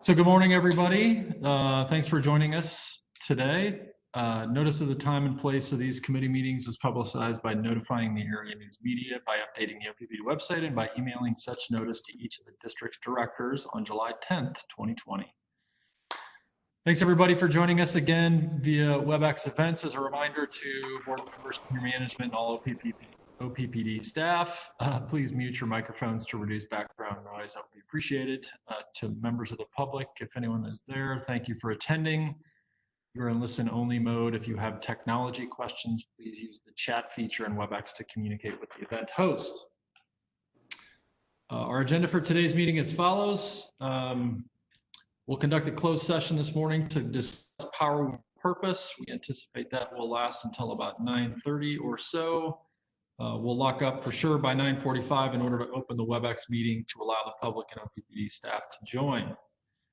So good morning, everybody. Thanks for joining us today. Notice of the time and place of these committee meetings was publicized by notifying the area news media, by updating the OPPD website, and by emailing such notice to each of the district's directors on July 10th, 2020. Thanks, everybody, for joining us again via WebEx events. As a reminder to board members, senior management, and all OPPD staff, please mute your microphones to reduce background noise. That would be appreciated. To members of the public, if anyone is there, thank you for attending. You're in listen-only mode. If you have technology questions, please use the chat feature in WebEx to communicate with the event host. Our agenda for today's meeting is as follows. We'll conduct a closed session this morning to discuss power with purpose. We anticipate that will last until about 9:30 or so. We'll lock up for sure by 9:45 in order to open the WebEx meeting to allow the public and OPPD staff to join.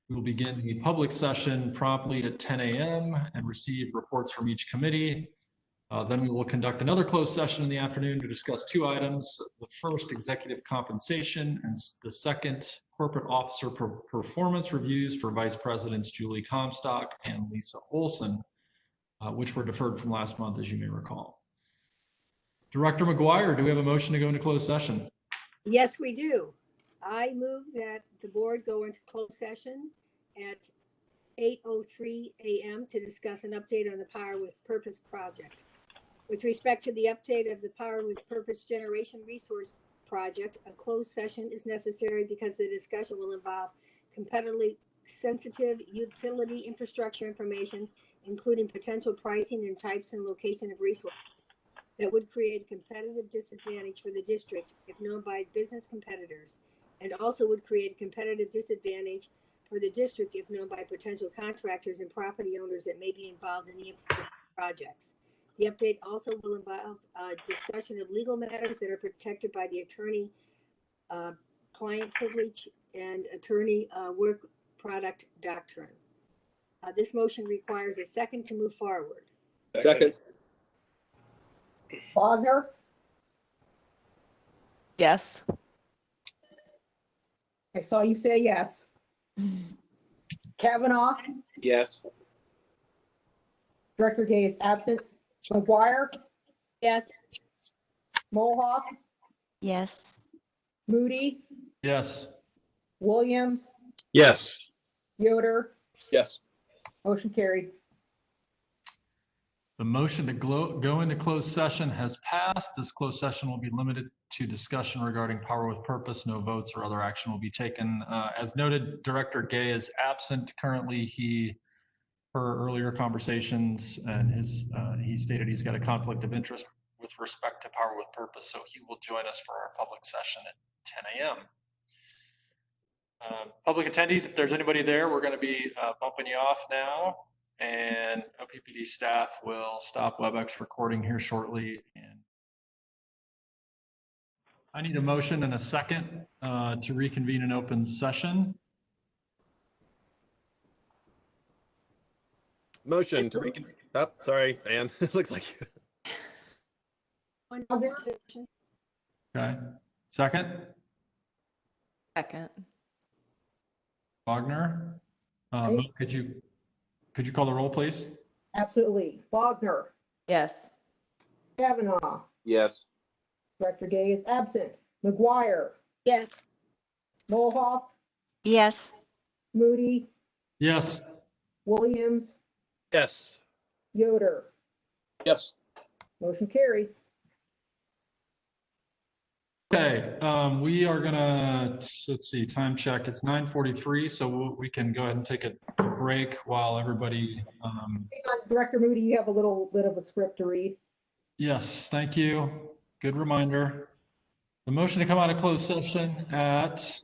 We will begin the public session promptly at 10 a.m. and receive reports from each committee. Then we will conduct another closed session in the afternoon to discuss two items. The first, executive compensation, and the second, corporate officer performance reviews for Vice Presidents Julie Comstock and Lisa Olson, which were deferred from last month, as you may recall. Director McGuire, do we have a motion to go into closed session? Yes, we do. I move that the board go into closed session at 8:03 a.m. to discuss an update on the Power with Purpose project. With respect to the update of the Power with Purpose generation resource project, a closed session is necessary because the discussion will involve competitively sensitive utility infrastructure information, including potential pricing and types and location of resources that would create a competitive disadvantage for the district if known by business competitors, and also would create a competitive disadvantage for the district if known by potential contractors and property owners that may be involved in the projects. The update also will involve a discussion of legal matters that are protected by the attorney-client privilege and attorney work product doctrine. This motion requires a second to move forward. Second. Wagner? Yes. I saw you say yes. Kavanaugh? Yes. Director Gay is absent. McGuire? Yes. Molhoff? Yes. Moody? Yes. Williams? Yes. Yoder? Yes. Motion carried. The motion to go into closed session has passed. This closed session will be limited to discussion regarding power with purpose. No votes or other action will be taken. As noted, Director Gay is absent currently. Per earlier conversations, and he stated he's got a conflict of interest with respect to power with purpose, so he will join us for our public session at 10 a.m. Public attendees, if there's anybody there, we're going to be bumping you off now. And OPPD staff will stop WebEx recording here shortly. And I need a motion and a second to reconvene an open session. Motion to reconvene. Oh, sorry, Ann. It looked like you. Okay. Second? Second. Wagner? Could you call the roll, please? Absolutely. Wagner? Yes. Kavanaugh? Yes. Director Gay is absent. McGuire? Yes. Molhoff? Yes. Moody? Yes. Williams? Yes. Yoder? Yes. Motion carried. Okay, we are gonna, let's see, time check. It's 9:43, so we can go ahead and take a break while everybody. Hang on, Director Moody, you have a little bit of a script to read. Yes, thank you. Good reminder. The motion to come out of closed session at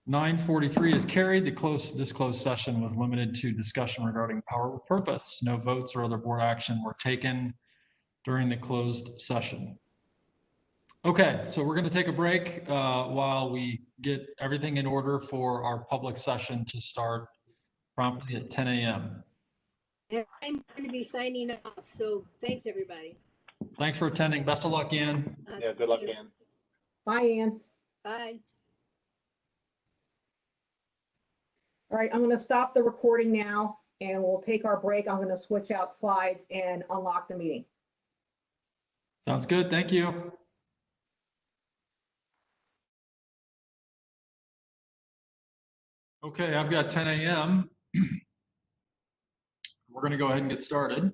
9:43 is carried. This closed session was limited to discussion regarding power with purpose. No votes or other board action were taken during the closed session. Okay, so we're going to take a break while we get everything in order for our public session to start promptly at 10 a.m. I'm going to be signing off, so thanks, everybody. Thanks for attending. Best of luck, Ann. Yeah, good luck, Ann. Bye, Ann. Bye. All right, I'm going to stop the recording now and we'll take our break. I'm going to switch out slides and unlock the meeting. Sounds good. Thank you. Okay, I've got 10 a.m. We're going to go ahead and get started.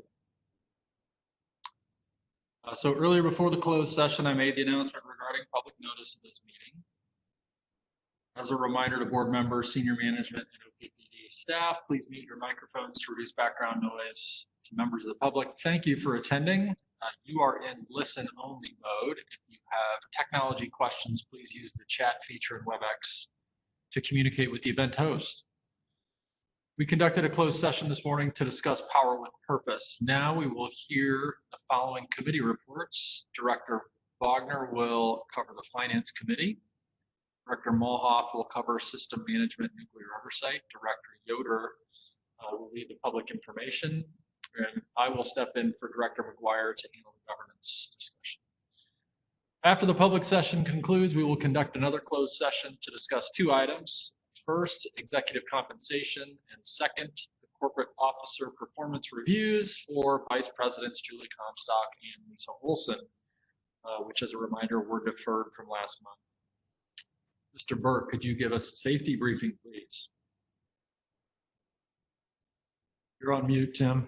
So earlier before the closed session, I made the announcement regarding public notice of this meeting. As a reminder to board members, senior management, and OPPD staff, please mute your microphones to reduce background noise to members of the public. Thank you for attending. You are in listen-only mode. If you have technology questions, please use the chat feature in WebEx to communicate with the event host. We conducted a closed session this morning to discuss power with purpose. Now we will hear the following committee reports. Director Wagner will cover the Finance Committee. Director Mulhoff will cover System Management Nuclear Oversight. Director Yoder will lead the public information. And I will step in for Director McGuire to handle the governance discussion. After the public session concludes, we will conduct another closed session to discuss two items. First, executive compensation, and second, the corporate officer performance reviews for Vice Presidents Julie Comstock and Lisa Olson, which, as a reminder, were deferred from last month. Mr. Burke, could you give us a safety briefing, please? You're on mute, Tim.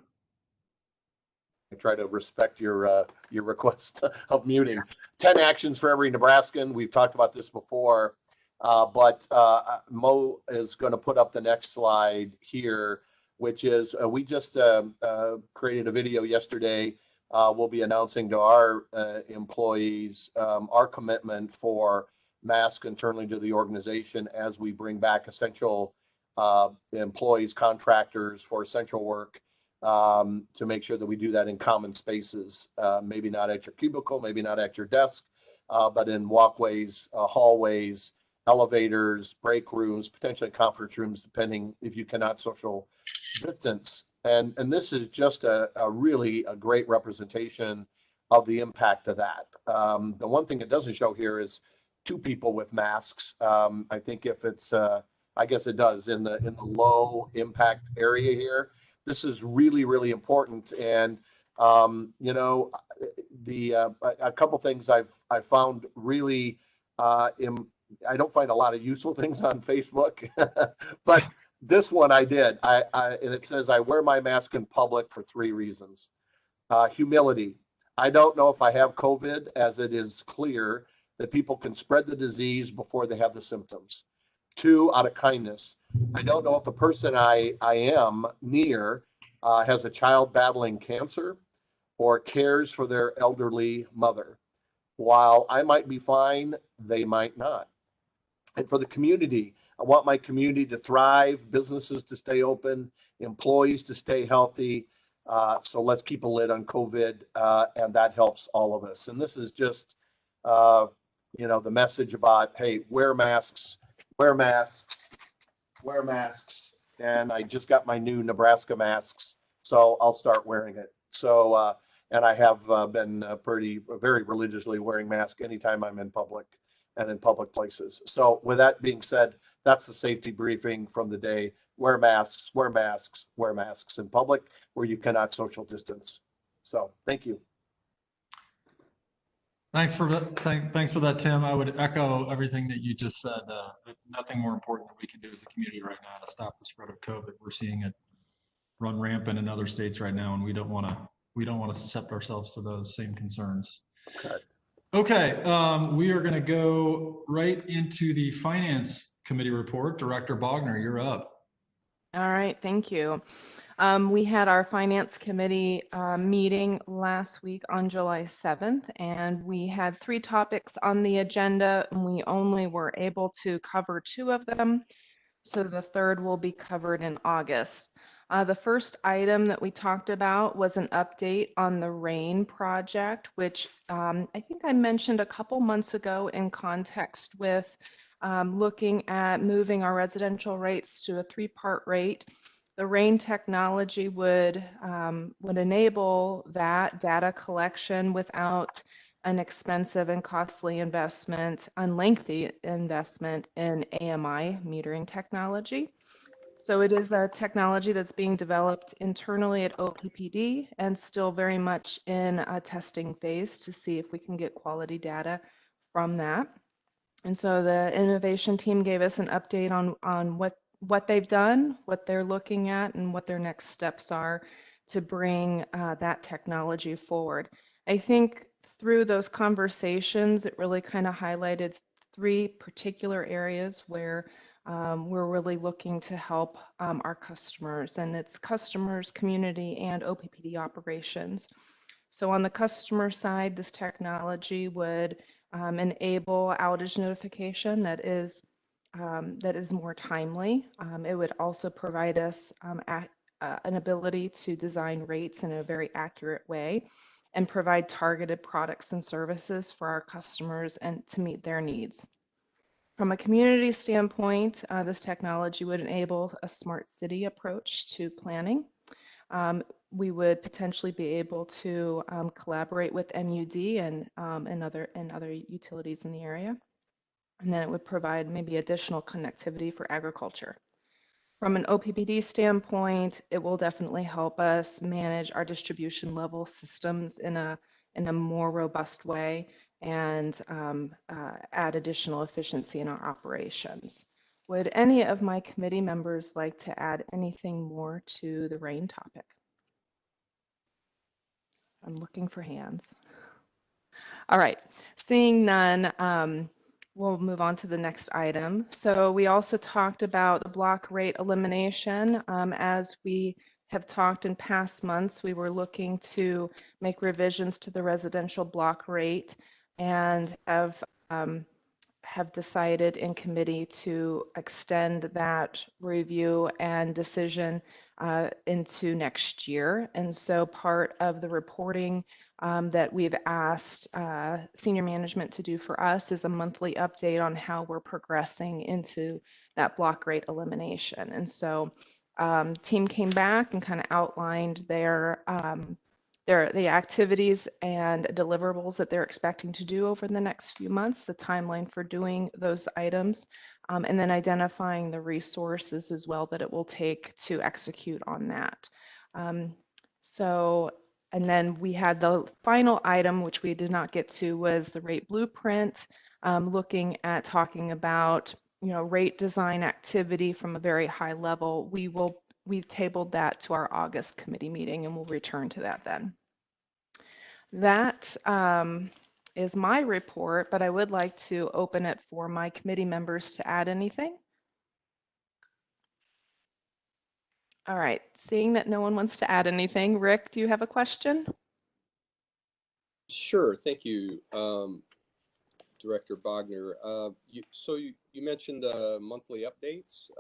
I try to respect your request of muting. 10 actions for every Nebraskan. We've talked about this before, but Mo is going to put up the next slide here, which is we just created a video yesterday. We'll be announcing to our employees our commitment for masks internally to the organization as we bring back essential employees, contractors for essential work. To make sure that we do that in common spaces, maybe not at your cubicle, maybe not at your desk, but in walkways, hallways, elevators, break rooms, potentially conference rooms, depending if you cannot social distance. And this is just a really great representation of the impact of that. The one thing it doesn't show here is two people with masks. I think if it's, I guess it does in the low impact area here. This is really, really important. And, you know, a couple things I've found really, I don't find a lot of useful things on Facebook, but this one I did. And it says, I wear my mask in public for 3 reasons. Humility. I don't know if I have COVID, as it is clear that people can spread the disease before they have the symptoms. 2, out of kindness. I don't know if the person I am near has a child battling cancer or cares for their elderly mother. While I might be fine, they might not. And for the community, I want my community to thrive, businesses to stay open, employees to stay healthy. So let's keep a lid on COVID, and that helps all of us. And this is just, you know, the message about, hey, wear masks, wear masks, wear masks. And I just got my new Nebraska masks, so I'll start wearing it. So, and I have been very religiously wearing masks anytime I'm in public and in public places. So with that being said, that's the safety briefing from the day. Wear masks, wear masks, wear masks in public where you cannot social distance. So thank you. Thanks for that, Tim. I would echo everything that you just said. Nothing more important that we can do as a community right now to stop the spread of COVID. We're seeing it run rampant in other states right now, and we don't want to suscept ourselves to those same concerns. Okay, we are going to go right into the Finance Committee report. Director Wagner, you're up. All right, thank you. We had our Finance Committee meeting last week on July 7th, and we had 3 topics on the agenda, and we only were able to cover 2 of them, so the third will be covered in August. The first item that we talked about was an update on the RAIN project, which I think I mentioned a couple months ago in context with looking at moving our residential rates to a 3-part rate. The RAIN technology would enable that data collection without an expensive and costly investment, lengthy investment in AMI metering technology. So it is a technology that's being developed internally at OPPD and still very much in a testing phase to see if we can get quality data from that. And so the innovation team gave us an update on what they've done, what they're looking at, and what their next steps are to bring that technology forward. I think through those conversations, it really kind of highlighted 3 particular areas where we're really looking to help our customers, and it's customers, community, and OPPD operations. So on the customer side, this technology would enable outage notification that is more timely. It would also provide us an ability to design rates in a very accurate way and provide targeted products and services for our customers and to meet their needs. From a community standpoint, this technology would enable a smart city approach to planning. We would potentially be able to collaborate with MUD and other utilities in the area. And then it would provide maybe additional connectivity for agriculture. From an OPPD standpoint, it will definitely help us manage our distribution level systems in a more robust way and add additional efficiency in our operations. Would any of my committee members like to add anything more to the RAIN topic? I'm looking for hands. All right, seeing none, we'll move on to the next item. So we also talked about the block rate elimination. As we have talked in past months, we were looking to make revisions to the residential block rate and have decided in committee to extend that review and decision into next year. And so part of the reporting that we've asked senior management to do for us is a monthly update on how we're progressing into that block rate elimination. And so team came back and kind of outlined the activities and deliverables that they're expecting to do over the next few months, the timeline for doing those items, and then identifying the resources as well that it will take to execute on that. And then we had the final item, which we did not get to, was the rate blueprint, looking at talking about, rate design activity from a very high level. We've tabled that to our August committee meeting, and we'll return to that then. That is my report, but I would like to open it for my committee members to add anything. All right, seeing that no one wants to add anything, Rick, do you have a question? Sure, thank you, Director Bogner. You mentioned monthly updates.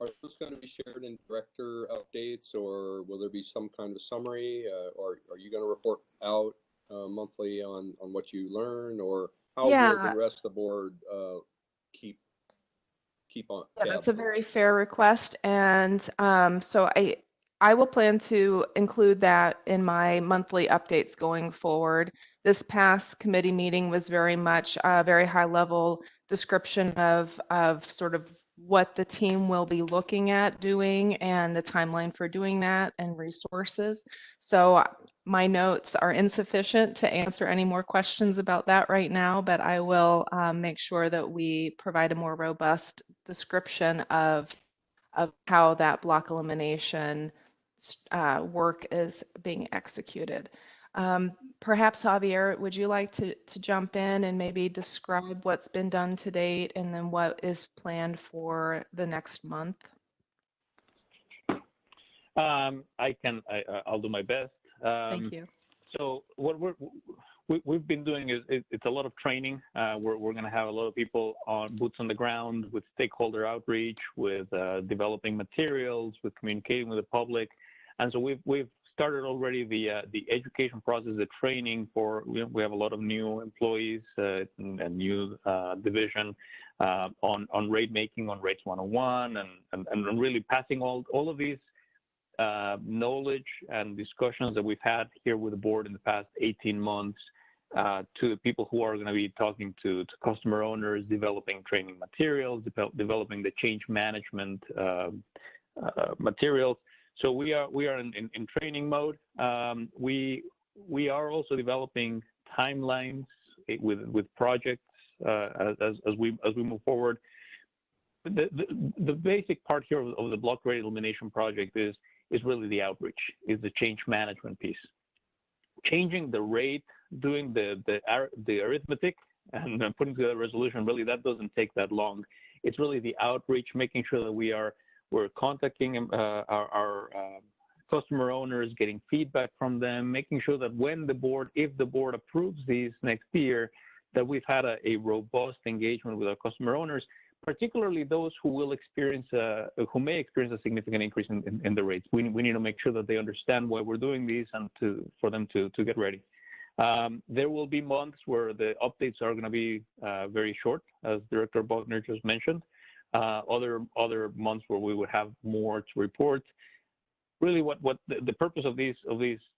Are those going to be shared in director updates, or will there be some kind of summary, or are you going to report out monthly on what you learn, or how will the rest of the board keep on? Yeah, that's a very fair request, and so I will plan to include that in my monthly updates going forward. This past committee meeting was very much a very high level description of sort of what the team will be looking at doing and the timeline for doing that and resources. So my notes are insufficient to answer any more questions about that right now, but I will make sure that we provide a more robust description of how that block elimination work is being executed. Perhaps Javier, would you like to jump in and maybe describe what's been done to date and then what is planned for the next month? I'll do my best. Thank you. So what we've been doing is it's a lot of training. We're going to have a lot of people on boots on the ground with stakeholder outreach, with developing materials, with communicating with the public, and so we've started already the education process, the training for. We have a lot of new employees and new division on rate making, on rates 101, and really passing all of these knowledge and discussions that we've had here with the board in the past 18 months to the people who are going to be talking to customer owners, developing training materials, developing the change management materials. So we are in training mode. We are also developing timelines with projects as we move forward. The basic part here of the block rate elimination project is really the outreach, is the change management piece. Changing the rate, doing the arithmetic, and then putting together a resolution, really that doesn't take that long. It's really the outreach, making sure that we're contacting our customer owners, getting feedback from them, making sure that if the board approves these next year, that we've had a robust engagement with our customer owners, particularly those who may experience a significant increase in the rates. We need to make sure that they understand why we're doing these and for them to get ready. There will be months where the updates are going to be very short, as Director Bogner just mentioned. Other months where we would have more to report. Really, what the purpose of these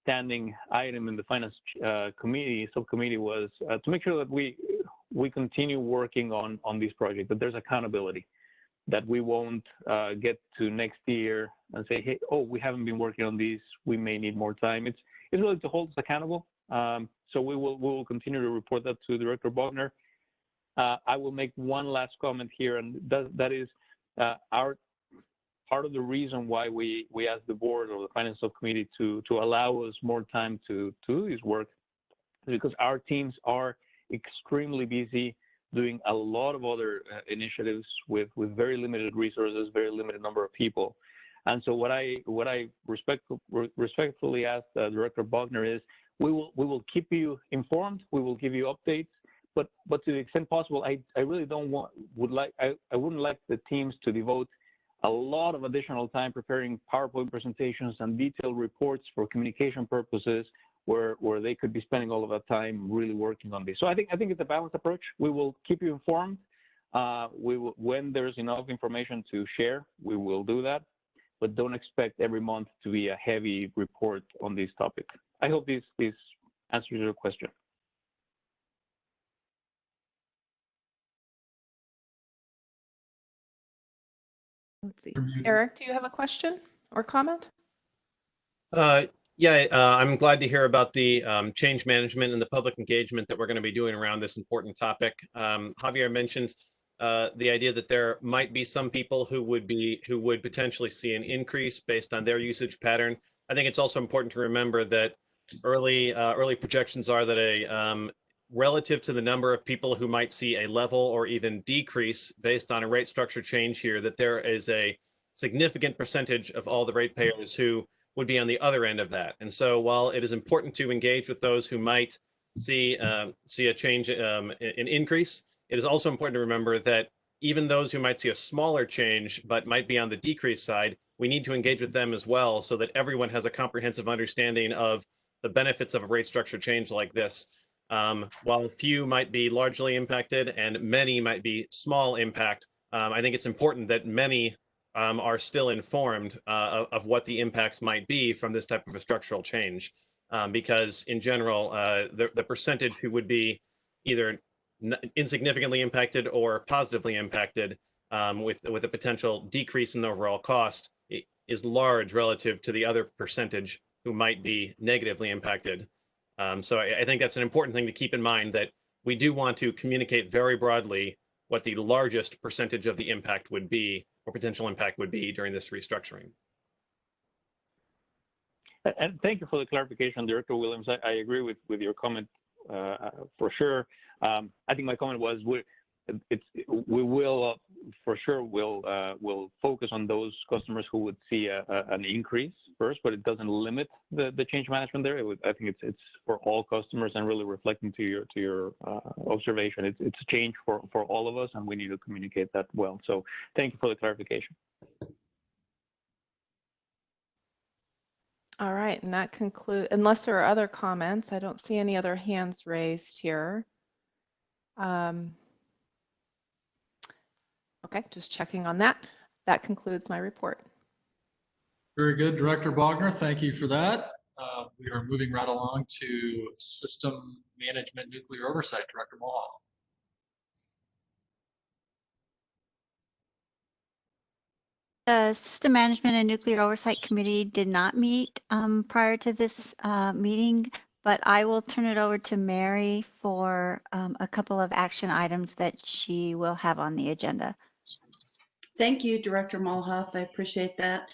standing item in the finance subcommittee was to make sure that we continue working on these projects, that there's accountability, that we won't get to next year and say, hey, oh, we haven't been working on these, we may need more time. It's really to hold us accountable. So we will continue to report that to Director Bogner. I will make one last comment here, and that is part of the reason why we asked the board or the finance subcommittee to allow us more time to do this work is because our teams are extremely busy doing a lot of other initiatives with very limited resources, very limited number of people. And so what I respectfully ask Director Bogner is we will keep you informed, we will give you updates, but to the extent possible, I really I wouldn't like the teams to devote a lot of additional time preparing PowerPoint presentations and detailed reports for communication purposes where they could be spending all of that time really working on this. So I think it's a balanced approach. We will keep you informed. When there's enough information to share, we will do that, but don't expect every month to be a heavy report on this topic. I hope this answers your question. Let's see. Eric, do you have a question or comment? Yeah, I'm glad to hear about the change management and the public engagement that we're going to be doing around this important topic. Javier mentioned the idea that there might be some people who would potentially see an increase based on their usage pattern. I think it's also important to remember that early projections are that relative to the number of people who might see a level or even decrease based on a rate structure change here, that there is a significant percentage of all the ratepayers who would be on the other end of that. And so while it is important to engage with those who might see a change, an increase, it is also important to remember that even those who might see a smaller change but might be on the decrease side, we need to engage with them as well so that everyone has a comprehensive understanding of the benefits of a rate structure change like this. While few might be largely impacted and many might be small impact, I think it's important that many are still informed of what the impacts might be from this type of a structural change. Because in general, the percentage who would be either insignificantly impacted or positively impacted with a potential decrease in the overall cost is large relative to the other percentage who might be negatively impacted. So I think that's an important thing to keep in mind, that we do want to communicate very broadly what the largest percentage of the impact would be or potential impact would be during this restructuring. And thank you for the clarification, Director Williams. I agree with your comment for sure. I think my comment was we will for sure will focus on those customers who would see an increase first, but it doesn't limit the change management there. I think it's for all customers and really reflecting to your observation. It's a change for all of us, and we need to communicate that well. So thank you for the clarification. All right, and that concludes, unless there are other comments, I don't see any other hands raised here. Okay, just checking on that. That concludes my report. Very good, Director Bogner. Thank you for that. we are moving right along to System Management Nuclear Oversight, Director Mohoff. The System Management and Nuclear Oversight Committee did not meet prior to this meeting, but I will turn it over to Mary for a couple of action items that she will have on the agenda. Thank you, Director Mulhoff. I appreciate that.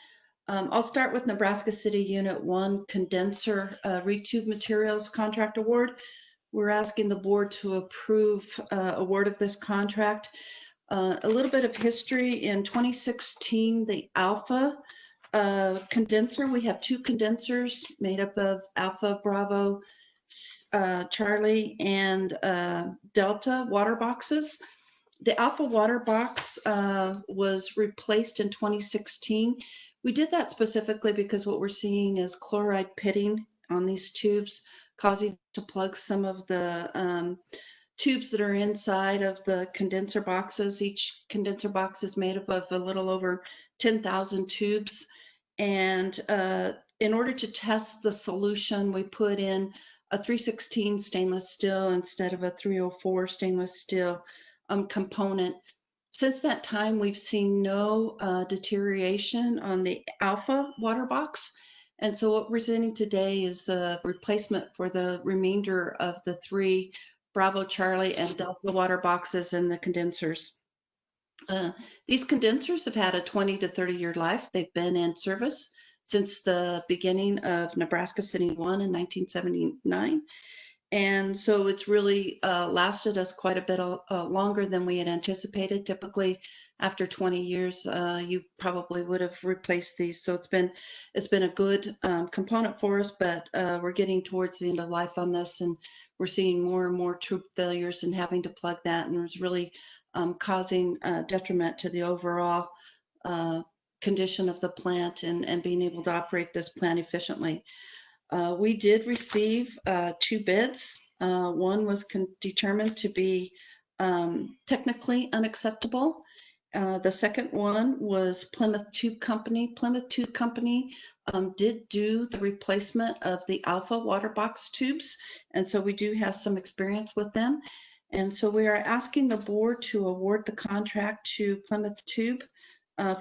I'll start with Nebraska City Unit 1 Condenser Retube Materials Contract Award. We're asking the board to approve award of this contract. A little bit of history. In 2016, the Alpha condenser, we have 2 condensers made up of Alpha, Bravo, Charlie, and Delta water boxes. The Alpha water box was replaced in 2016. We did that specifically because what we're seeing is chloride pitting on these tubes, causing to plug some of the tubes that are inside of the condenser boxes. Each condenser box is made up of a little over 10,000 tubes. And in order to test the solution, we put in a 316 stainless steel instead of a 304 stainless steel component. Since that time, we've seen no deterioration on the Alpha water box. And so what we're presenting today is a replacement for the remainder of the 3 Bravo, Charlie, and Delta water boxes and the condensers. These condensers have had a 20 to 30-year life. They've been in service since the beginning of Nebraska City 1 in 1979. And so it's really lasted us quite a bit longer than we had anticipated. Typically, after 20 years, you probably would have replaced these. So it's been a good component for us, but we're getting towards the end of life on this, and we're seeing more and more tube failures and having to plug that, and it's really causing detriment to the overall condition of the plant and being able to operate this plant efficiently. We did receive 2 bids. One was determined to be technically unacceptable. The second one was Plymouth Tube Company. Plymouth Tube Company did do the replacement of the Alpha water box tubes, and so we do have some experience with them. And so we are asking the board to award the contract to Plymouth Tube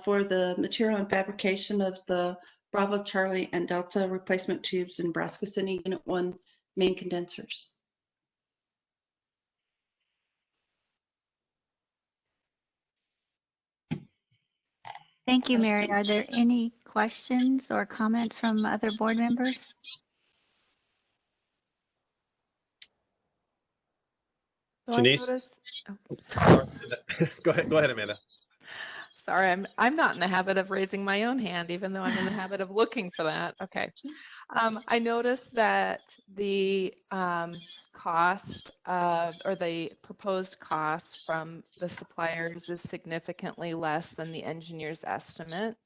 for the material and fabrication of the Bravo, Charlie, and Delta replacement tubes in Nebraska City Unit 1 main condensers. Thank you, Mary. Are there any questions or comments from other board members? So I Janice? noticed- oh, Go ahead, Amanda. Sorry, I'm not in the habit of raising my own hand, even though I'm in the habit of looking for that. Okay. I noticed that the cost or the proposed cost from the suppliers is significantly less than the engineer's estimate.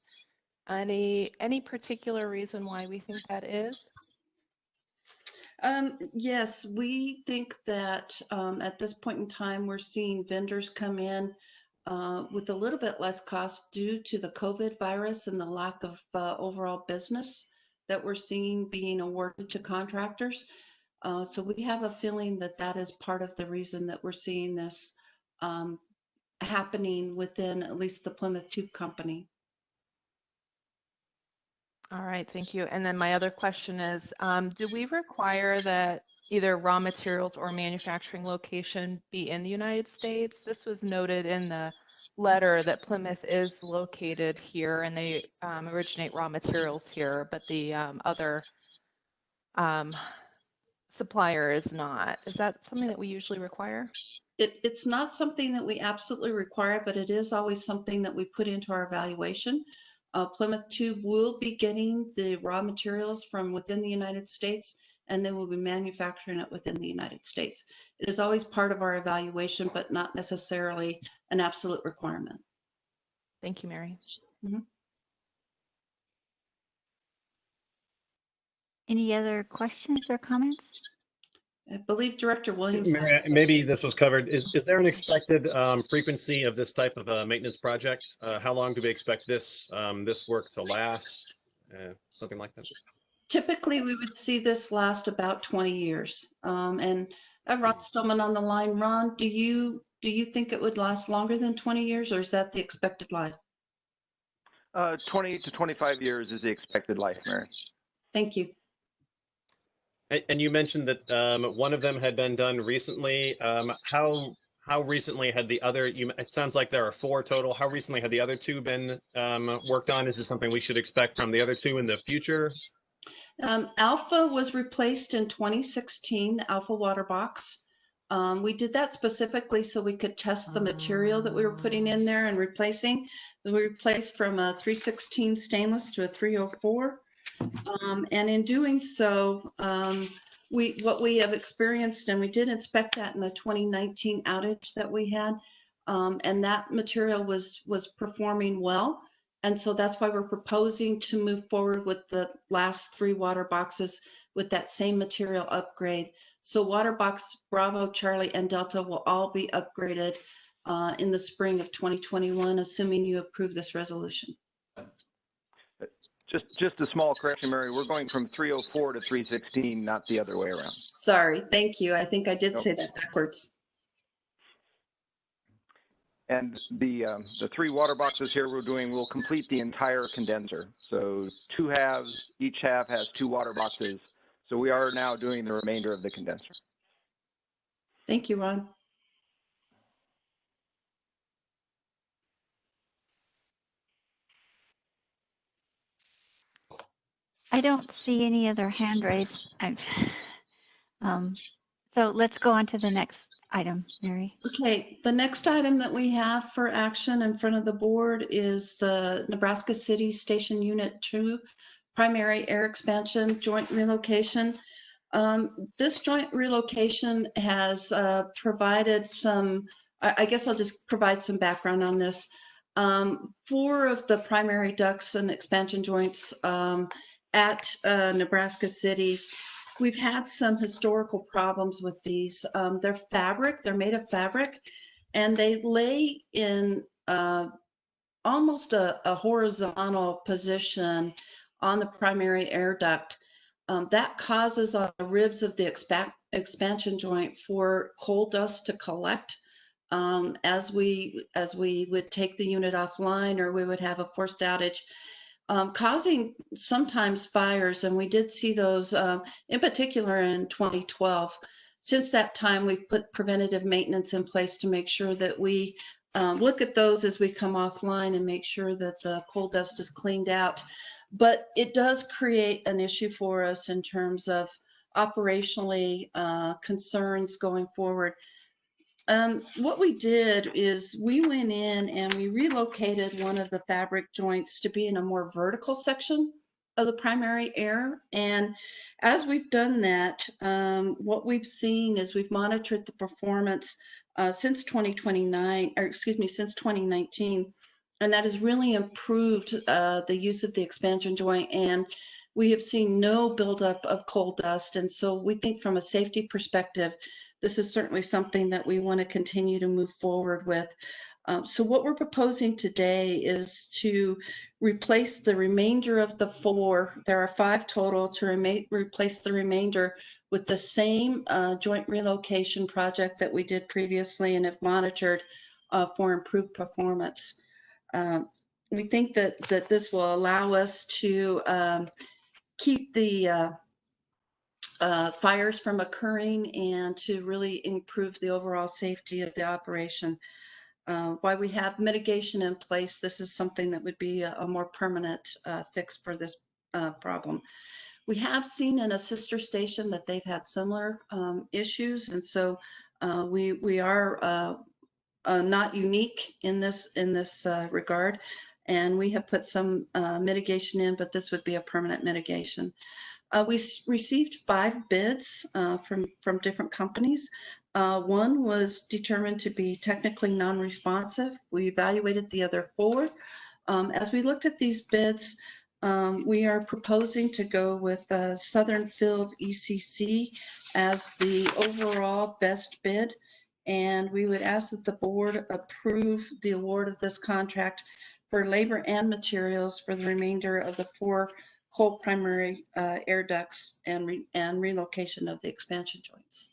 Any particular reason why we think that is? Yes, we think that at this point in time, we're seeing vendors come in with a little bit less cost due to the COVID virus and the lack of overall business that we're seeing being awarded to contractors. So we have a feeling that that is part of the reason that we're seeing this happening within at least the Plymouth Tube Company. All right, thank you. And then my other question is, do we require that either raw materials or manufacturing location be in the United States? This was noted in the letter that Plymouth is located here and they originate raw materials here, but the other supplier is not. Is that something that we usually require? It's not something that we absolutely require, but it is always something that we put into our evaluation. Plymouth Tube will be getting the raw materials from within the United States, and they will be manufacturing it within the United States. It is always part of our evaluation, but not necessarily an absolute requirement. Thank you, Mary. Mm-hmm. Any other questions or comments? I believe Director Williams. Mary, maybe this was covered. Is there an expected frequency of this type of maintenance project? How long do we expect this work to last? Something like that. typically we would see this last about 20 years. And Ron Stillman on the line. Ron, do you think it would last longer than 20 years, or is that the expected life? 20 to 25 years is the expected life, Mary. Thank you. And you mentioned that one of them had been done recently. How recently had the other? It sounds like there are 4 total. How recently had the other 2 been worked on? Is this something we should expect from the other 2 in the future? Alpha was replaced in 2016, the Alpha water box. We did that specifically so we could test the material that we were putting in there and replacing. We replaced from a 316 stainless to a 304. And in doing so, what we have experienced, and we did inspect that in the 2019 outage that we had, and that material was performing well. And so that's why we're proposing to move forward with the last 3 water boxes with that same material upgrade. So water box Bravo, Charlie, and Delta will all be upgraded in the spring of 2021, assuming you approve this resolution. Just a small correction, Mary. We're going from 304 to 316, not the other way around. Sorry, thank you. I think I did say that backwards. And the 3 water boxes here will complete the entire condenser. So 2 halves, each half has 2 water boxes. So we are now doing the remainder of the condenser. Thank you, Ron. I don't see any other hand raised. So let's go on to the next item, Mary. Okay, the next item that we have for action in front of the board is the Nebraska City Station Unit 2 primary air expansion joint relocation. This joint relocation has provided some, I guess I'll just provide some background on this. 4 of the primary ducts and expansion joints at Nebraska City, we've had some historical problems with these. They're fabric, they're made of fabric, and they lay in almost a horizontal position on the primary air duct. That causes on the ribs of the expansion joint for coal dust to collect as we would take the unit offline, or we would have a forced outage, causing sometimes fires. And we did see those in particular in 2012. Since that time, we've put preventative maintenance in place to make sure that we look at those as we come offline and make sure that the coal dust is cleaned out. But it does create an issue for us in terms of operationally concerns going forward. What we did is we went in and we relocated one of the fabric joints to be in a more vertical section of the primary air. And as we've done that, what we've seen is we've monitored the performance since 2019, and that has really improved the use of the expansion joint. And we have seen no buildup of coal dust. And so we think from a safety perspective, this is certainly something that we want to continue to move forward with. So what we're proposing today is to replace the remainder of the 4. There are 5 total, to replace the remainder with the same joint relocation project that we did previously and have monitored for improved performance. We think that this will allow us to keep the fires from occurring and to really improve the overall safety of the operation. While we have mitigation in place, this is something that would be a more permanent fix for this problem. We have seen in a sister station that they've had similar issues, and so we are not unique in this regard, and we have put some mitigation in, but this would be a permanent mitigation. We received 5 bids from different companies. One was determined to be technically non-responsive. We evaluated the other 4. As we looked at these bids, we are proposing to go with Southern Field ECC as the overall best bid. And we would ask that the board approve the award of this contract for labor and materials for the remainder of the 4 coal primary air ducts and relocation of the expansion joints.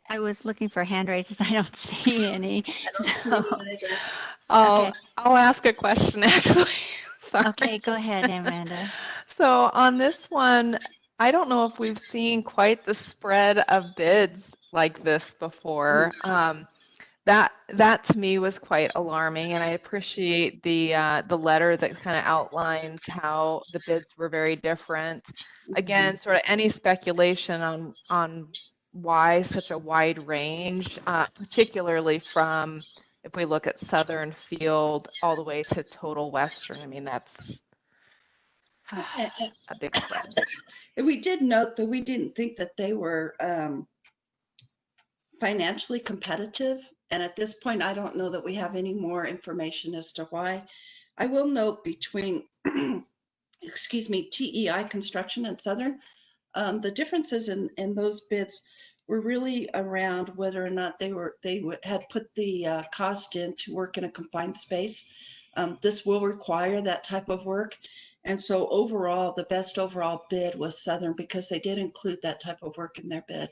I was looking for hand raises. I don't see any. I don't see So, any either. okay. I'll ask a question actually. Sorry. Okay, go ahead, Amanda. So on this one, I don't know if we've seen quite the spread of bids like this before. That to me was quite alarming, and I appreciate the letter that kind of outlines how the bids were very different. Again, sort of any speculation on why such a wide range, particularly from if we look at Southern Field all the way to Total Western. I mean, that's a big spread. We did note that we didn't think that they were financially competitive. And at this point, I don't know that we have any more information as to why. I will note between, excuse me, TEI Construction and Southern, the differences in those bids were really around whether or not they had put the cost in to work in a confined space. This will require that type of work. And so overall, the best overall bid was Southern because they did include that type of work in their bid.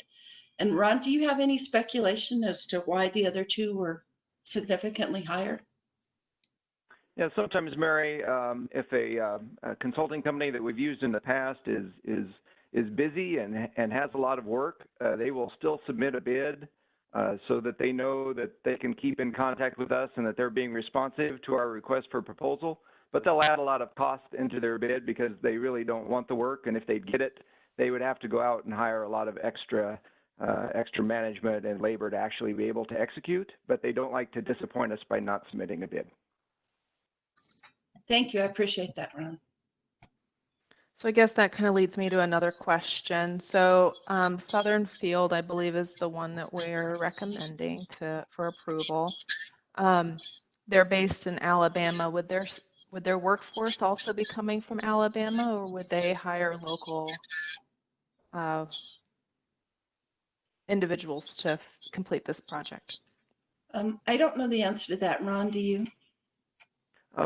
And Ron, do you have any speculation as to why the other two were significantly higher? Yeah, sometimes, Mary, if a consulting company that we've used in the past is busy and has a lot of work, they will still submit a bid so that they know that they can keep in contact with us and that they're being responsive to our request for proposal. But they'll add a lot of cost into their bid because they really don't want the work. And if they get it, they would have to go out and hire a lot of extra management and labor to actually be able to execute. But they don't like to disappoint us by not submitting a bid. Thank you. I appreciate that, Ron. So I guess that kind of leads me to another question. So Southern Field, I believe, is the one that we're recommending for approval. They're based in Alabama. Would their workforce also be coming from Alabama, or would they hire local individuals to complete this project? I don't know the answer to that. Ron, do you?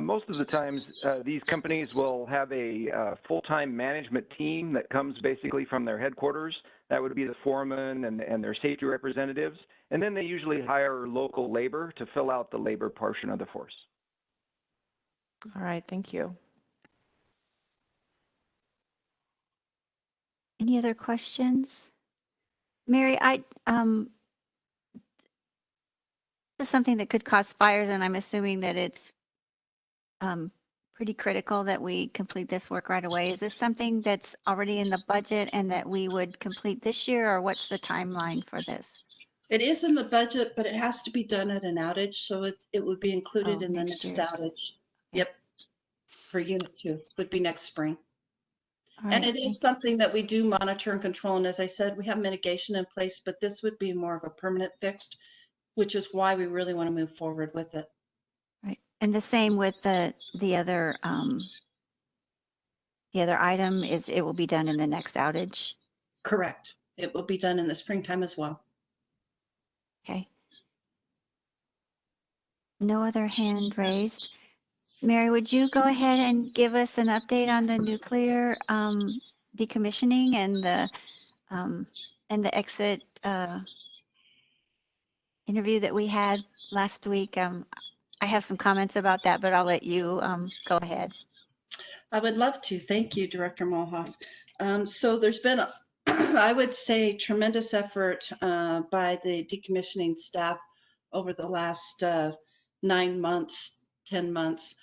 Most of the times, these companies will have a full-time management team that comes basically from their headquarters. That would be the foreman and their safety representatives. And then they usually hire local labor to fill out the labor portion of the force. All right, thank you. Any other questions? Mary, this is something that could cause fires, and I'm assuming that it's pretty critical that we complete this work right away. Is this something that's already in the budget and that we would complete this year, or what's the timeline for this? It is in the budget, but it has to be done at an outage, so it would be included in the next outage. Yep, for Unit 2 would be next spring. And it is something that we do monitor and control. And as I said, we have mitigation in place, but this would be more of a permanent fix, which is why we really want to move forward with it. Right, and the same with the other item is it will be done in the next outage. Correct. It will be done in the springtime as well. Okay. No other hand raised. Mary, would you go ahead and give us an update on the nuclear decommissioning and the exit interview that we had last week? I have some comments about that, but I'll let you go ahead. I would love to. Thank you, Director Molhoff. So there's been, I would say, tremendous effort by the decommissioning staff over the last 9 months, 10 months.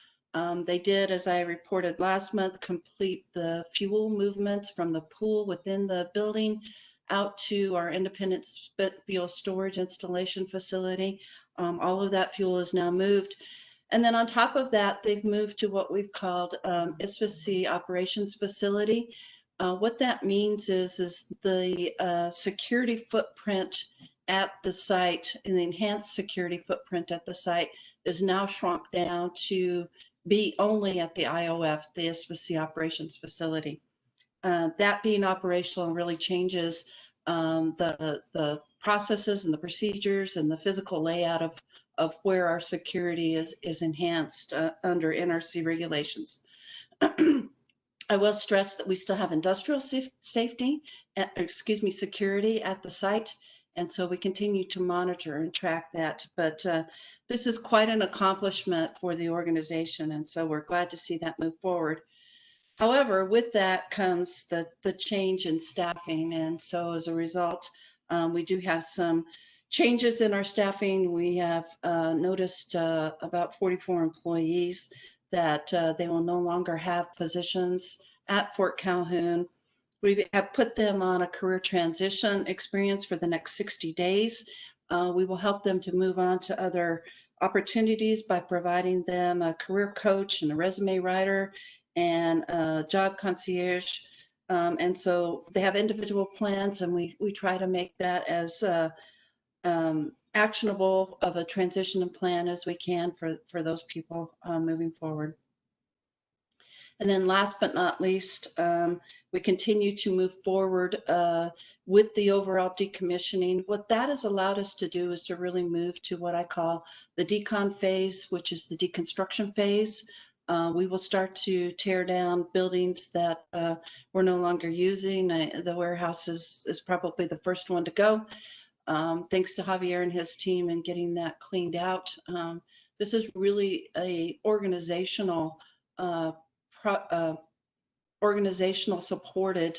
They did, as I reported last month, complete the fuel movements from the pool within the building out to our independent spent fuel storage installation facility. All of that fuel is now moved. And then on top of that, they've moved to what we've called ISFC operations facility. What that means is the security footprint at the site and the enhanced security footprint at the site is now shrunk down to be only at the IOF, the ISFC operations facility. That being operational really changes the processes and the procedures and the physical layout of where our security is enhanced under NRC regulations. I will stress that we still have industrial security at the site. And so we continue to monitor and track that. But this is quite an accomplishment for the organization. And so we're glad to see that move forward. However, with that comes the change in staffing. And so as a result, we do have some changes in our staffing. We have noticed about 44 employees that they will no longer have positions at Fort Calhoun. We have put them on a career transition experience for the next 60 days. We will help them to move on to other opportunities by providing them a career coach and a resume writer and a job concierge. And so they have individual plans, and we try to make that as actionable of a transition and plan as we can for those people moving forward. And then last but not least, we continue to move forward with the overall decommissioning. What that has allowed us to do is to really move to what I call the decon phase, which is the deconstruction phase. We will start to tear down buildings that we're no longer using. The warehouse is probably the first one to go. Thanks to Javier and his team in getting that cleaned out. This is really a organizational supported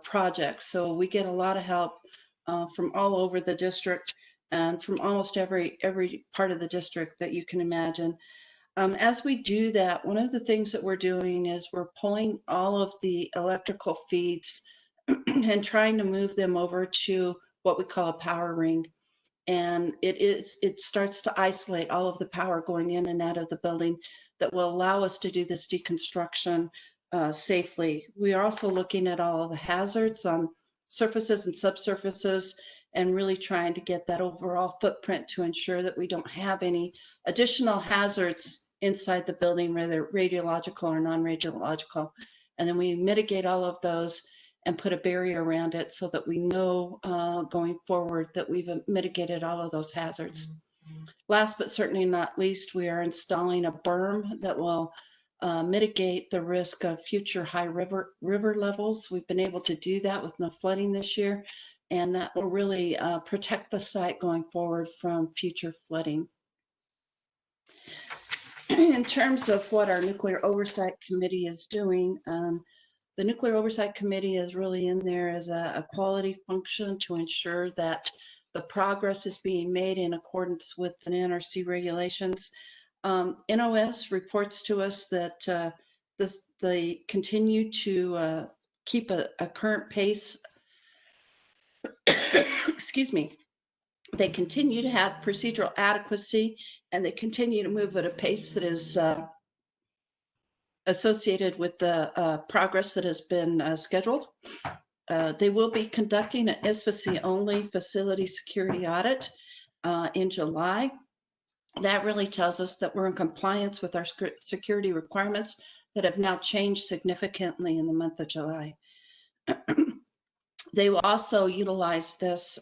project. So we get a lot of help from all over the district and from almost every part of the district that you can imagine. As we do that, one of the things that we're doing is we're pulling all of the electrical feeds and trying to move them over to what we call a power ring. And it starts to isolate all of the power going in and out of the building that will allow us to do this deconstruction safely. We are also looking at all of the hazards on surfaces and subsurfaces and really trying to get that overall footprint to ensure that we don't have any additional hazards inside the building, whether radiological or non-radiological. And then we mitigate all of those and put a barrier around it so that we know going forward that we've mitigated all of those hazards. Last but certainly not least, we are installing a berm that will mitigate the risk of future high river levels. We've been able to do that with no flooding this year, and that will really protect the site going forward from future flooding. In terms of what our Nuclear Oversight Committee is doing, the Nuclear Oversight Committee is really in there as a quality function to ensure that the progress is being made in accordance with the NRC regulations. NOS reports to us that they continue to keep a current pace. Excuse me. They continue to have procedural adequacy, and they continue to move at a pace that is associated with the progress that has been scheduled. They will be conducting an ISFAC-only facility security audit in July. That really tells us that we're in compliance with our security requirements that have now changed significantly in the month of July. They will also utilize this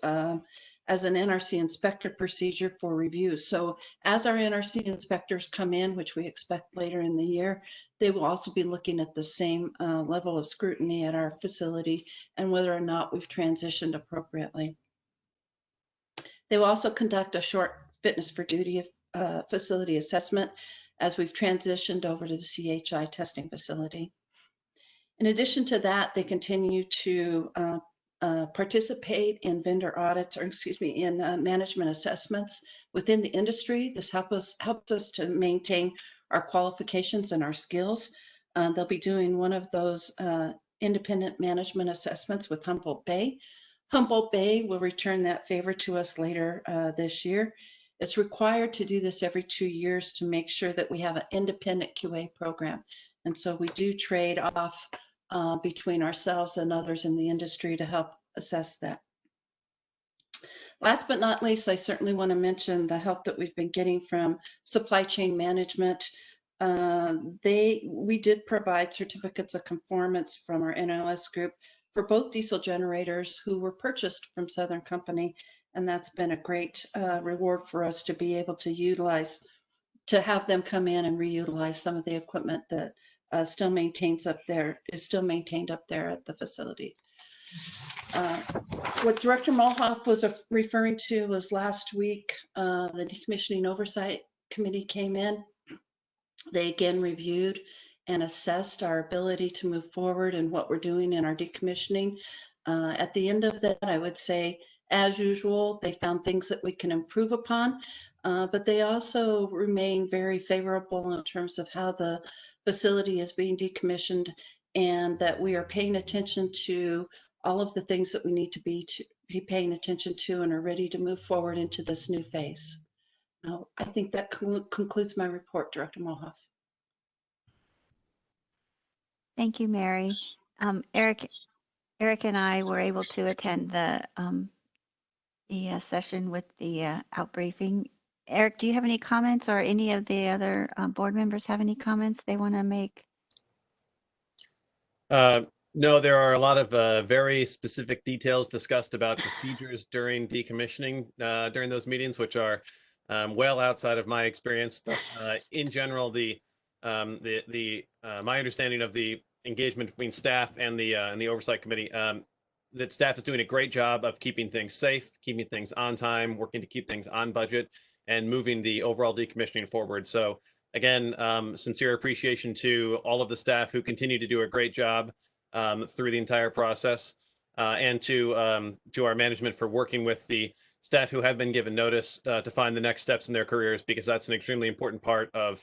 as an NRC inspector procedure for review. So as our NRC inspectors come in, which we expect later in the year, they will also be looking at the same level of scrutiny at our facility and whether or not we've transitioned appropriately. They will also conduct a short fitness for duty facility assessment as we've transitioned over to the CHI testing facility. In addition to that, they continue to participate in vendor audits, or excuse me, in management assessments within the industry. This helps us to maintain our qualifications and our skills. They'll be doing one of those independent management assessments with Humboldt Bay. Humboldt Bay will return that favor to us later this year. It's required to do this every 2 years to make sure that we have an independent QA program. And so we do trade off between ourselves and others in the industry to help assess that. Last but not least, I certainly want to mention the help that we've been getting from supply chain management. We did provide certificates of conformance from our NOS group for both diesel generators who were purchased from Southern Company. And that's been a great reward for us to be able to utilize, to have them come in and reutilize some of the equipment that is still maintained up there at the facility. What Director Mulhoff was referring to was last week, the Decommissioning Oversight Committee came in. They again reviewed and assessed our ability to move forward and what we're doing in our decommissioning. At the end of that, I would say, as usual, they found things that we can improve upon, but they also remain very favorable in terms of how the facility is being decommissioned, and that we are paying attention to all of the things that we need to be paying attention to and are ready to move forward into this new phase. I think that concludes my report, Director Mulhoff. Thank you, Mary. Eric and I were able to attend the session with the outbriefing. Eric, do you have any comments, or any of the other board members have any comments they want to make? No, there are a lot of very specific details discussed about procedures during decommissioning during those meetings, which are well outside of my experience. But in general, my understanding of the engagement between staff and the oversight committee, that staff is doing a great job of keeping things safe, keeping things on time, working to keep things on budget, and moving the overall decommissioning forward. So again, sincere appreciation to all of the staff who continue to do a great job through the entire process, and to our management for working with the staff who have been given notice to find the next steps in their careers, because that's an extremely important part of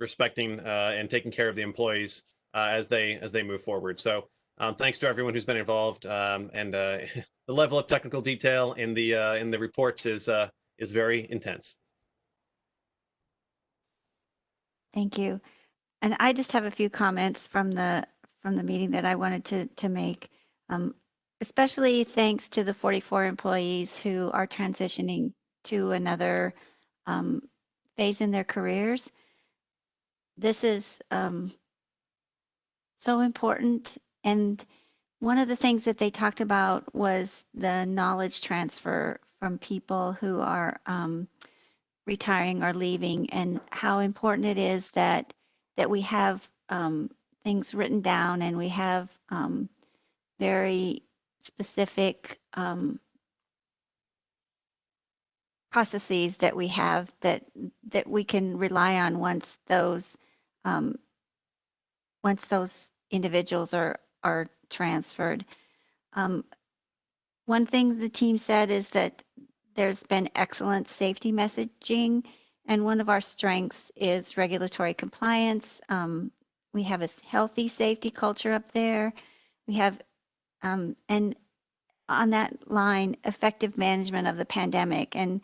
respecting and taking care of the employees as they move forward. So thanks to everyone who's been involved, and the level of technical detail in the reports is very intense. Thank you. And I just have a few comments from the meeting that I wanted to make. Especially thanks to the 44 employees who are transitioning to another phase in their careers. This is so important. And one of the things that they talked about was the knowledge transfer from people who are retiring or leaving, and how important it is that we have things written down, and we have very specific processes that we have that we can rely on once those individuals are transferred. One thing the team said is that there's been excellent safety messaging, and one of our strengths is regulatory compliance. We have a healthy safety culture up there. We have and on that line, effective management of the pandemic. And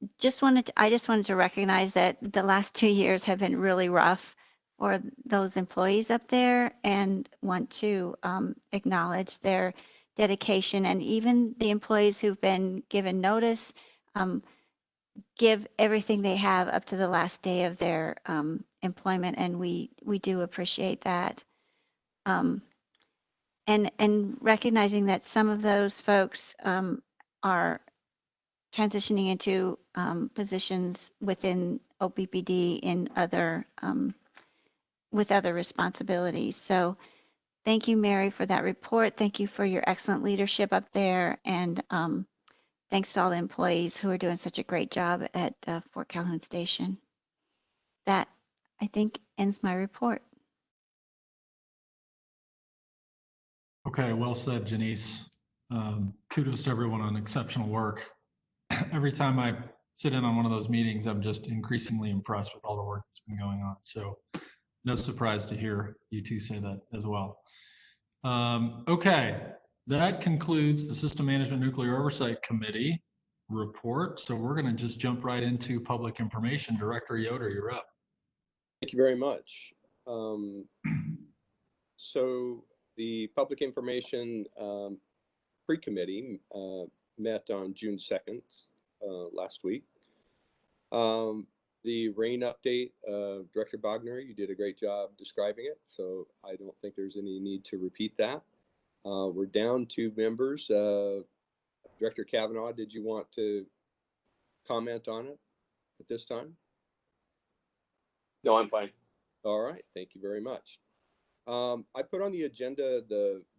I just wanted to recognize that the last 2 years have been really rough for those employees up there, and want to acknowledge their dedication, and even the employees who've been given notice give everything they have up to the last day of their employment, and we do appreciate that. And recognizing that some of those folks are transitioning into positions within OPPD in other with other responsibilities. So thank you, Mary, for that report. Thank you for your excellent leadership up there, and thanks to all the employees who are doing such a great job at Fort Calhoun Station. That, I think, ends my report. Okay, well said, Janice. Kudos to everyone on exceptional work. Every time I sit in on one of those meetings, I'm just increasingly impressed with all the work that's been going on. So no surprise to hear you two say that as well. Okay, that concludes the System Management Nuclear Oversight Committee report. So we're going to just jump right into public information. Director Yoder, you're up. Thank you very much. So the Public Information Pre-Committee met on June 2nd, last week. The rain update, Director Bogner, you did a great job describing it, so I don't think there's any need to repeat that. We're down 2 members. Director Kavanaugh, did you want to comment on it at this time? No, I'm fine. All right, thank you very much. I put on the agenda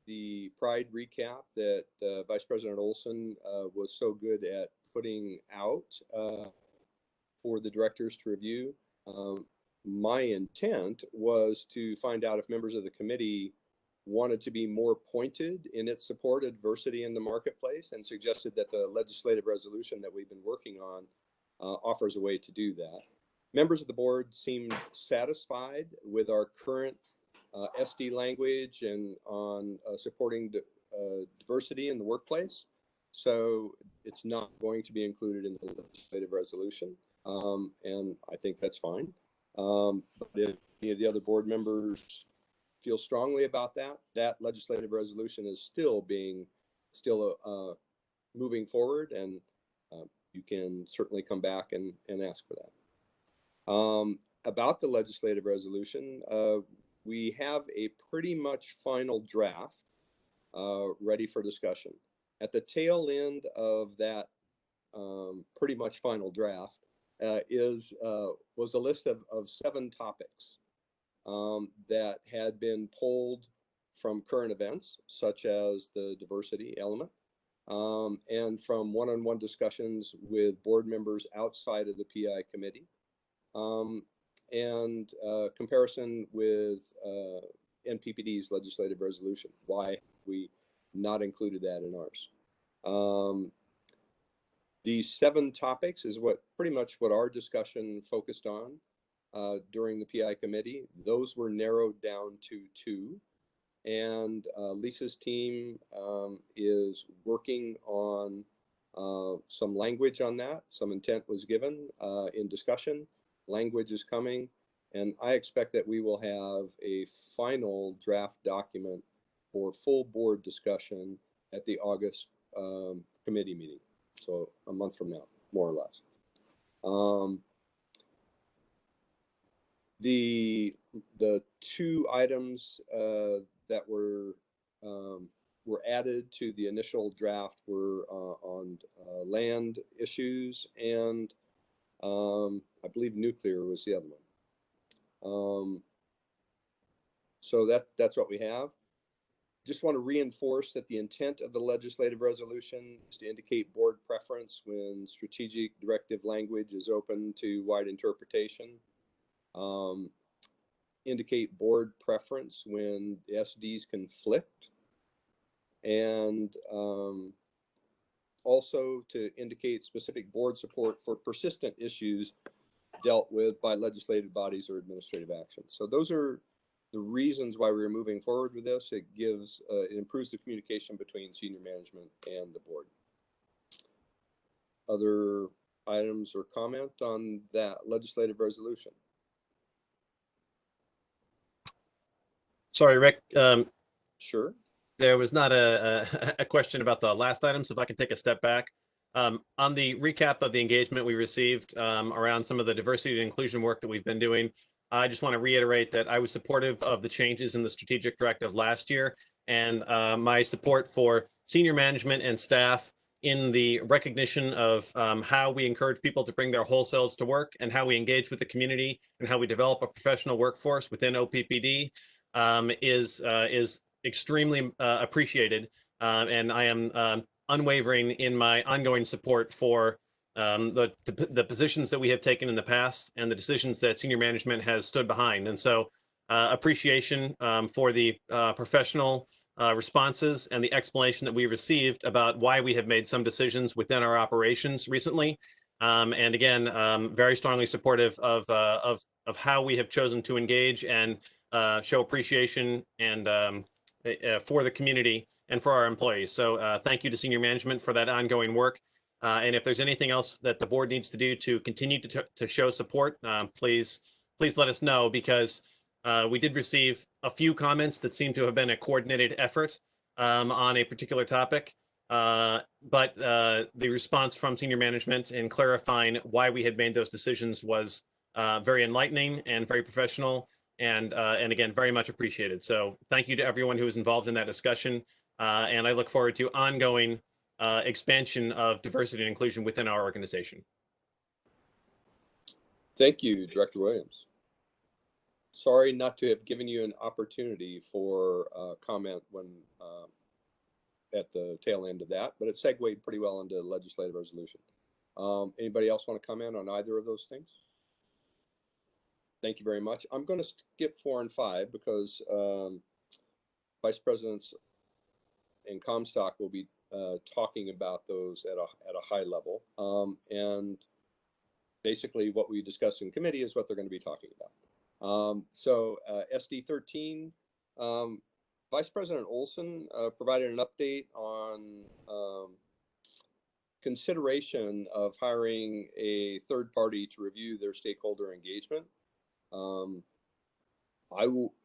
the Pride recap that Vice President Olson was so good at putting out for the directors to review. My intent was to find out if members of the committee wanted to be more pointed in its support of diversity in the marketplace, and suggested that the legislative resolution that we've been working on offers a way to do that. Members of the board seemed satisfied with our current SD language and on supporting diversity in the workplace. So it's not going to be included in the legislative resolution. And I think that's fine. But if any of the other board members feel strongly about that, that legislative resolution is still moving forward, and you can certainly come back and ask for that. About the legislative resolution, we have a pretty much final draft ready for discussion. At the tail end of that pretty much final draft was a list of 7 topics that had been pulled from current events, such as the diversity element, and from one-on-one discussions with board members outside of the PI committee, and comparison with NPPD's legislative resolution. Why we not included that in ours. These 7 topics is pretty much what our discussion focused on during the PI committee. Those were narrowed down to 2, and Lisa's team is working on some language on that. Some intent was given in discussion. Language is coming, and I expect that we will have a final draft document for full board discussion at the August committee meeting. So a month from now, more or less. The 2 items that were added to the initial draft were on land issues, and I believe nuclear was the other one. So that's what we have. Just want to reinforce that the intent of the legislative resolution is to indicate board preference when strategic directive language is open to wide interpretation. Indicate board preference when the SDs conflict, and also to indicate specific board support for persistent issues dealt with by legislative bodies or administrative actions. So those are the reasons why we're moving forward with this. It gives, it improves the communication between senior management and the board. Other items or comment on that legislative resolution? Sorry, Rick. Sure. There was not a question about the last item, so if I can take a step back. On the recap of the engagement we received around some of the diversity and inclusion work that we've been doing, I just want to reiterate that I was supportive of the changes in the strategic directive last year, and my support for senior management and staff in the recognition of how we encourage people to bring their whole selves to work, and how we engage with the community, and how we develop a professional workforce within OPPD is extremely appreciated, and I am unwavering in my ongoing support for the positions that we have taken in the past and the decisions that senior management has stood behind. And so appreciation for the professional responses and the explanation that we received about why we have made some decisions within our operations recently. And again, very strongly supportive of how we have chosen to engage and show appreciation and for the community and for our employees. So thank you to senior management for that ongoing work. And if there's anything else that the board needs to do to continue to show support, please let us know, because we did receive a few comments that seem to have been a coordinated effort on a particular topic. But the response from senior management in clarifying why we had made those decisions was very enlightening and very professional, and again, very much appreciated. So thank you to everyone who was involved in that discussion. And I look forward to ongoing expansion of diversity and inclusion within our organization. Thank you, Director Williams. Sorry not to have given you an opportunity for comment when at the tail end of that, but it segued pretty well into legislative resolution. Anybody else want to comment on either of those things? Thank you very much. I'm going to skip 4 and 5 because Vice Presidents and Comstock will be talking about those at a high level. And basically what we discussed in committee is what they're going to be talking about. SD 13, Vice President Olson provided an update on consideration of hiring a third party to review their stakeholder engagement. I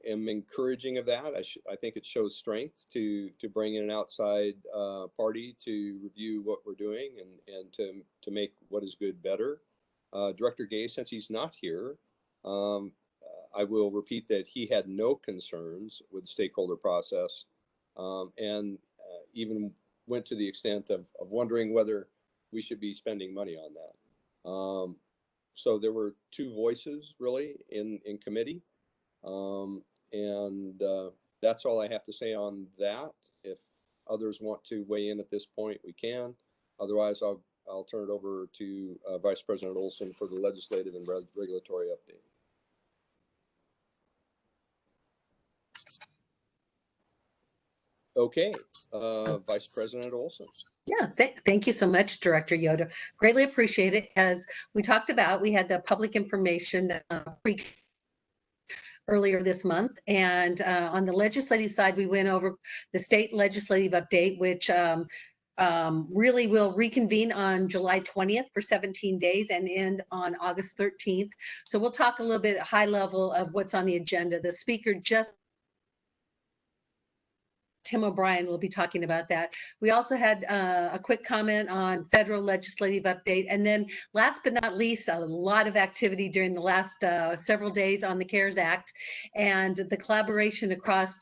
am encouraging of that. I think it shows strength to bring in an outside party to review what we're doing and to make what is good better. Director Gay, since he's not here, I will repeat that he had no concerns with the stakeholder process and even went to the extent of wondering whether we should be spending money on that. So there were 2 voices really in committee. That's all I have to say on that. If others want to weigh in at this point, we can. Otherwise, I'll turn it over to Vice President Olson for the legislative and regulatory update. Okay, Vice President Olson. Yeah, thank you so much, Director Yoder. Greatly appreciate it. As we talked about, we had the public information earlier this month, and on the legislative side, we went over the state legislative update, which really will reconvene on July 20th for 17 days and end on August 13th. So we'll talk a little bit at high level of what's on the agenda. The speaker just Tim O'Brien will be talking about that. We also had a quick comment on federal legislative update. And then last but not least, a lot of activity during the last several days on the CARES Act and the collaboration across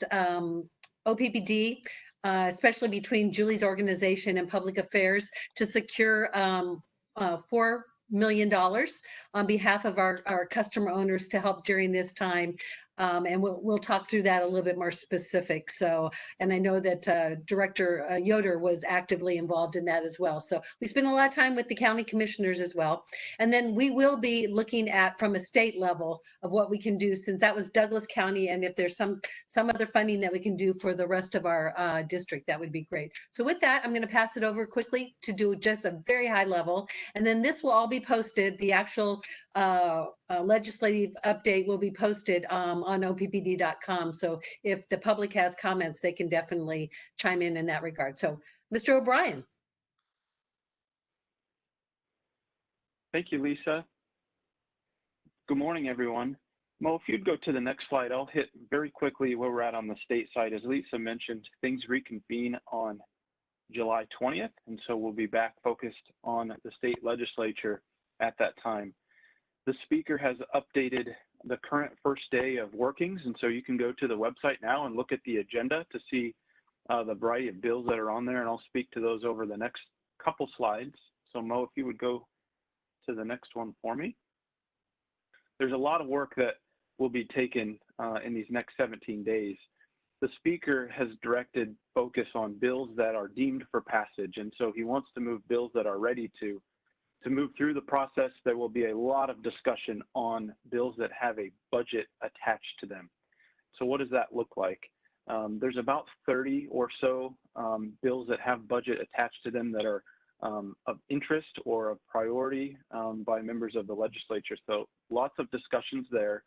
OPPD, especially between Julie's organization and public affairs to secure $4 million on behalf of our customer owners to help during this time. And we'll talk through that a little bit more specific. So, and I know that Director Yoder was actively involved in that as well. So we spent a lot of time with the county commissioners as well. And then we will be looking at from a state level of what we can do, since that was Douglas County. And if there's some other funding that we can do for the rest of our district, that would be great. So with that, I'm going to pass it over quickly to do just a very high level. And then this will all be posted. The actual legislative update will be posted on OPPD.com. So if the public has comments, they can definitely chime in that regard. So Mr. O'Brien. Thank you, Lisa. Good morning, everyone. Mo, if you'd go to the next slide, I'll hit very quickly where we're at on the state side. As Lisa mentioned, things reconvene on July 20th, and so we'll be back focused on the state legislature at that time. The speaker has updated the current first day of workings, and so you can go to the website now and look at the agenda to see the variety of bills that are on there, and I'll speak to those over the next couple slides. So Mo, if you would go to the next one for me. There's a lot of work that will be taken in these next 17 days. The speaker has directed focus on bills that are deemed for passage, and so he wants to move bills that are ready to move through the process. There will be a lot of discussion on bills that have a budget attached to them. So what does that look like? There's about 30 or so bills that have budget attached to them that are of interest or of priority by members of the legislature. So lots of discussions there.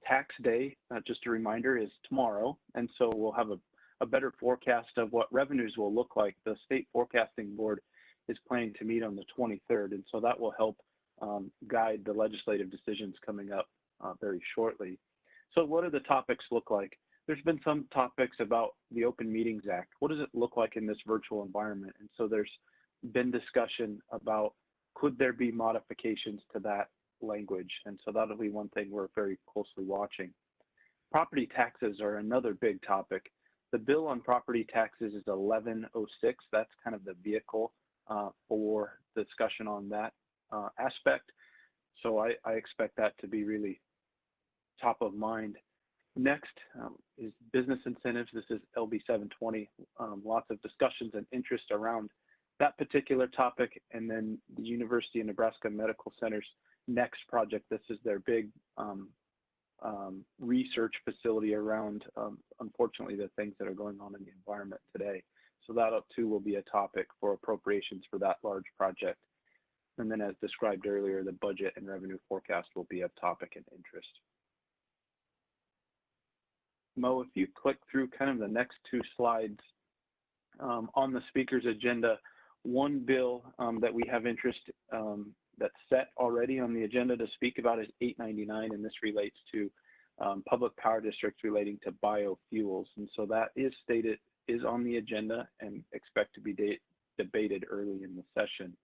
Tax day, just a reminder, is tomorrow. And so we'll have a better forecast of what revenues will look like. The State Forecasting Board is planning to meet on the 23rd. And so that will help guide the legislative decisions coming up very shortly. So what do the topics look like? There's been some topics about the Open Meetings Act. What does it look like in this virtual environment? And so there's been discussion about, could there be modifications to that language? And so that'll be one thing we're very closely watching. Property taxes are another big topic. The bill on property taxes is 1106. That's kind of the vehicle for discussion on that aspect. So I expect that to be really top of mind. Next is business incentives. This is LB 720. Lots of discussions and interest around that particular topic. And then the University of Nebraska Medical Center's next project. This is their big research facility around, unfortunately, the things that are going on in the environment today. So that too will be a topic for appropriations for that large project. And then as described earlier, the budget and revenue forecast will be a topic and interest. Mo, if you click through kind of the next two slides on the speaker's agenda, one bill that we have interest that's set already on the agenda to speak about is 899, and this relates to public power districts relating to biofuels. And so that is on the agenda and expect to be debated early in the session.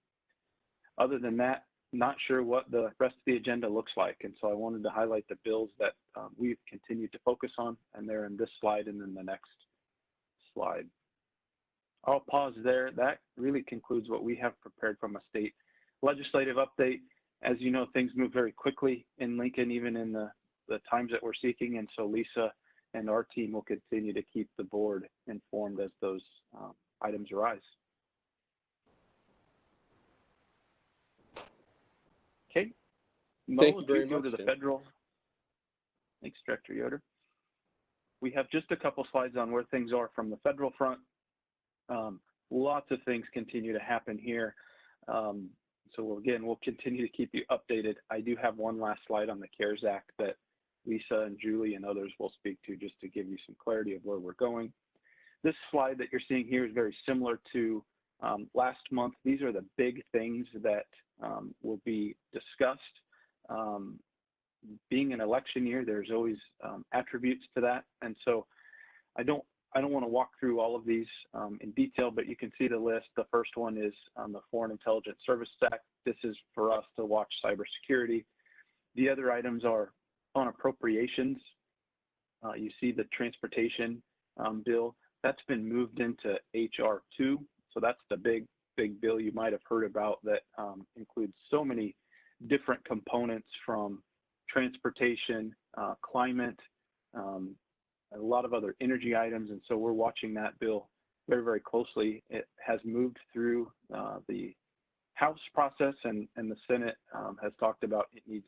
Other than that, not sure what the rest of the agenda looks like. And so I wanted to highlight the bills that we've continued to focus on, and they're in this slide and then the next slide. I'll pause there. That really concludes what we have prepared from a state legislative update. As you know, things move very quickly in Lincoln, even in the times that we're seeking. And so Lisa and our team will continue to keep the board informed as those items arise. Okay. Mo, Thank you very much, go to the Tim. federal. Thanks, Director Yoder. We have just a couple slides on where things are from the federal front. Lots of things continue to happen here. So again, we'll continue to keep you updated. I do have one last slide on the CARES Act that Lisa and Julie and others will speak to just to give you some clarity of where we're going. This slide that you're seeing here is very similar to last month. These are the big things that will be discussed. Being an election year, there's always attributes to that. And so I don't want to walk through all of these in detail, but you can see the list. The first one is the Foreign Intelligence Service Act. This is for us to watch cybersecurity. The other items are on appropriations. You see the transportation bill. That's been moved into HR 2. So that's the big bill you might have heard about that includes so many different components from transportation, climate, a lot of other energy items. And so we're watching that bill very, very closely. It has moved through the House process, and the Senate has talked about it needs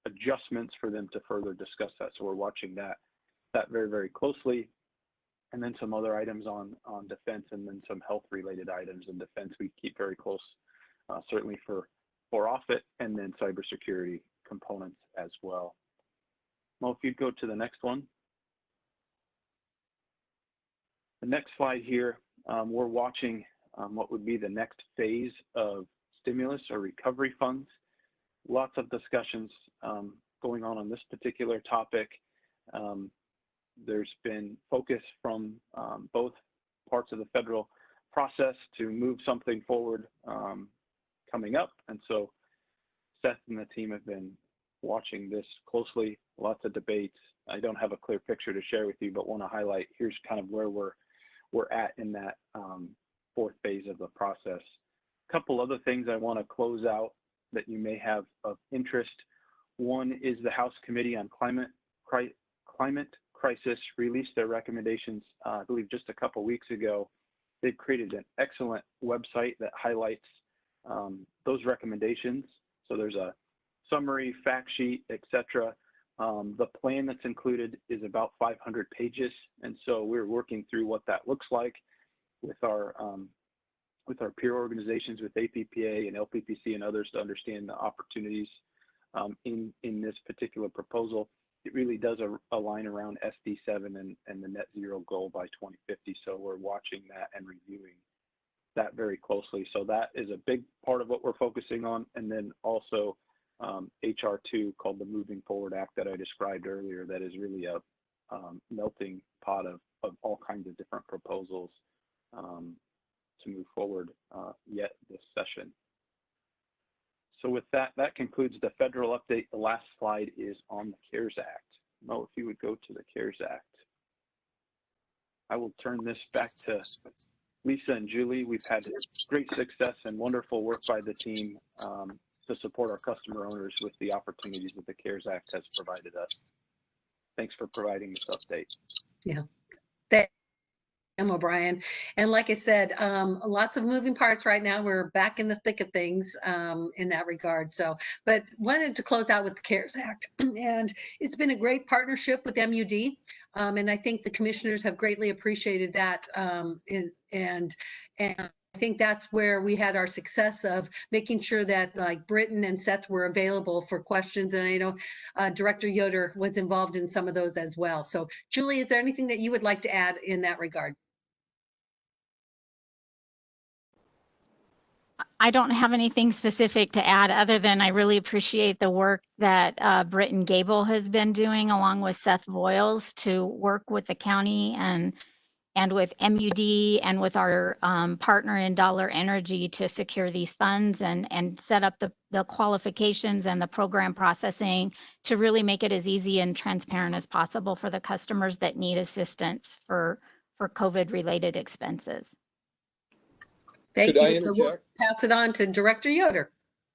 adjustments for them to further discuss that. So we're watching that very, very closely. And then some other items on defense, and then some health related items in defense we keep very close, certainly for OPPD, and then cybersecurity components as well. Well, if you'd go to the next one. The next slide here, we're watching what would be the next phase of stimulus or recovery funds. Lots of discussions going on this particular topic. There's been focus from both parts of the federal process to move something forward coming up. And so Seth and the team have been watching this closely, lots of debates. I don't have a clear picture to share with you, but want to highlight here's kind of where we're at in that fourth phase of the process. A couple other things I want to close out that you may have of interest. One is the House Committee on Climate Crisis released their recommendations, I believe just a couple weeks ago. They've created an excellent website that highlights those recommendations. So there's a summary, fact sheet, etc. The plan that's included is about 500 pages, and so we're working through what that looks like with our peer organizations, with APPA and LPPC and others, to understand the opportunities in this particular proposal. It really does align around SD7 and the net zero goal by 2050. So we're watching that and reviewing that very closely. So that is a big part of what we're focusing on. And then also HR 2, called the Moving Forward Act, that I described earlier, that is really a melting pot of all kinds of different proposals to move forward yet this session. So with that, that concludes the federal update. The last slide is on the CARES Act. Mo, if you would go to the CARES Act. I will turn this back to Lisa and Julie. We've had great success and wonderful work by the team to support our customer owners with the opportunities that the CARES Act has provided us. Thanks for providing this update. Yeah. O'Brien. And like I said, lots of moving parts right now. We're back in the thick of things in that regard. So, but wanted to close out with the CARES Act. And it's been a great partnership with MUD. And I think the commissioners have greatly appreciated that. And I think that's where we had our success of making sure that like Britton and Seth were available for questions. And I know Director Yoder was involved in some of those as well. So Julie, is there anything that you would like to add in that regard? I don't have anything specific to add other than I really appreciate the work that Britton Gable has been doing along with Seth Voiles to work with the county and with MUD and with our partner in Dollar Energy to secure these funds and set up the qualifications and the program processing to really make it as easy and transparent as possible for the customers that need assistance for COVID related expenses. Thank you. So we'll pass it on to Director Yoder.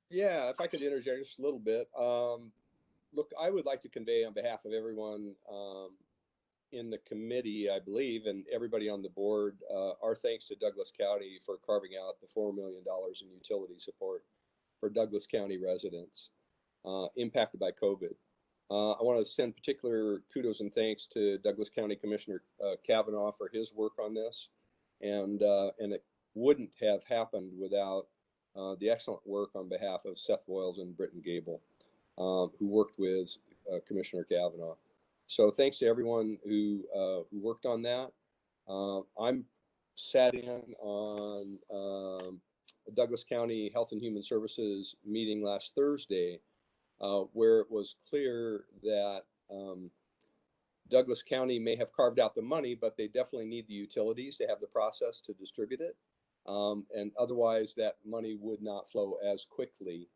Yeah, if I could interject just a little bit. Look, I would like to convey on behalf of everyone in the committee, I believe, and everybody on the board, our thanks to Douglas County for carving out the $4 million in utility support for Douglas County residents impacted by COVID. I want to send particular kudos and thanks to Douglas County Commissioner Kavanaugh for his work on this, and it wouldn't have happened without the excellent work on behalf of Seth Voiles and Britton Gable, who worked with Commissioner Kavanaugh. So thanks to everyone who worked on that. I'm sat in on the Douglas County Health and Human Services meeting last Thursday, where it was clear that Douglas County may have carved out the money, but they definitely need the utilities to have the process to distribute it. And otherwise that money would not flow as quickly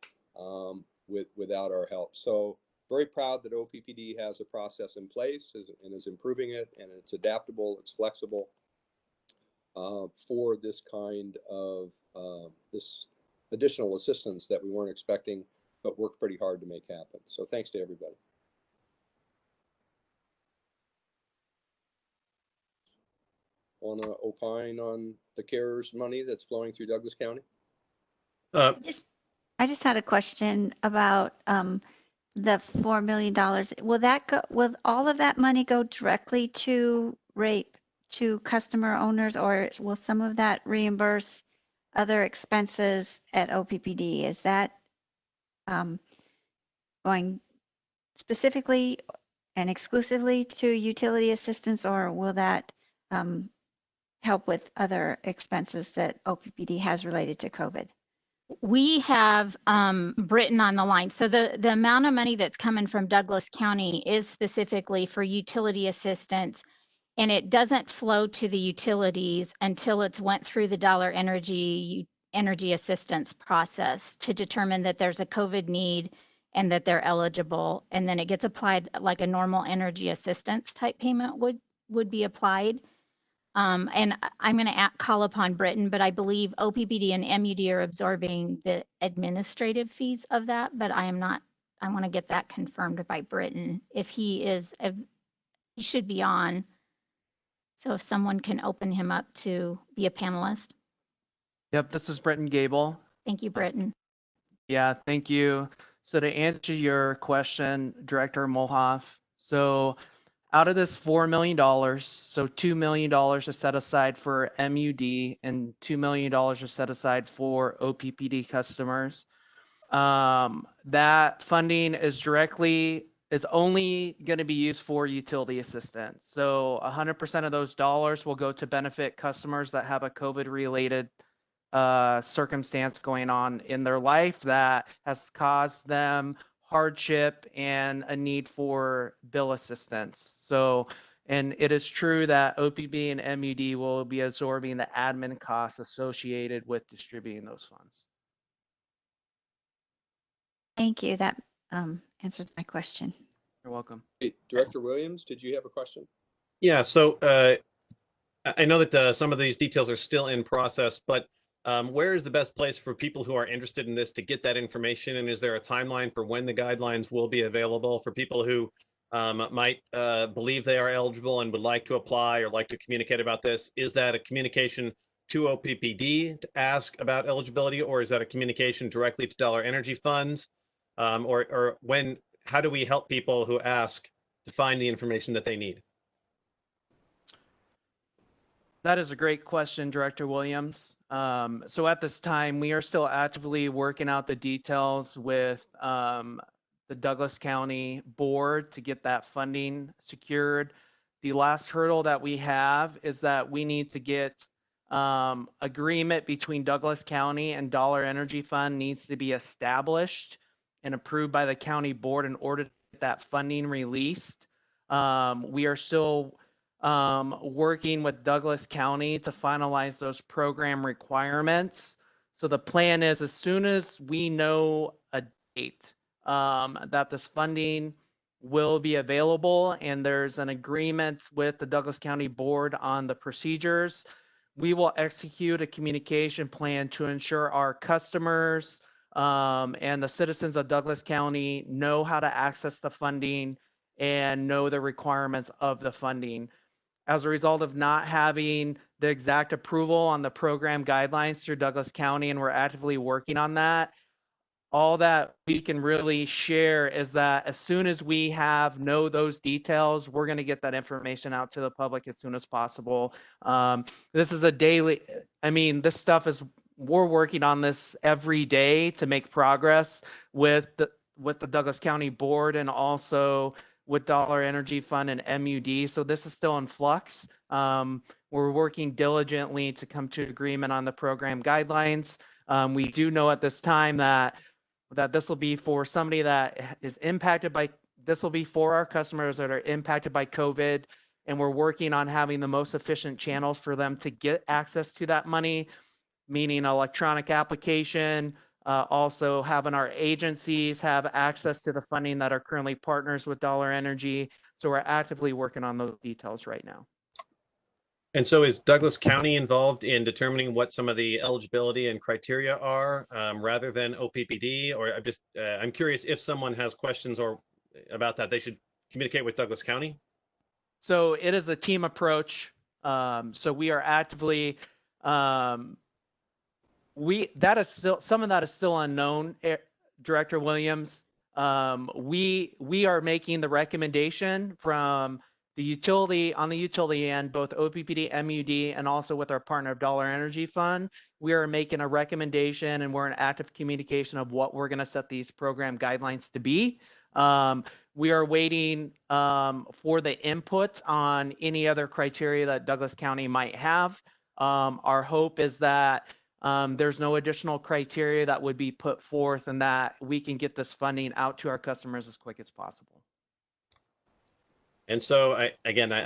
without our help. So very proud that OPPD has a process in place and is improving it, and it's adaptable, it's flexible for this kind of this additional assistance that we weren't expecting, but worked pretty hard to make happen. So thanks to everybody. Want to opine on the CARES money that's flowing through Douglas County? I just had a question about the $4 million. Will all of that money go directly to customer owners, or will some of that reimburse other expenses at OPPD? Is that going specifically and exclusively to utility assistance, or will that help with other expenses that OPPD has related to COVID? We have Britton on the line. So the amount of money that's coming from Douglas County is specifically for utility assistance, and it doesn't flow to the utilities until it's went through the Dollar Energy assistance process to determine that there's a COVID need and that they're eligible. And then it gets applied like a normal energy assistance type payment would be applied. And I'm going to call upon Britton, but I believe OPPD and MUD are absorbing the administrative fees of that, but I want to get that confirmed by Britton. If he is, he should be on. So if someone can open him up to be a panelist. Yep, this is Britton Gable. Thank you, Britton. Yeah, thank you. So to answer your question, Director Molhoff, so out of this $4 million, so $2 million is set aside for MUD and $2 million is set aside for OPPD customers. That funding is only going to be used for utility assistance. So 100% of those dollars will go to benefit customers that have a COVID-related circumstance going on in their life that has caused them hardship and a need for bill assistance. So, and it is true that OPB and MUD will be absorbing the admin costs associated with distributing those funds. Thank you. That answers my question. You're welcome. Hey, Director Williams, did you have a question? Yeah, so I know that some of these details are still in process, but where is the best place for people who are interested in this to get that information? And is there a timeline for when the guidelines will be available for people who might believe they are eligible and would like to apply or like to communicate about this? Is that a communication to OPPD to ask about eligibility, or is that a communication directly to Dollar Energy Fund? Or how do we help people who ask to find the information that they need? That is a great question, Director Williams. So at this time, we are still actively working out the details with the Douglas County Board to get that funding secured. The last hurdle that we have is that we need to get agreement between Douglas County and Dollar Energy Fund needs to be established and approved by the county board in order to get that funding released. We are still working with Douglas County to finalize those program requirements. So the plan is, as soon as we know a date that this funding will be available and there's an agreement with the Douglas County Board on the procedures, we will execute a communication plan to ensure our customers and the citizens of Douglas County know how to access the funding and know the requirements of the funding. As a result of not having the exact approval on the program guidelines through Douglas County, and we're actively working on that, all that we can really share is that as soon as we know those details, we're going to get that information out to the public as soon as possible. This is a daily, this stuff is, we're working on this every day to make progress with the Douglas County Board and also with Dollar Energy Fund and MUD. So this is still in flux. We're working diligently to come to agreement on the program guidelines. We do know at this time that this will be for somebody that is impacted by, this will be for our customers that are impacted by COVID. And we're working on having the most efficient channels for them to get access to that money, meaning electronic application, also having our agencies have access to the funding that are currently partners with Dollar Energy. So we're actively working on those details right now. And so is Douglas County involved in determining what some of the eligibility and criteria are rather than OPPD? Or I'm curious if someone has questions or about that, they should communicate with Douglas County? So it is a team approach. So we are actively, some of that is still unknown, Director Williams. We are making the recommendation from the utility, on the utility end, both OPPD, MUD, and also with our partner of Dollar Energy Fund. We are making a recommendation and we're in active communication of what we're going to set these program guidelines to be. We are waiting for the input on any other criteria that Douglas County might have. Our hope is that there's no additional criteria that would be put forth and that we can get this funding out to our customers as quick as possible. And so I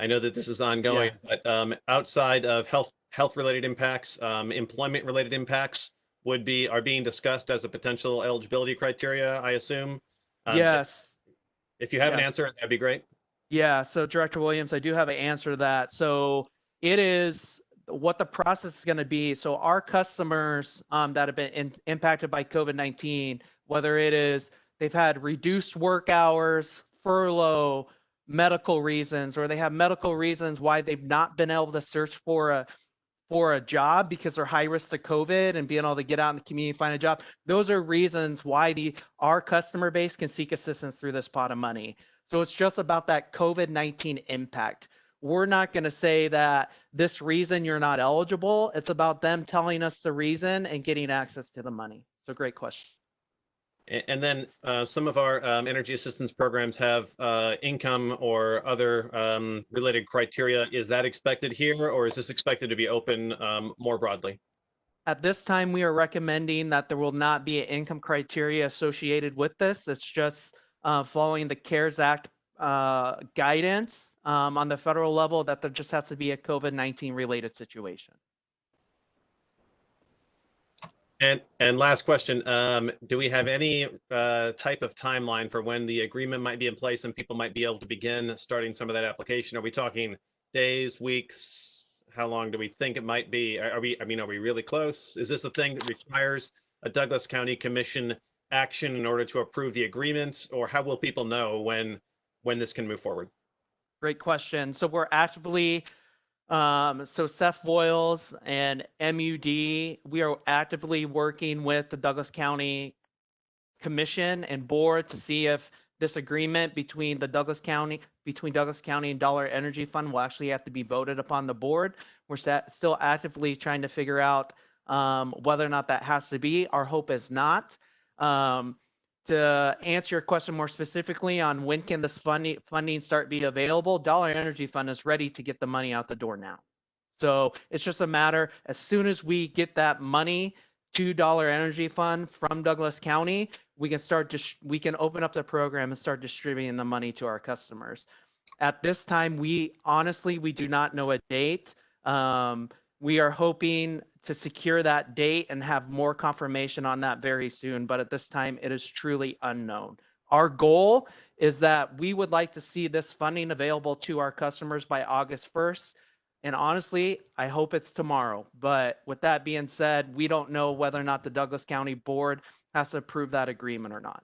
know that this is ongoing, but outside of health-related impacts, employment-related impacts are being discussed as a potential eligibility criteria, I assume. Yes. If you have an answer, that'd be great. Yeah. So Director Williams, I do have an answer to that. So it is what the process is going to be. So our customers that have been impacted by COVID-19, whether it is they've had reduced work hours, furlough, medical reasons, or they have medical reasons why they've not been able to search for a job because they're high risk to COVID and being able to get out in the community and find a job. Those are reasons why our customer base can seek assistance through this pot of money. So it's just about that COVID-19 impact. We're not going to say that this reason you're not eligible. It's about them telling us the reason and getting access to the money. So great question. And then some of our energy assistance programs have income or other related criteria. Is that expected here, or is this expected to be open more broadly? At this time, we are recommending that there will not be an income criteria associated with this. It's just following the CARES Act guidance on the federal level that there just has to be a COVID-19 related situation. And last question, do we have any type of timeline for when the agreement might be in place and people might be able to begin starting some of that application? Are we talking days, weeks? How long do we think it might be? Are we really close? Is this a thing that requires a Douglas County Commission action in order to approve the agreement, or how will people know when this can move forward? Great question. So we're actively, so Seth Voiles and MUD, we are actively working with the Douglas County Commission and board to see if this agreement between Douglas County and Dollar Energy Fund will actually have to be voted upon the board. We're still actively trying to figure out whether or not that has to be. Our hope is not. To answer your question more specifically on when can this funding start be available, Dollar Energy Fund is ready to get the money out the door now. So it's just a matter, as soon as we get that money to Dollar Energy Fund from Douglas County, we can open up the program and start distributing the money to our customers. At this time, we do not know a date. We are hoping to secure that date and have more confirmation on that very soon, but at this time, it is truly unknown. Our goal is that we would like to see this funding available to our customers by August 1st. And honestly, I hope it's tomorrow. But with that being said, we don't know whether or not the Douglas County Board has to approve that agreement or not.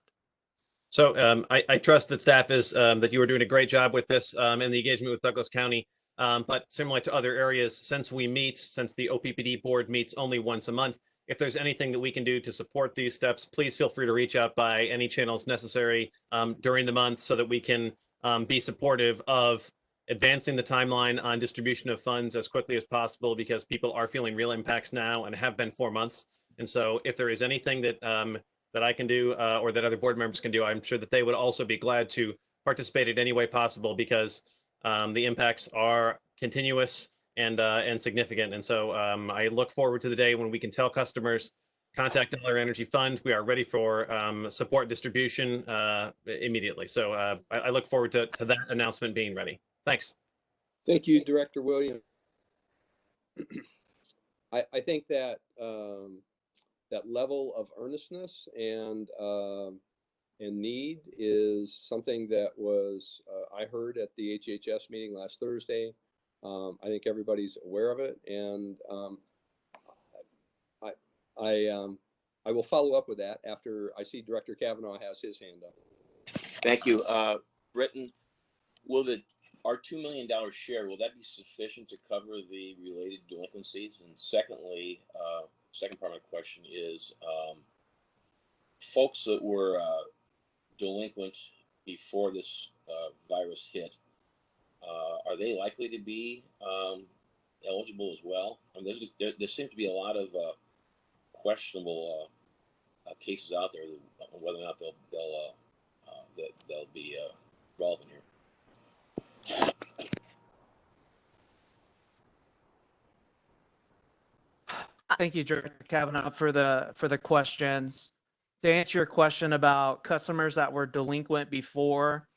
So I trust that staff is that you are doing a great job with this and the engagement with Douglas County. But similar to other areas, since the OPPD board meets only once a month, if there's anything that we can do to support these steps, please feel free to reach out by any channels necessary during the month so that we can be supportive of advancing the timeline on distribution of funds as quickly as possible, because people are feeling real impacts now and have been 4 months. And so if there is anything that that I can do or that other board members can do, I'm sure that they would also be glad to participate in any way possible, because the impacts are continuous and significant. And so I look forward to the day when we can tell customers, contact Dollar Energy Fund. We are ready for support distribution immediately. So I look forward to that announcement being ready. Thanks. Thank you, Director Williams. I think that that level of earnestness and need is something that was I heard at the HHS meeting last Thursday. I think everybody's aware of it, and I will follow up with that after I see Director Kavanaugh has his hand up. Thank you. Britton, will our $2 million share, will that be sufficient to cover the related delinquencies? And secondly, second part of my question is, folks that were delinquent before this virus hit, are they likely to be eligible as well? I mean, there seems to be a lot of questionable cases out there on whether or not they'll be relevant here. Thank you, Director Kavanaugh, for the questions. To answer your question about customers that were delinquent before,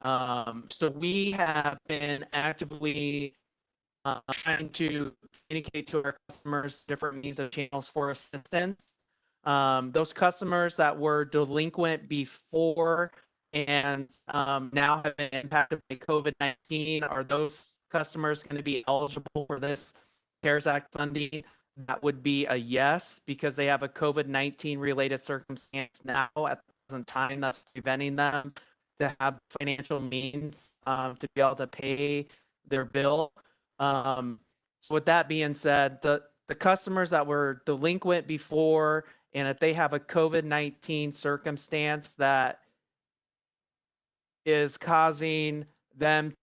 so we have been actively trying to communicate to our customers different means of channels for assistance. Those customers that were delinquent before and now have been impacted by COVID-19, are those customers going to be eligible for this CARES Act funding? That would be a yes, because they have a COVID-19 related circumstance now at the present time that's preventing them to have financial means to be able to pay their bill. So with that being said, the customers that were delinquent before, and if they have a COVID-19 circumstance that is causing them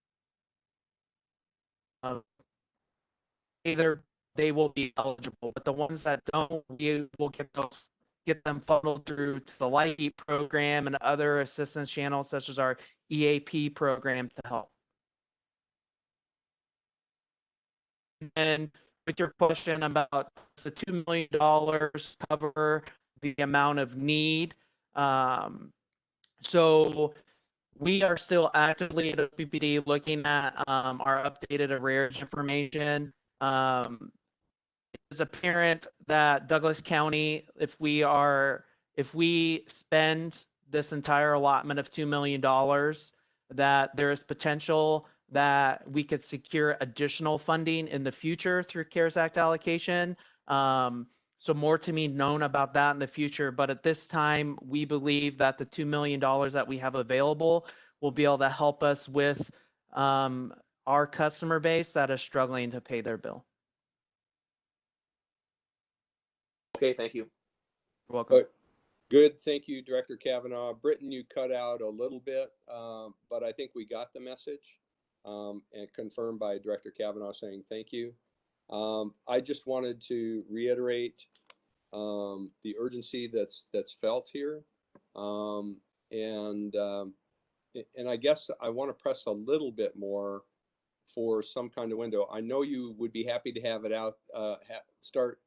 either they will be eligible, but the ones that don't, we will get them funneled through to the LIHEAP program and other assistance channels such as our EAP program to help. And with your question about the $2 million cover the amount of need, so we are still actively at OPPD looking at our updated arrears information. It's apparent that Douglas County, if we spend this entire allotment of $2 million, that there is potential that we could secure additional funding in the future through CARES Act allocation. So more to be known about that in the future. But at this time, we believe that the $2 million that we have available will be able to help us with our customer base that is struggling to pay their bill. Okay, thank you. You're welcome. Good, thank you, Director Kavanaugh. Britton, you cut out a little bit, but I think we got the message, and confirmed by Director Kavanaugh saying thank you. I just wanted to reiterate the urgency that's felt here, and I guess I want to press a little bit more for some kind of window. I know you would be happy to have it out, start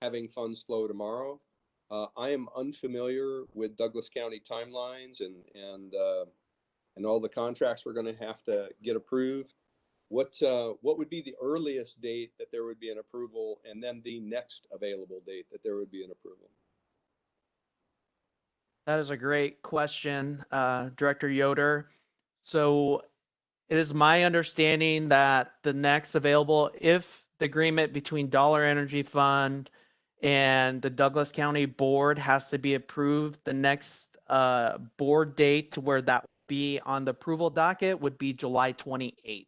having funds flow tomorrow. I am unfamiliar with Douglas County timelines and all the contracts we're going to have to get approved. What would be the earliest date that there would be an approval, and then the next available date that there would be an approval? That is a great question, Director Yoder. So it is my understanding that the next available, if the agreement between Dollar Energy Fund and the Douglas County Board has to be approved, the next board date to where that would be on the approval docket would be July 28th.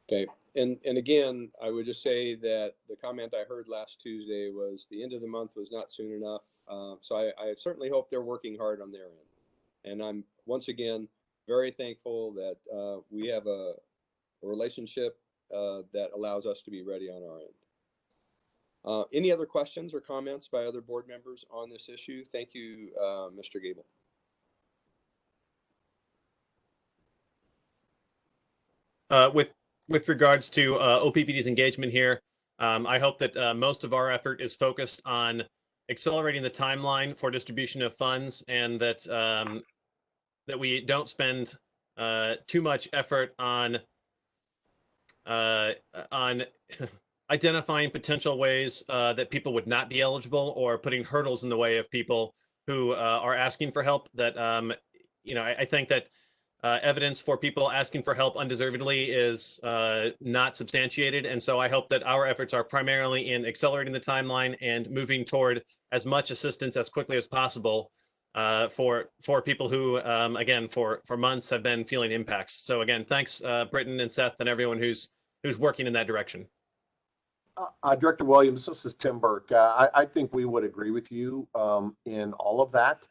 Okay, and again, I would just say that the comment I heard last Tuesday was the end of the month was not soon enough. So I certainly hope they're working hard on their end. And I'm once again very thankful that we have a relationship that allows us to be ready on our end. Any other questions or comments by other board members on this issue? Thank you, Mr. Gable. With regards to OPPD's engagement here, I hope that most of our effort is focused on accelerating the timeline for distribution of funds, and that that we don't spend too much effort on identifying potential ways that people would not be eligible, or putting hurdles in the way of people who are asking for help. That I think that evidence for people asking for help undeservedly is not substantiated. And so I hope that our efforts are primarily in accelerating the timeline and moving toward as much assistance as quickly as possible for people who, again, for months have been feeling impacts. So again, thanks, Britton and Seth and everyone who's working in that direction. Director Williams, this is Tim Burke. I think we would agree with you in all of that.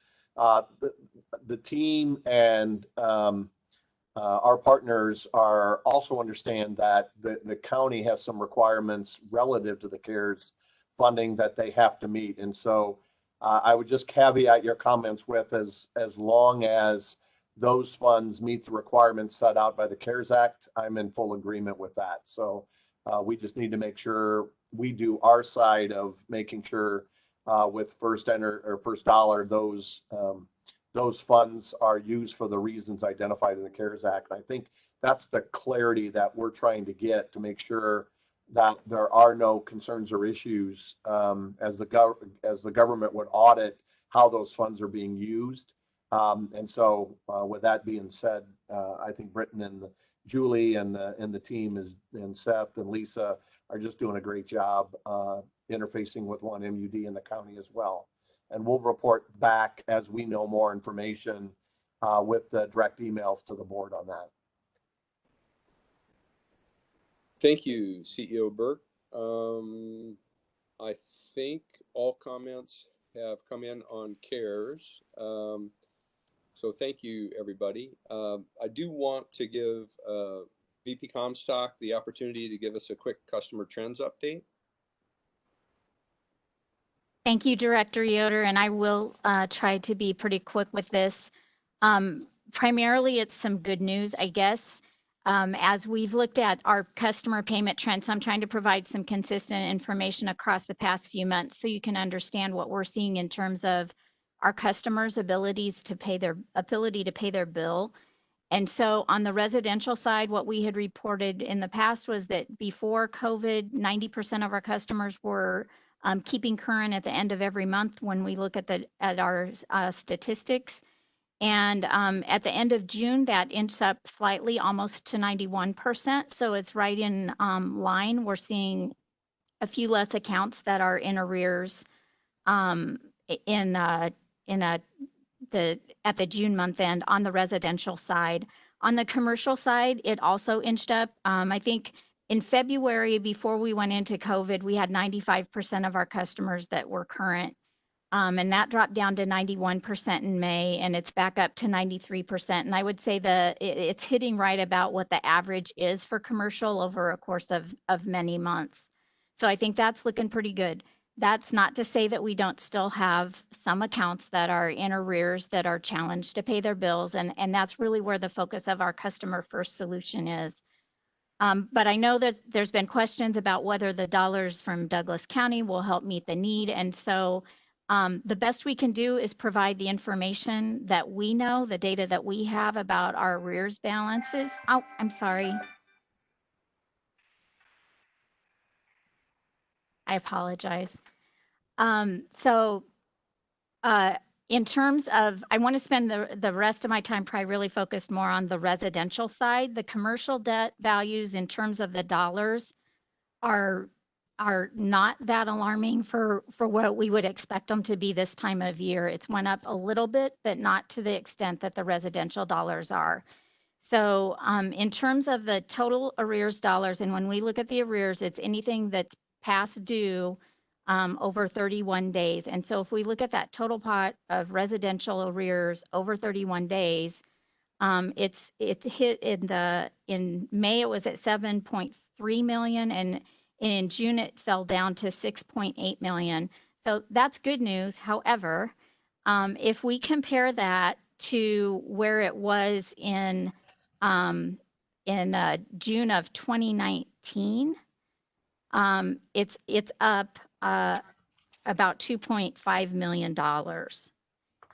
The team and our partners are also understand that the county has some requirements relative to the CARES funding that they have to meet. And so I would just caveat your comments with as long as those funds meet the requirements set out by the CARES Act, I'm in full agreement with that. So we just need to make sure we do our side of making sure with first dollar, those funds are used for the reasons identified in the CARES Act. And I think that's the clarity that we're trying to get, to make sure that there are no concerns or issues as the government would audit how those funds are being used. And so with that being said, I think Britton and Julie and the team and Seth and Lisa are just doing a great job interfacing with one MUD in the county as well. And we'll report back as we know more information with the direct emails to the board on that. Thank you, CEO Burke. I think all comments have come in on CARES. So thank you, everybody. I do want to give VP Comstock the opportunity to give us a quick customer trends update. Thank you, Director Yoder, and I will try to be pretty quick with this. Primarily, it's some good news, I guess. As we've looked at our customer payment trends, I'm trying to provide some consistent information across the past few months so you can understand what we're seeing in terms of our customers' ability to pay their bill. And so on the residential side, what we had reported in the past was that before COVID, 90% of our customers were keeping current at the end of every month when we look at our statistics. And at the end of June, that inched up slightly, almost to 91%. So it's right in line. We're seeing a few less accounts that are in arrears at the June month end on the residential side. On the commercial side, it also inched up. I think in February, before we went into COVID, we had 95% of our customers that were current. And that dropped down to 91% in May, and it's back up to 93%. And I would say it's hitting right about what the average is for commercial over a course of many months. So I think that's looking pretty good. That's not to say that we don't still have some accounts that are in arrears that are challenged to pay their bills. And that's really where the focus of our customer first solution is. But I know that there's been questions about whether the dollars from Douglas County will help meet the need. And so the best we can do is provide the information that we know, the data that we have about our arrears balances. Oh, I'm sorry. I apologize. In terms of, I want to spend the rest of my time probably really focused more on the residential side. The commercial debt values in terms of the dollars are not that alarming for what we would expect them to be this time of year. It's went up a little bit, but not to the extent that the residential dollars are. So in terms of the total arrears dollars, and when we look at the arrears, it's anything that's past due over 31 days. And so if we look at that total pot of residential arrears over 31 days, it's hit in May, it was at 7.3 million, and in June, it fell down to 6.8 million. So that's good news. However, if we compare that to where it was in June of 2019, it's up about $2.5 million.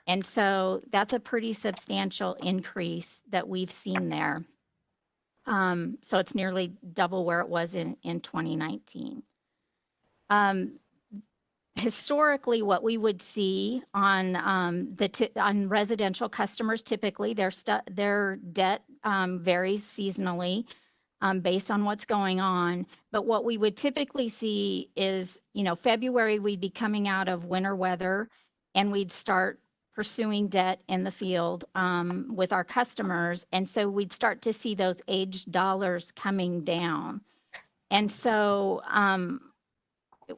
And so that's a pretty substantial increase that we've seen there. So it's nearly double where it was in 2019. Historically, what we would see on on residential customers, typically their debt varies seasonally based on what's going on. But what we would typically see is, February we'd be coming out of winter weather, and we'd start pursuing debt in the field with our customers. And so we'd start to see those aged dollars coming down. And so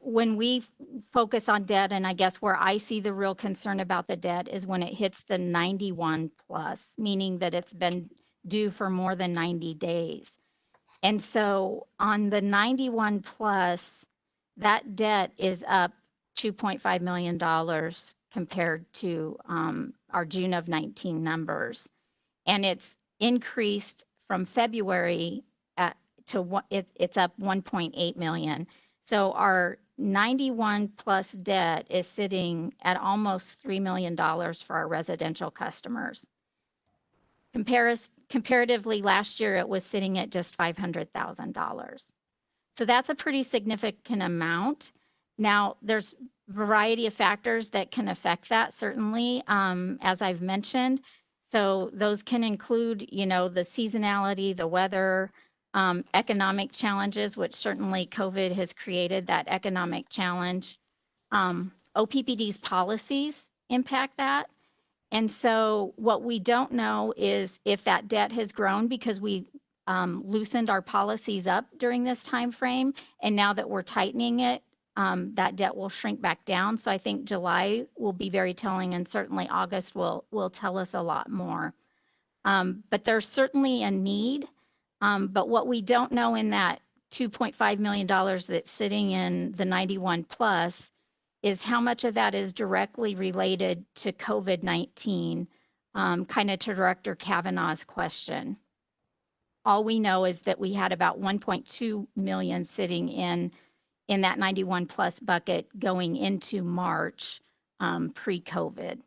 when we focus on debt, and I guess where I see the real concern about the debt is when it hits the 91 plus, meaning that it's been due for more than 90 days. And so on the 91 plus, that debt is up $2.5 million compared to our June of 19 numbers. And it's increased from February it's up 1.8 million. So our 91 plus debt is sitting at almost $3 million for our residential customers. Comparatively, last year it was sitting at just $500,000. So that's a pretty significant amount. Now, there's a variety of factors that can affect that, certainly, as I've mentioned. So those can include, the seasonality, the weather, economic challenges, which certainly COVID has created that economic challenge. OPPD's policies impact that. And so what we don't know is if that debt has grown because we loosened our policies up during this time frame, and now that we're tightening it, that debt will shrink back down. So I think July will be very telling, and certainly August will tell us a lot more. But there's certainly a need. But what we don't know in that $2.5 million that's sitting in the 91 plus is how much of that is directly related to COVID-19, kind of to Director Kavanaugh's question. All we know is that we had about 1.2 million sitting in that 91 plus bucket going into March pre-COVID.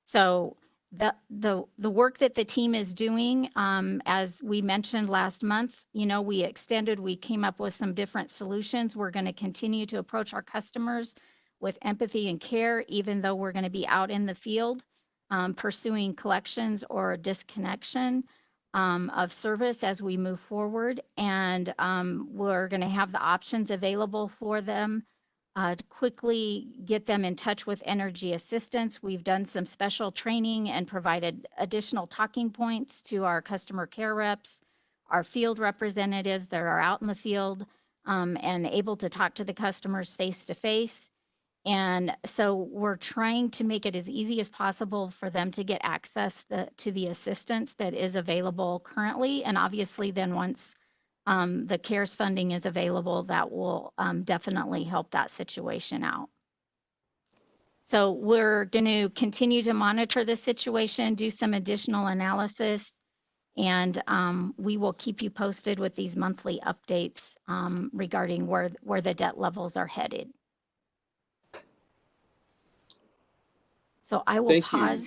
So the work that the team is doing, as we mentioned last month, we came up with some different solutions. We're going to continue to approach our customers with empathy and care, even though we're going to be out in the field pursuing collections or disconnection of service as we move forward. And we're going to have the options available for them to quickly get them in touch with energy assistance. We've done some special training and provided additional talking points to our customer care reps, our field representatives that are out in the field and able to talk to the customers face to face. And so we're trying to make it as easy as possible for them to get access to the assistance that is available currently. And obviously then once the CARES funding is available, that will definitely help that situation out. So we're going to continue to monitor the situation, do some additional analysis, and we will keep you posted with these monthly updates regarding where the debt levels are headed. So I will pause.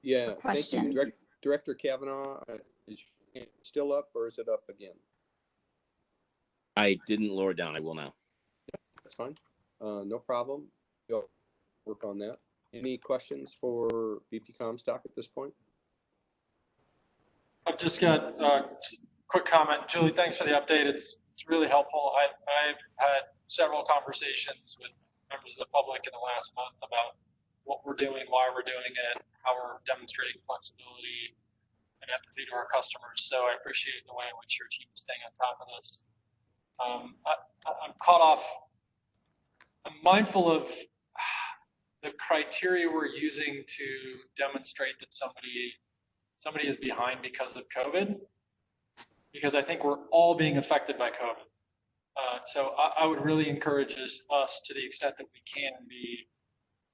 Yeah, thank you. Questions. Director Kavanaugh, is your hand still up or is it up again? I didn't lower down. I will now. Yeah, that's fine. No problem. We'll work on that. Any questions for VP Comstock at this point? I've just got a quick comment. Julie, thanks for the update. It's really helpful. I've had several conversations with members of the public in the last month about what we're doing, why we're doing it, how we're demonstrating flexibility and empathy to our customers. So I appreciate the way in which your team is staying on top of this. I'm caught off. I'm mindful of the criteria we're using to demonstrate that somebody is behind because of COVID, because I think we're all being affected by COVID. So I would really encourage us to the extent that we can be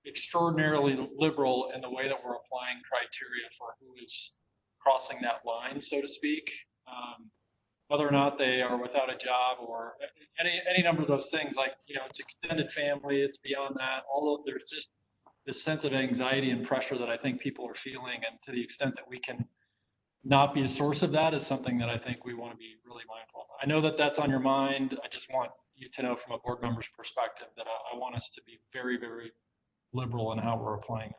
extraordinarily liberal in the way that we're applying criteria for who is crossing that line, so to speak. Whether or not they are without a job or any number of those things, like, it's extended family, it's beyond that. There's just this sense of anxiety and pressure that I think people are feeling, and to the extent that we can not be a source of that is something that I think we want to be really mindful of. I know that that's on your mind. I just want you to know from a board member's perspective that I want us to be very, very liberal in how we're applying that.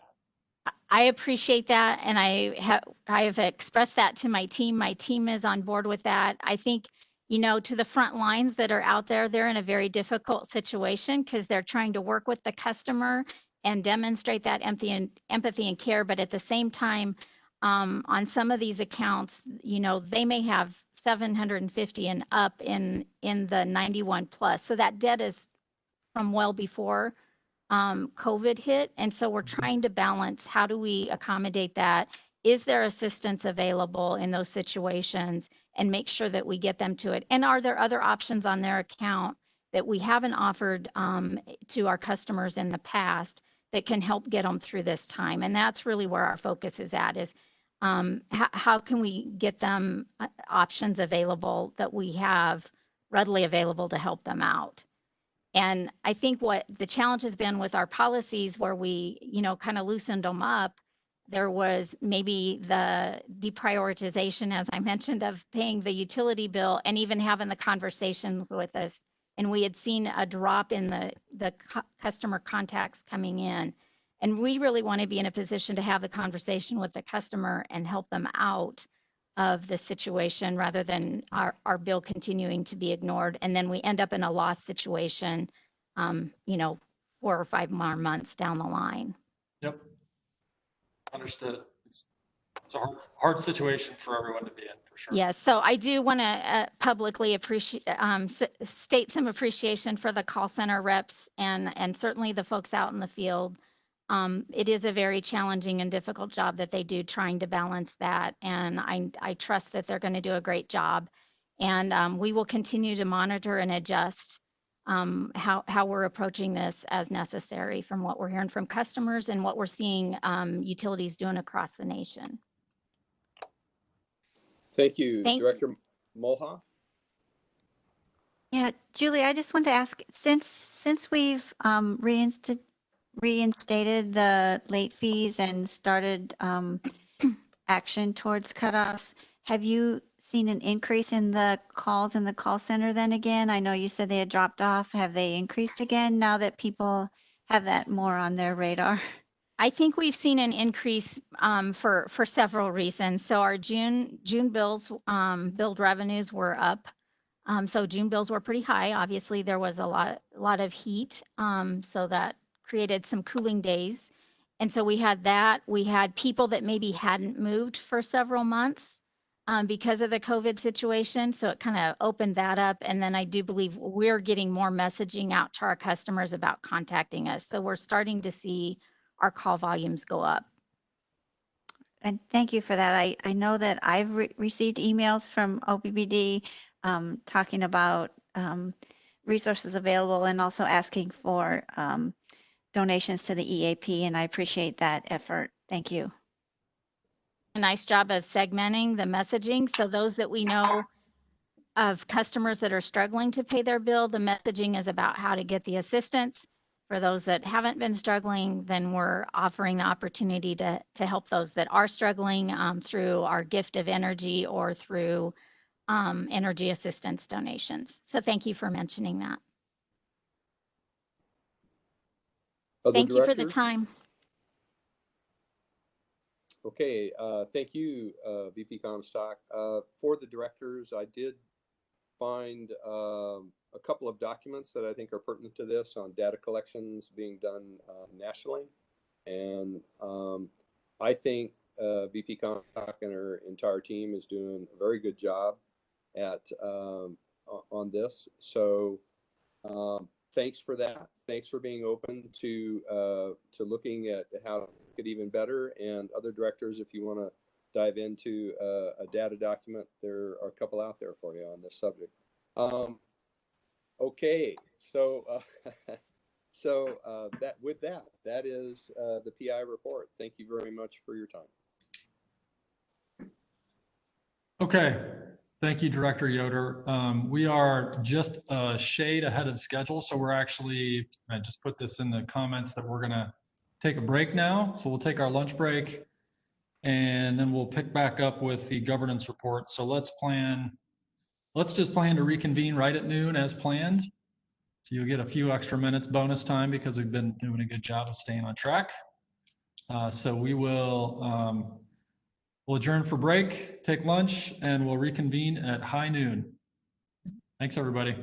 I appreciate that, and I have expressed that to my team. My team is on board with that. I think, to the front lines that are out there, they're in a very difficult situation because they're trying to work with the customer and demonstrate that empathy and care. But at the same time, on some of these accounts, they may have 750 and up in the 91 plus. So that debt is from well before COVID hit. And so we're trying to balance, how do we accommodate that? Is there assistance available in those situations, and make sure that we get them to it? And are there other options on their account that we haven't offered to our customers in the past that can help get them through this time? And that's really where our focus is at, is how can we get them options available that we have readily available to help them out? And I think what the challenge has been with our policies, where we, kind of loosened them up, there was maybe the deprioritization, as I mentioned, of paying the utility bill and even having the conversation with us. And we had seen a drop in the customer contacts coming in. And we really want to be in a position to have the conversation with the customer and help them out of the situation, rather than our bill continuing to be ignored. And then we end up in a loss situation, 4 or 5 more months down the line. Yep. Understood. It's a hard situation for everyone to be in, for sure. Yes. So I do want to publicly state some appreciation for the call center reps and certainly the folks out in the field. It is a very challenging and difficult job that they do, trying to balance that. And I trust that they're going to do a great job. And we will continue to monitor and adjust how we're approaching this as necessary, from what we're hearing from customers and what we're seeing utilities doing across the nation. Thank you, Director Mulhoff. Yeah, Julie, I just wanted to ask, since we've reinstated the late fees and started action towards cutoffs, have you seen an increase in the calls in the call center then again? I know you said they had dropped off. Have they increased again now that people have that more on their radar? I think we've seen an increase for several reasons. So our June bills, billed revenues were up. So June bills were pretty high. Obviously, there was a lot of heat, so that created some cooling days. And so we had that. We had people that maybe hadn't moved for several months because of the COVID situation. So it kind of opened that up. And then I do believe we're getting more messaging out to our customers about contacting us. So we're starting to see our call volumes go up. And thank you for that. I know that I've received emails from OPPD talking about resources available and also asking for donations to the EAP, and I appreciate that effort. Thank you. A nice job of segmenting the messaging. So those that we know of customers that are struggling to pay their bill, the messaging is about how to get the assistance. For those that haven't been struggling, then we're offering the opportunity to help those that are struggling through our gift of energy or through energy assistance donations. So thank you for mentioning that. Thank you for the time. Okay, thank you, VP Comstock. For the directors, I did find a couple of documents that I think are pertinent to this on data collections being done nationally. And I think VP Comstock and her entire team is doing a very good job at on this. So thanks for that. Thanks for being open to looking at how to make it even better. And other directors, if you want to dive into a data document, there are a couple out there for you on this subject. Okay, so that is the PI report. Thank you very much for your time. Okay, thank you, Director Yoder. We are just a shade ahead of schedule, so we're actually, I just put this in the comments that we're gonna take a break now. So we'll take our lunch break and then we'll pick back up with the governance report. So let's just plan to reconvene right at noon as planned. So you'll get a few extra minutes bonus time because we've been doing a good job of staying on track. So we will we'll adjourn for break, take lunch, and we'll reconvene at high noon. Thanks, everybody.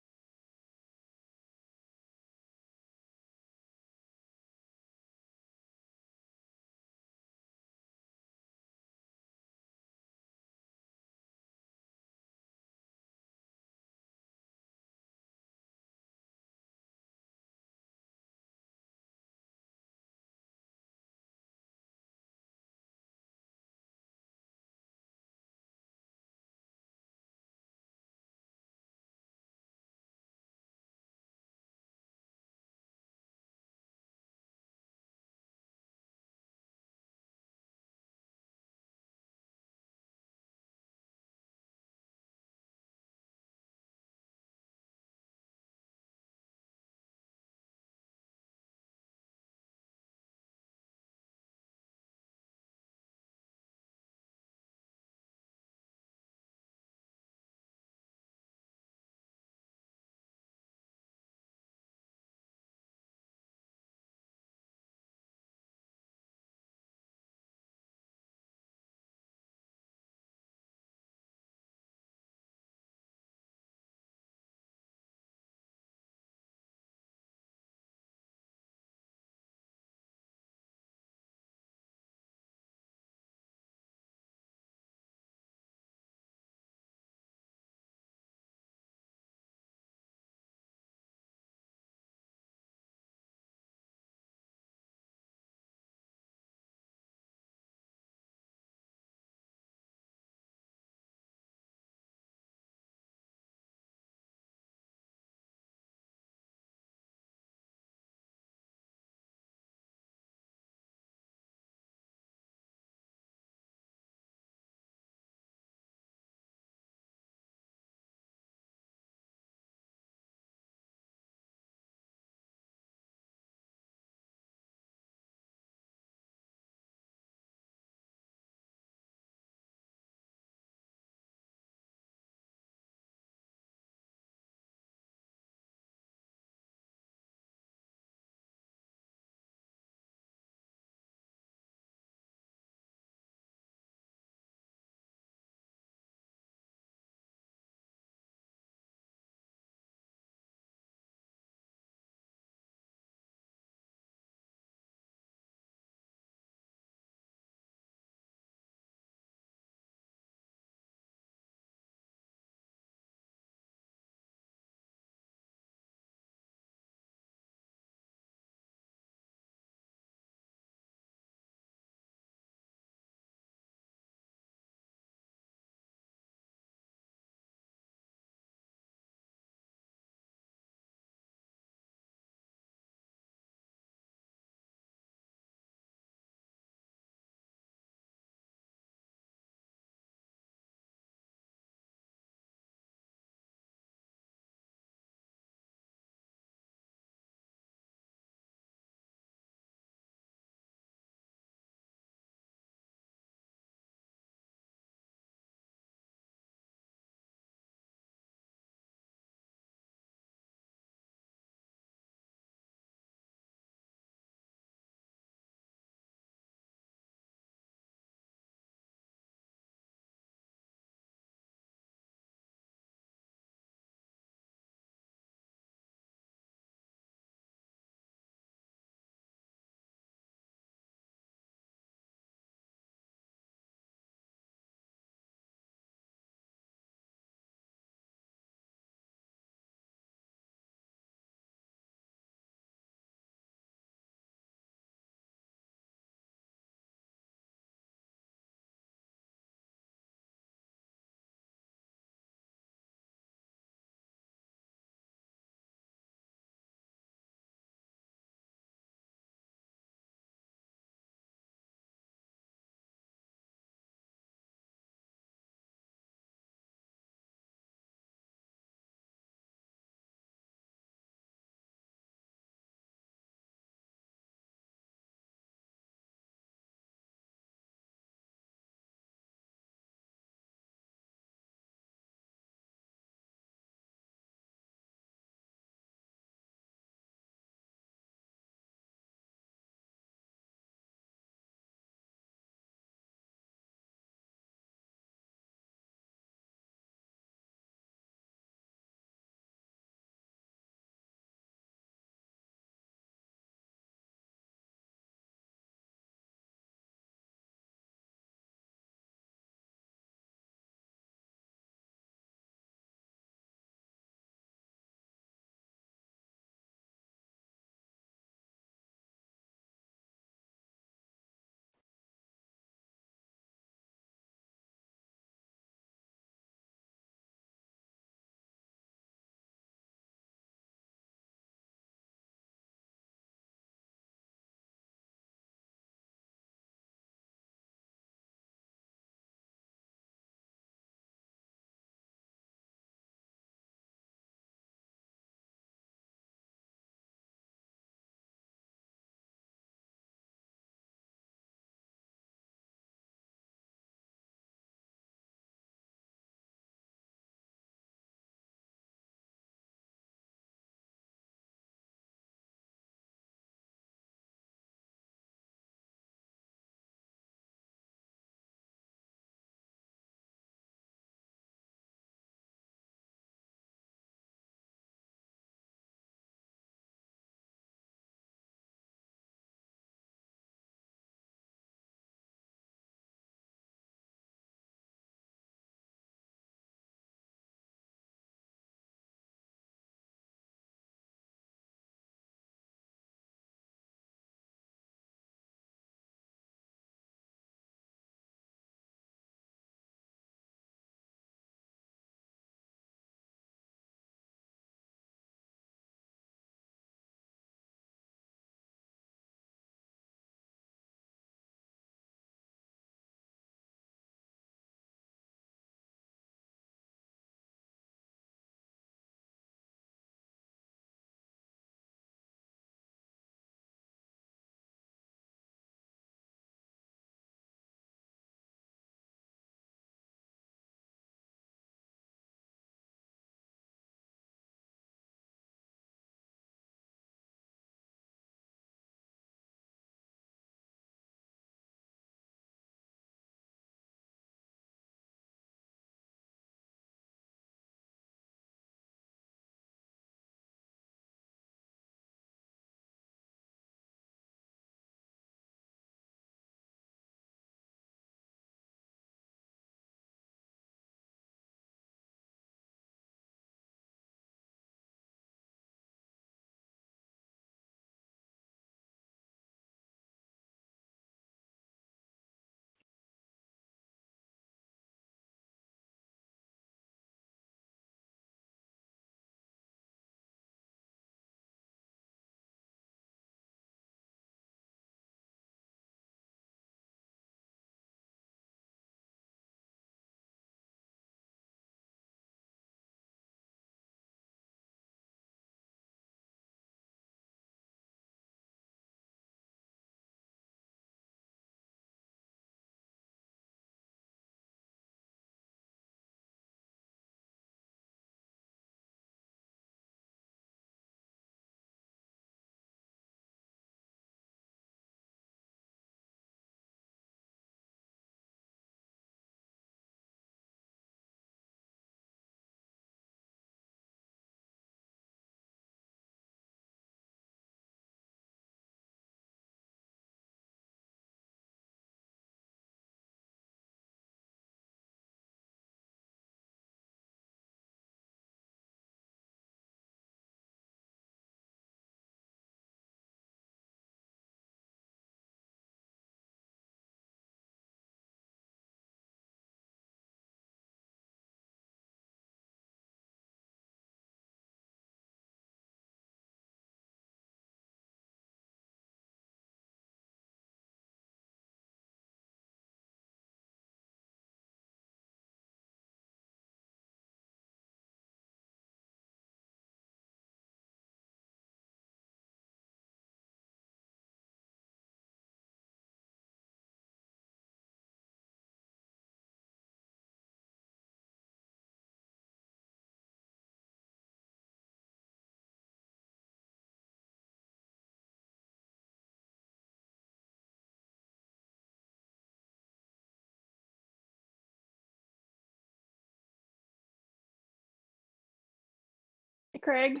Craig.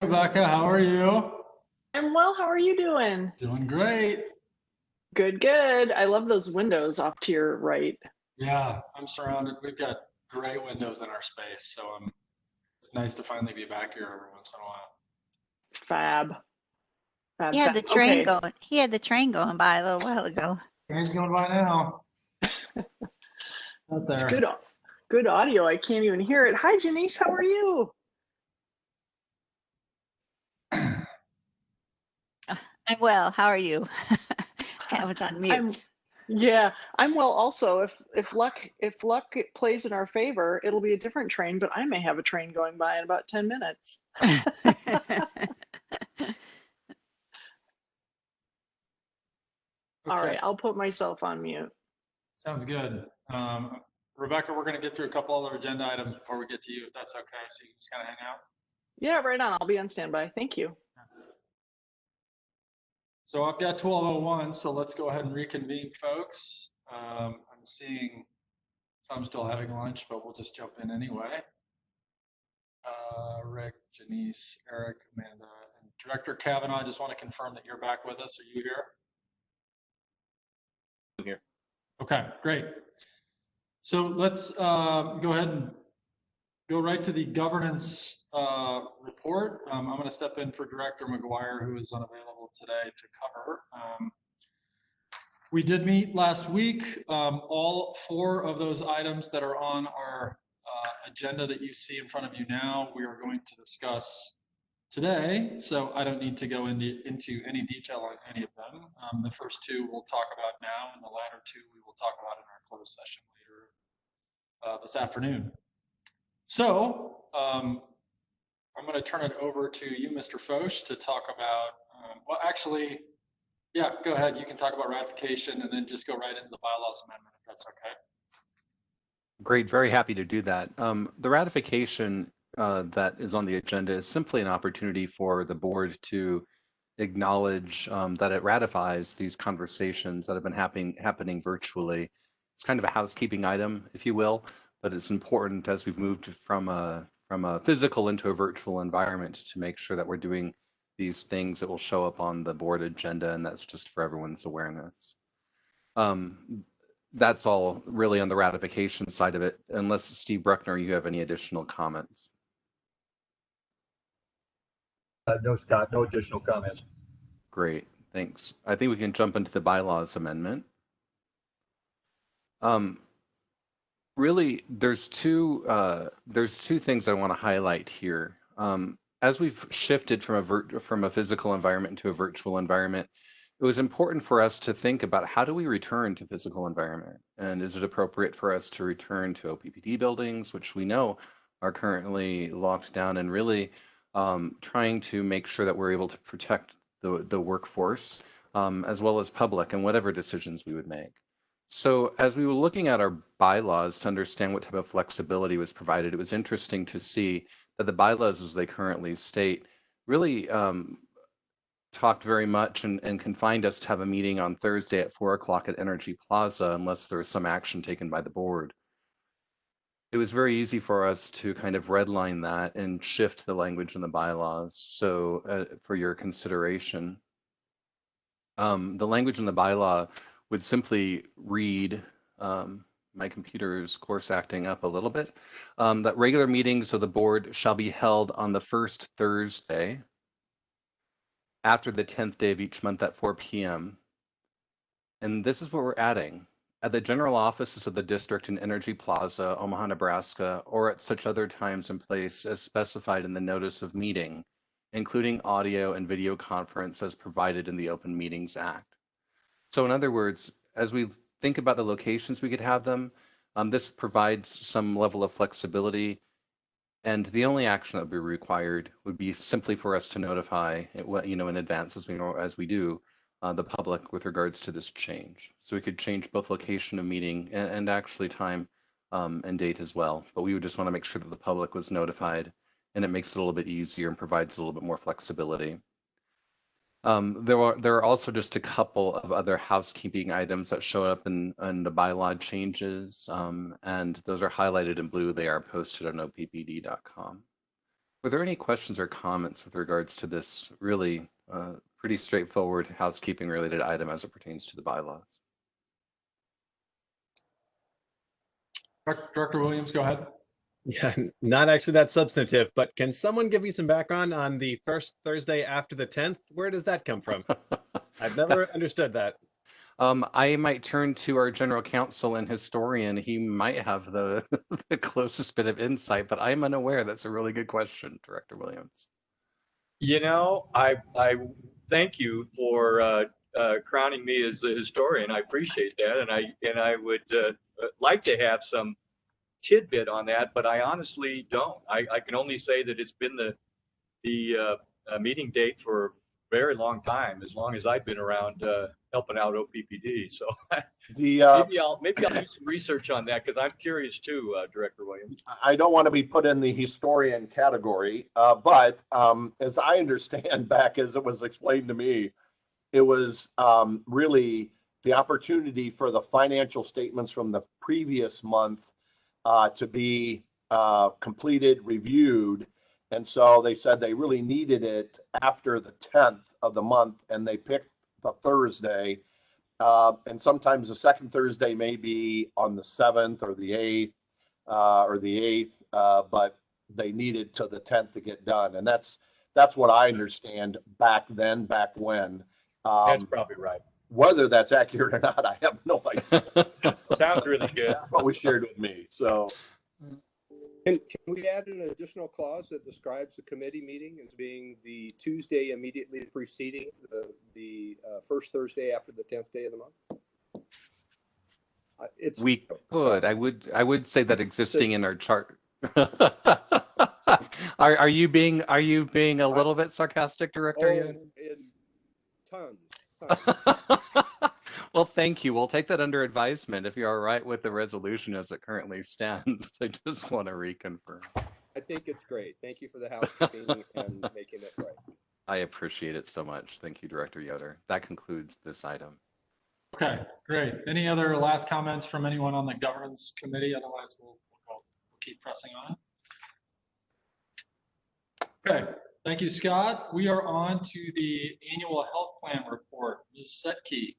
Rebecca, how are you? I'm well. How are you doing? Doing great. Good, good. I love those windows off to your right. Yeah, I'm surrounded. We've got great windows in our space, so it's nice to finally be back here every once in a while. Fab. Fab, He had the fab. train Okay. going. He had the train going by a little while ago. Train's going by now. Out It's there. good audio. I can't even hear it. Hi, Janice. How are you? I'm well. How are you? I was on mute. I'm well also. If luck plays in our favor, it'll be a different train, but I may have a train going by in about 10 minutes. All right, I'll put myself on mute. Sounds good. Rebecca, we're going to get through a couple other agenda items before we get to you, if that's okay. So you can just kind of hang out. Yeah, right on. I'll be on standby. Thank you. So I've got 12:01, so let's go ahead and reconvene, folks. I'm seeing some still having lunch, but we'll just jump in anyway. Rick, Janice, Eric, Amanda, and Director Kavanaugh, I just want to confirm that you're back with us. Are you here? I'm here. Okay, great. So let's go ahead and go right to the governance report. I'm going to step in for Director McGuire, who is unavailable today to cover. We did meet last week. All 4 of those items that are on our agenda that you see in front of you now, we are going to discuss today. So I don't need to go into any detail on any of them. The first 2 we'll talk about now, and the latter 2 we will talk about in our closed session later this afternoon. So I'm going to turn it over to you, Mr. Foch, to talk about, well, actually, yeah, go ahead. You can talk about ratification and then just go right into the bylaws amendment, if that's okay. Great, very happy to do that. The ratification that is on the agenda is simply an opportunity for the board to acknowledge that it ratifies these conversations that have been happening virtually. It's kind of a housekeeping item, if you will, but it's important as we've moved from a physical into a virtual environment to make sure that we're doing these things that will show up on the board agenda, and that's just for everyone's awareness. That's all really on the ratification side of it, unless Steve Bruckner, you have any additional comments. No, Scott, no additional comments. Great, thanks. I think we can jump into the bylaws amendment. Really, there's two things I want to highlight here. As we've shifted from a physical environment into a virtual environment, it was important for us to think about how do we return to physical environment, and is it appropriate for us to return to OPPD buildings, which we know are currently locked down, and really trying to make sure that we're able to protect the workforce as well as public and whatever decisions we would make. So as we were looking at our bylaws to understand what type of flexibility was provided, it was interesting to see that the bylaws as they currently state really talked very much and confined us to have a meeting on Thursday at 4 o'clock at Energy Plaza unless there was some action taken by the board. It was very easy for us to kind of redline that and shift the language in the bylaws. So for your consideration, the language in the bylaw would simply read, my computer is course acting up a little bit, that regular meetings of the board shall be held on the first Thursday after the 10th day of each month at 4 p.m. And this is what we're adding. At the general offices of the district in Energy Plaza, Omaha, Nebraska, or at such other times and place as specified in the notice of meeting, including audio and video conference as provided in the Open Meetings Act. So in other words, as we think about the locations we could have them, this provides some level of flexibility, and the only action that would be required would be simply for us to notify, in advance as we do the public with regards to this change. So we could change both location of meeting and actually time and date as well. But we would just want to make sure that the public was notified, and it makes it a little bit easier and provides a little bit more flexibility. There are also just a couple of other housekeeping items that show up in the bylaw changes, and those are highlighted in blue. They are posted on OPPD.com. Were there any questions or comments with regards to this really pretty straightforward housekeeping related item as it pertains to the bylaws? Director Williams, go ahead. Yeah, not actually that substantive, but can someone give me some background on the first Thursday after the 10th? Where does that come from? I've never understood that. I might turn to our general counsel and historian. He might have the, the closest bit of insight, but I'm unaware. That's a really good question, Director Williams. You know, I thank you for crowning me as the historian. I appreciate that, and I would like to have some tidbit on that, but I honestly don't. I can only say that it's been the meeting date for a very long time, as long as I've been around helping out OPPD. So maybe I'll do some research on that, because I'm curious too, Director Williams. I don't want to be put in the historian category, but as I understand back as it was explained to me, it was really the opportunity for the financial statements from the previous month to be completed, reviewed. And so they said they really needed it after the 10th of the month, and they picked the Thursday. And sometimes the second Thursday may be on the 7th or the 8th, but they needed to the 10th to get done. And that's what I understand back when. That's probably right. Whether that's accurate or not, I have no idea. Sounds really good. That's what was shared with me. So, Can we add an additional clause that describes the committee meeting as being the Tuesday immediately preceding the first Thursday after the 10th day of the month? We could. I would say that existing in our chart. Are you being a little bit sarcastic, Director? In tons. Well, thank you. We'll take that under advisement if you're all right with the resolution as it currently stands. I just want to reconfirm. I think it's great. Thank you for the housekeeping and making it right. I appreciate it so much. Thank you, Director Yoder. That concludes this item. Okay, great. Any other last comments from anyone on the governance committee? Otherwise, we'll keep pressing on. Okay, thank you, Scott. We are on to the annual health plan report. Ms. Setke.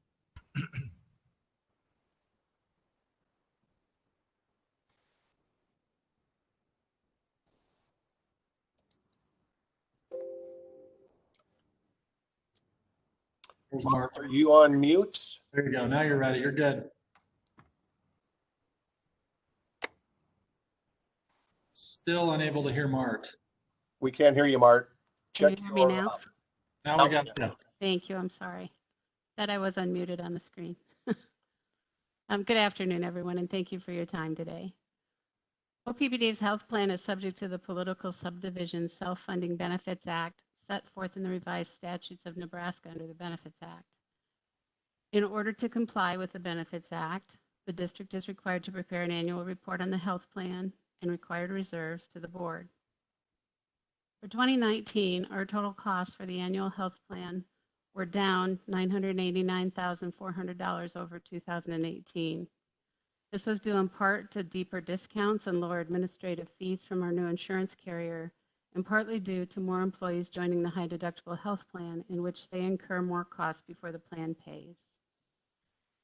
Mark, are you on mute? There you go. Now you're ready. You're good. Still unable to hear Mart. We can't hear you, Mart. Can you hear me now? Now we got you. Thank you. I'm sorry. Said I was unmuted on the screen. Good afternoon, everyone, and thank you for your time today. OPPD's health plan is subject to the Political Subdivision Self-Funding Benefits Act set forth in the revised statutes of Nebraska under the Benefits Act. In order to comply with the Benefits Act, the district is required to prepare an annual report on the health plan and required reserves to the board. For 2019, our total costs for the annual health plan were down $989,400 over 2018. This was due in part to deeper discounts and lower administrative fees from our new insurance carrier, and partly due to more employees joining the high deductible health plan, in which they incur more costs before the plan pays.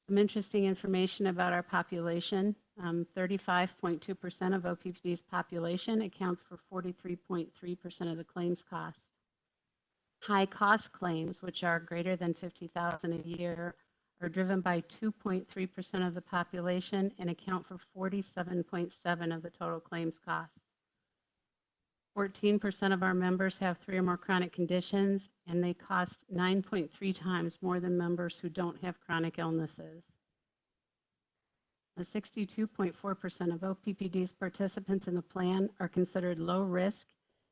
Some interesting information about our population. 35.2% of OPPD's population accounts for 43.3% of the claims cost. High cost claims, which are greater than $50,000 a year, are driven by 2.3% of the population and account for 47.7% of the total claims cost. 14% of our members have 3 or more chronic conditions, and they cost 9.3 times more than members who don't have chronic illnesses. 62.4% of OPPD's participants in the plan are considered low risk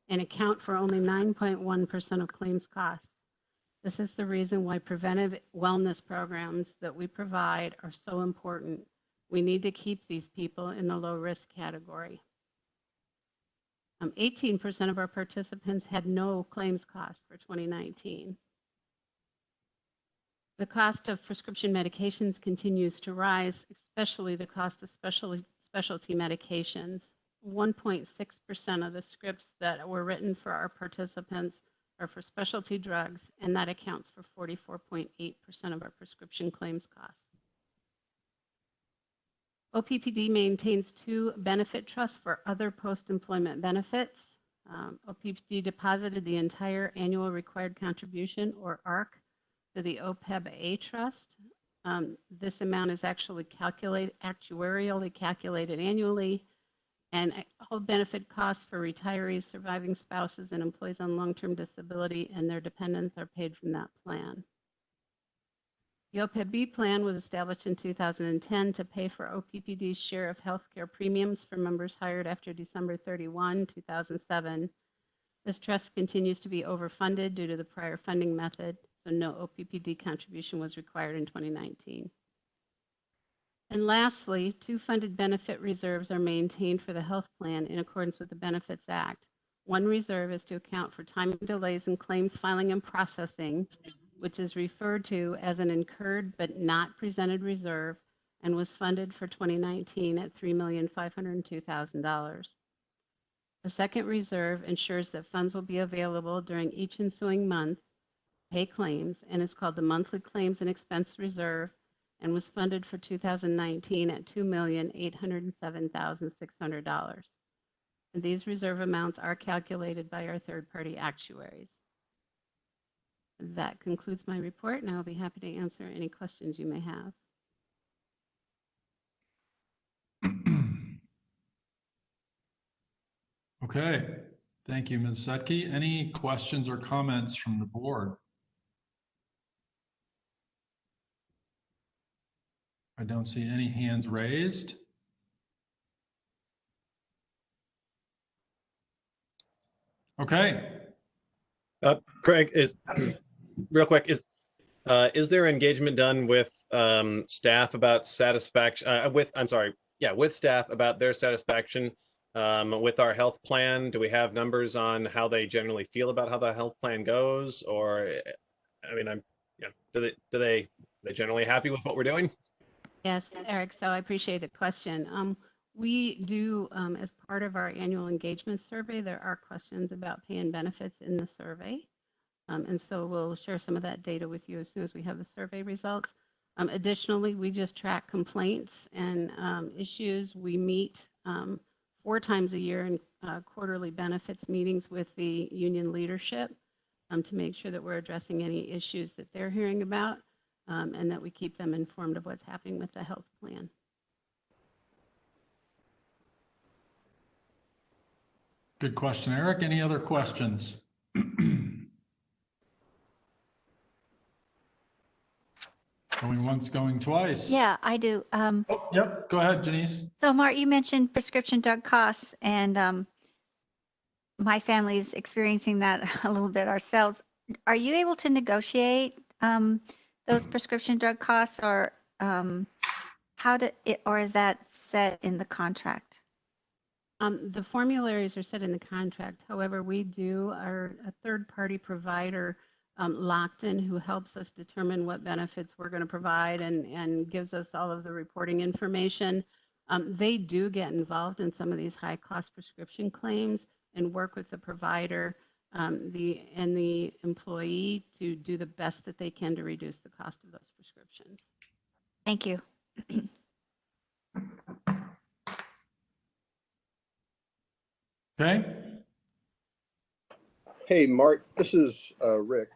and account for only 9.1% of claims costs. This is the reason why preventive wellness programs that we provide are so important. We need to keep these people in the low risk category. 18% of our participants had no claims costs for 2019. The cost of prescription medications continues to rise, especially the cost of specialty medications. 1.6% of the scripts that were written for our participants are for specialty drugs, and that accounts for 44.8% of our prescription claims costs. OPPD maintains 2 benefit trusts for other post-employment benefits. OPPD deposited the entire annual required contribution, or ARC, to the OPEB-A trust. This amount is actually actuarially calculated annually, and all benefit costs for retirees, surviving spouses, and employees on long-term disability and their dependents are paid from that plan. The OPEB-B plan was established in 2010 to pay for OPPD's share of healthcare premiums for members hired after December 31, 2007. This trust continues to be overfunded due to the prior funding method, so no OPPD contribution was required in 2019. And lastly, 2 funded benefit reserves are maintained for the health plan in accordance with the Benefits Act. One reserve is to account for timing delays in claims filing and processing, which is referred to as an incurred but not presented reserve, and was funded for 2019 at $3,502,000. The second reserve ensures that funds will be available during each ensuing month to pay claims, and is called the Monthly Claims and Expense Reserve, and was funded for 2019 at $2,807,600. And these reserve amounts are calculated by our third-party actuaries. That concludes my report, and I'll be happy to answer any questions you may have. Okay, thank you, Ms. Setke. Any questions or comments from the board? I don't see any hands raised. Okay. Craig, real quick, is there engagement done with staff about satisfaction, with staff about their satisfaction with our health plan? Do we have numbers on how they generally feel about how the health plan goes? Or, I mean, do they generally happy with what we're doing? Yes, Eric, so I appreciate the question. We do, as part of our annual engagement survey, there are questions about pay and benefits in the survey. And so we'll share some of that data with you as soon as we have the survey results. Additionally, we just track complaints and issues. We meet 4 times a year in quarterly benefits meetings with the union leadership to make sure that we're addressing any issues that they're hearing about, and that we keep them informed of what's happening with the health plan. Good question, Eric. Any other questions? Going once, going twice. Yeah, I do. Yep, go ahead, Janice. So Mark, you mentioned prescription drug costs, and my family's experiencing that a little bit ourselves. Are you able to negotiate those prescription drug costs, or or is that set in the contract? The formularies are set in the contract. However, we are a third-party provider, Lockton, who helps us determine what benefits we're going to provide and gives us all of the reporting information. They do get involved in some of these high-cost prescription claims and work with the provider and the employee to do the best that they can to reduce the cost of those prescriptions. Thank you. Okay. Hey, Mark, this is Rick.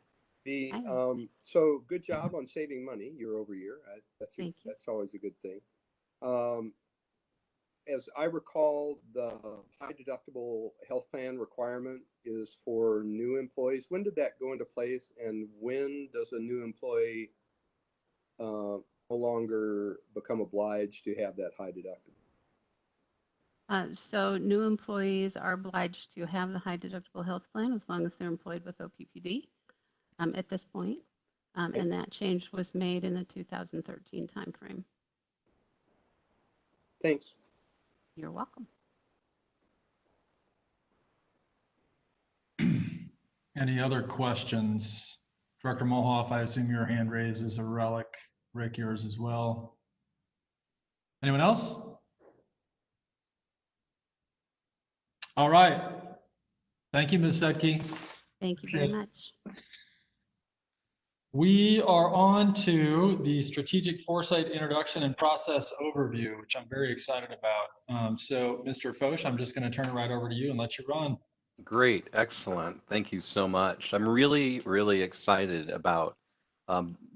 So good job on saving money year over year. That's always a good thing. As I recall, the high deductible health plan requirement is for new employees. When did that go into place, and when does a new employee no longer become obliged to have that high deductible? So new employees are obliged to have the high deductible health plan as long as they're employed with OPPD at this point. And that change was made in the 2013 timeframe. Thanks. You're welcome. Any other questions Director Mulhoff, I assume your hand raised is a relic. Rick, yours as well. Anyone else? All right. Thank you, Ms. Sedke. Thank you very much. We are on to the strategic foresight introduction and process overview, which I'm very excited about. So Mr. Foch, I'm just going to turn it right over to you and let you run. Great, excellent. Thank you so much. I'm really, really excited about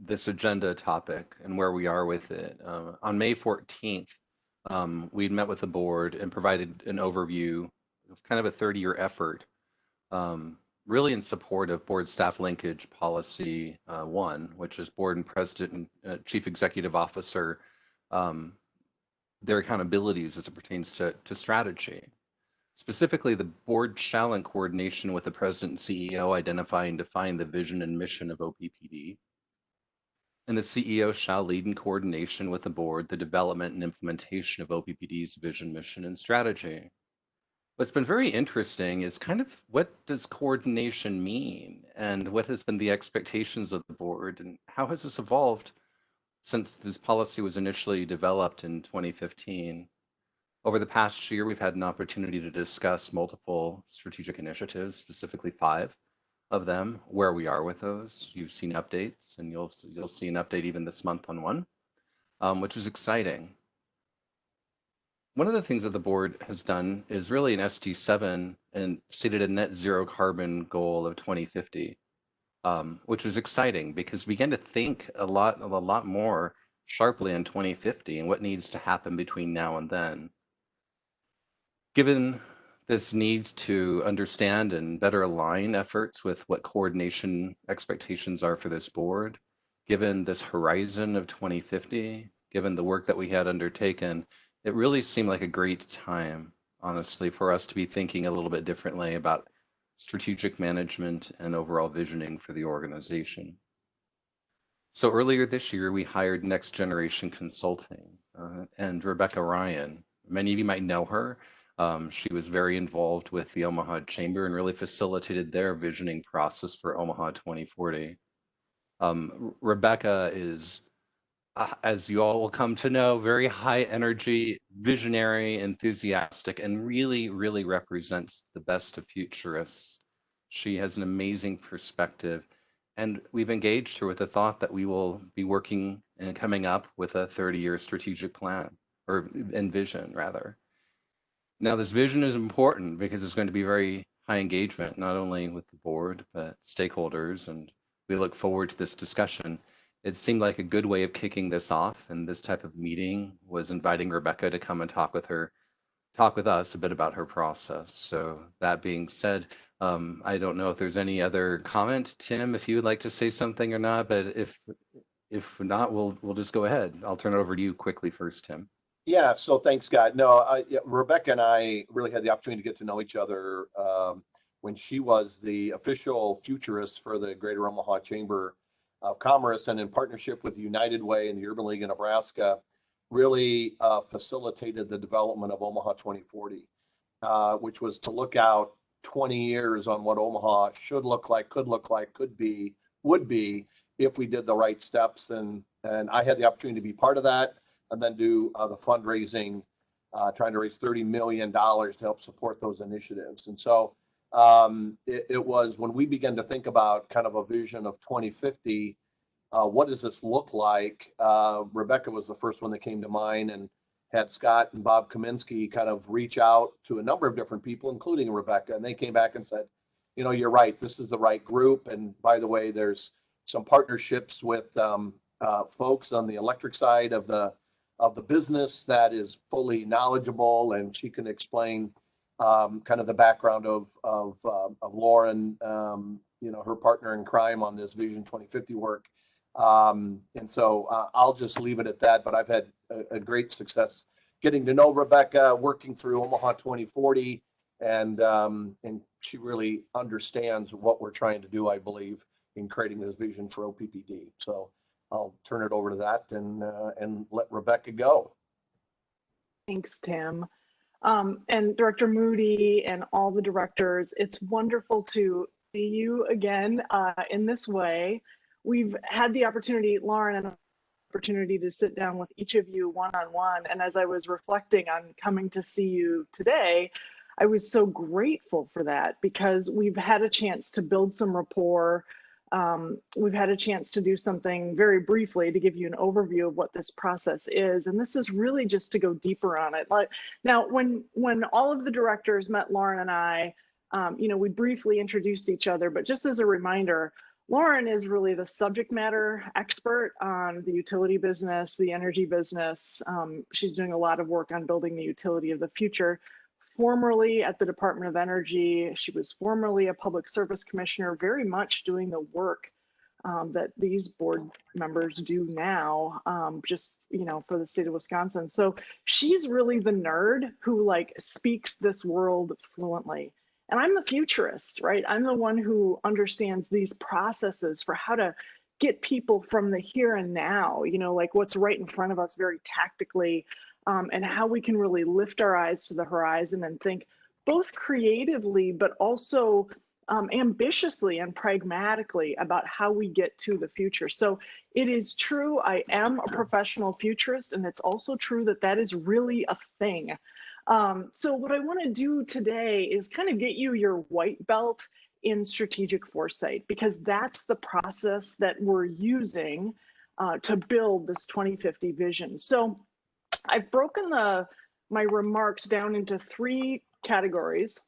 this agenda topic and where we are with it. On May 14th, we met with the board and provided an overview of kind of a 30-year effort, really in support of board staff linkage policy 1, which is board and president and chief executive officer, their accountabilities as it pertains to strategy. Specifically, the board shall, in coordination with the president and CEO, identify and define the vision and mission of OPPD. And the CEO shall lead in coordination with the board the development and implementation of OPPD's vision, mission, and strategy. What's been very interesting is kind of what does coordination mean, and what has been the expectations of the board, and how has this evolved since this policy was initially developed in 2015? Over the past year, we've had an opportunity to discuss multiple strategic initiatives, specifically 5 of them, where we are with those. You've seen updates, and you'll see an update even this month on one, which is exciting. One of the things that the board has done is really an ST7 and stated a net zero carbon goal of 2050, which is exciting because we began to think a lot more sharply in 2050 and what needs to happen between now and then. Given this need to understand and better align efforts with what coordination expectations are for this board, given this horizon of 2050, given the work that we had undertaken, it really seemed like a great time, honestly, for us to be thinking a little bit differently about strategic management and overall visioning for the organization. So earlier this year, we hired Next Generation Consulting and Rebecca Ryan. Many of you might know her. She was very involved with the Omaha Chamber and really facilitated their visioning process for Omaha 2040. Rebecca is, as you all will come to know, very high energy, visionary, enthusiastic, and really, really represents the best of futurists. She has an amazing perspective, and we've engaged her with the thought that we will be working and coming up with a 30-year strategic plan, or vision, rather. Now, this vision is important because it's going to be very high engagement, not only with the board, but stakeholders, and we look forward to this discussion. It seemed like a good way of kicking this off, and this type of meeting was inviting Rebecca to come and talk with us a bit about her process. So that being said, I don't know if there's any other comment, Tim, if you would like to say something or not, but if not, we'll just go ahead. I'll turn it over to you quickly first, Tim. Yeah, so thanks, Scott. No, Rebecca and I really had the opportunity to get to know each other when she was the official futurist for the Greater Omaha Chamber of Commerce, and in partnership with United Way and the Urban League of Nebraska, really facilitated the development of Omaha 2040, which was to look out 20 years on what Omaha should look like, could be, would be if we did the right steps. And I had the opportunity to be part of that, and then do the fundraising, trying to raise $30 million to help support those initiatives. And so it was when we began to think about kind of a vision of 2050, what does this look like? Rebecca was the first one that came to mind, and had Scott and Bob Kaminsky kind of reach out to a number of different people, including Rebecca, and they came back and said, you know, you're right, this is the right group. And by the way, there's some partnerships with folks on the electric side of the business that is fully knowledgeable, and she can explain kind of the background of Lauren, you know, her partner in crime on this Vision 2050 work. And so I'll just leave it at that, but I've had a great success getting to know Rebecca, working through Omaha 2040, and she really understands what we're trying to do, I believe, in creating this vision for OPPD. So I'll turn it over to that and let Rebecca go. Thanks, Tim. And Director Moody and all the directors, it's wonderful to see you again in this way. We've had the opportunity, Lauren, and opportunity to sit down with each of you one-on-one. And as I was reflecting on coming to see you today, I was so grateful for that because we've had a chance to build some rapport. We've had a chance to do something very briefly to give you an overview of what this process is. And this is really just to go deeper on it. Like, now, when all of the directors met Lauren and I, we briefly introduced each other, but just as a reminder, Lauren is really the subject matter expert on the utility business, the energy business. She's doing a lot of work on building the utility of the future. Formerly at the Department of Energy, she was formerly a public service commissioner, very much doing the work that these board members do now, for the state of Wisconsin. So she's really the nerd who speaks this world fluently. And I'm the futurist, right? I'm the one who understands these processes for how to get people from the here and now, what's right in front of us very tactically, and how we can really lift our eyes to the horizon and think both creatively, but also ambitiously and pragmatically about how we get to the future. So it is true, I am a professional futurist, and it's also true that that is really a thing. So what I want to do today is kind of get you your white belt in strategic foresight, because that's the process that we're using to build this 2050 vision. So I've broken my remarks down into 3 categories,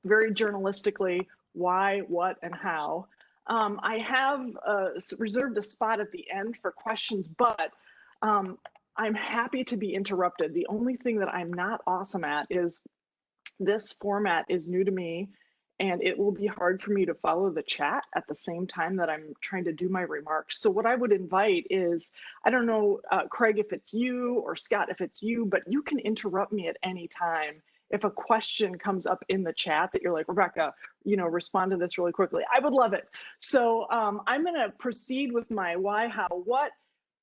very journalistically: why, what, and how. I have reserved a spot at the end for questions, but I'm happy to be interrupted. The only thing that I'm not awesome at is this format is new to me, and it will be hard for me to follow the chat at the same time that I'm trying to do my remarks. So what I would invite is, I don't know, Craig, if it's you, or Scott, if it's you, but you can interrupt me at any time. If a question comes up in the chat that you're like, Rebecca, respond to this really quickly, I would love it. So I'm going to proceed with my why, how, what.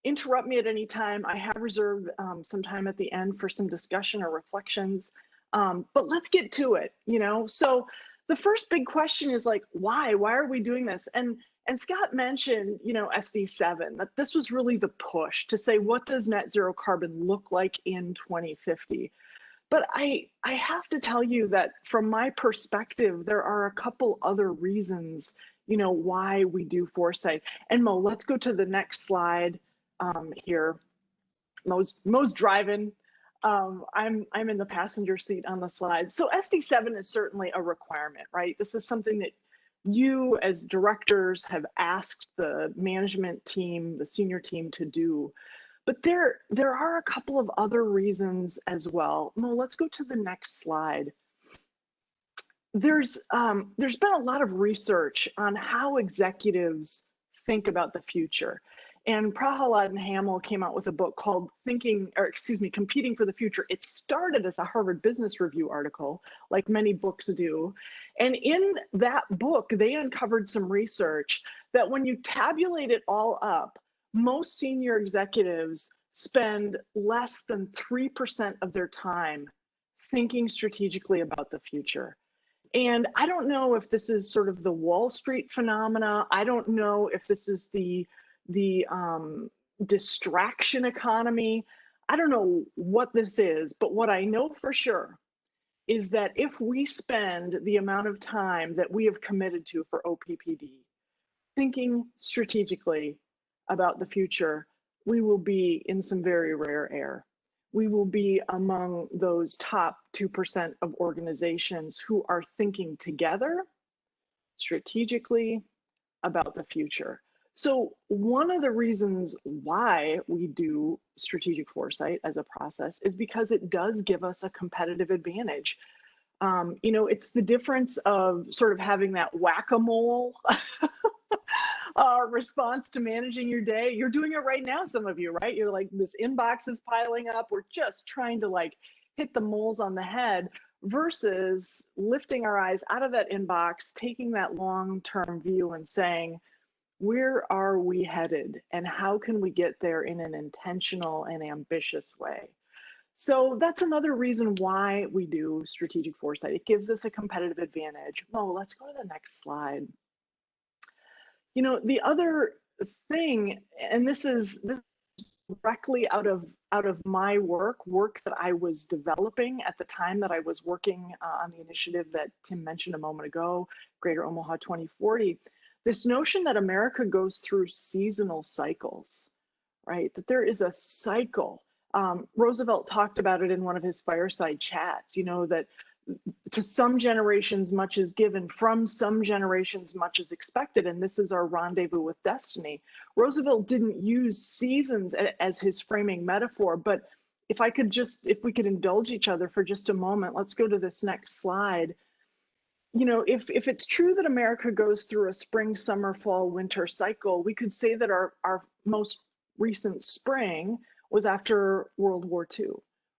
Interrupt me at any time. I have reserved some time at the end for some discussion or reflections, but let's get to it. So the first big question is why are we doing this? And Scott mentioned, SD7, that this was really the push to say, what does net zero carbon look like in 2050? But I have to tell you that from my perspective, there are a couple other reasons, why we do foresight. And Mo, let's go to the next slide. Here, Mo's driving. I'm in the passenger seat on the slide. So SD7 is certainly a requirement, right? This is something that you as directors have asked the management team, the senior team, to do. But there are a couple of other reasons as well. Mo, let's go to the next slide. There's been a lot of research on how executives think about the future. And Prahalad and Hamill came out with a book called Competing for the Future. It started as a Harvard Business Review article, like many books do. And in that book, they uncovered some research that when you tabulate it all up, most senior executives spend less than 3% of their time thinking strategically about the future. And I don't know if this is sort of the Wall Street phenomena. I don't know if this is the distraction economy. I don't know what this is, but what I know for sure is that if we spend the amount of time that we have committed to for OPPD thinking strategically about the future, we will be in some very rare air. We will be among those top 2% of organizations who are thinking together strategically about the future. So one of the reasons why we do strategic foresight as a process is because it does give us a competitive advantage. It's the difference of sort of having that whack-a-mole response to managing your day. You're doing it right now, some of you, right? You're like, this inbox is piling up. We're just trying to hit the moles on the head, versus lifting our eyes out of that inbox, taking that long-term view and saying, where are we headed and how can we get there in an intentional and ambitious way? So that's another reason why we do strategic foresight. It gives us a competitive advantage. Oh, let's go to the next slide. You know, the other thing, and this is directly out of my work that I was developing at the time that I was working on the initiative that Tim mentioned a moment ago, Greater Omaha 2040, this notion that America goes through seasonal cycles, right? That there is a cycle. Roosevelt talked about it in one of his fireside chats, you know, that to some generations much is given, from some generations much is expected, and this is our rendezvous with destiny. Roosevelt didn't use seasons as his framing metaphor, but if we could indulge each other for just a moment, let's go to this next slide. You know, if it's true that America goes through a spring, summer, fall, winter cycle, we could say that our most recent spring was after World War II.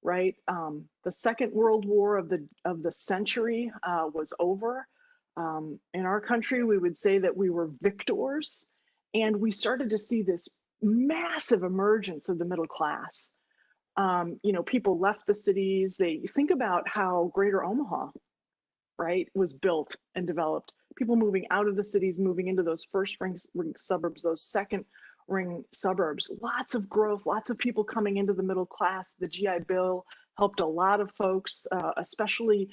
Right, the Second World War of the century was over. In our country, we would say that we were victors, and we started to see this massive emergence of the middle class. You know, people left the cities. They think about how Greater Omaha, right, was built and developed. People moving out of the cities, moving into those first ring suburbs, those second ring suburbs, lots of growth, lots of people coming into the middle class. The GI Bill helped a lot of folks, especially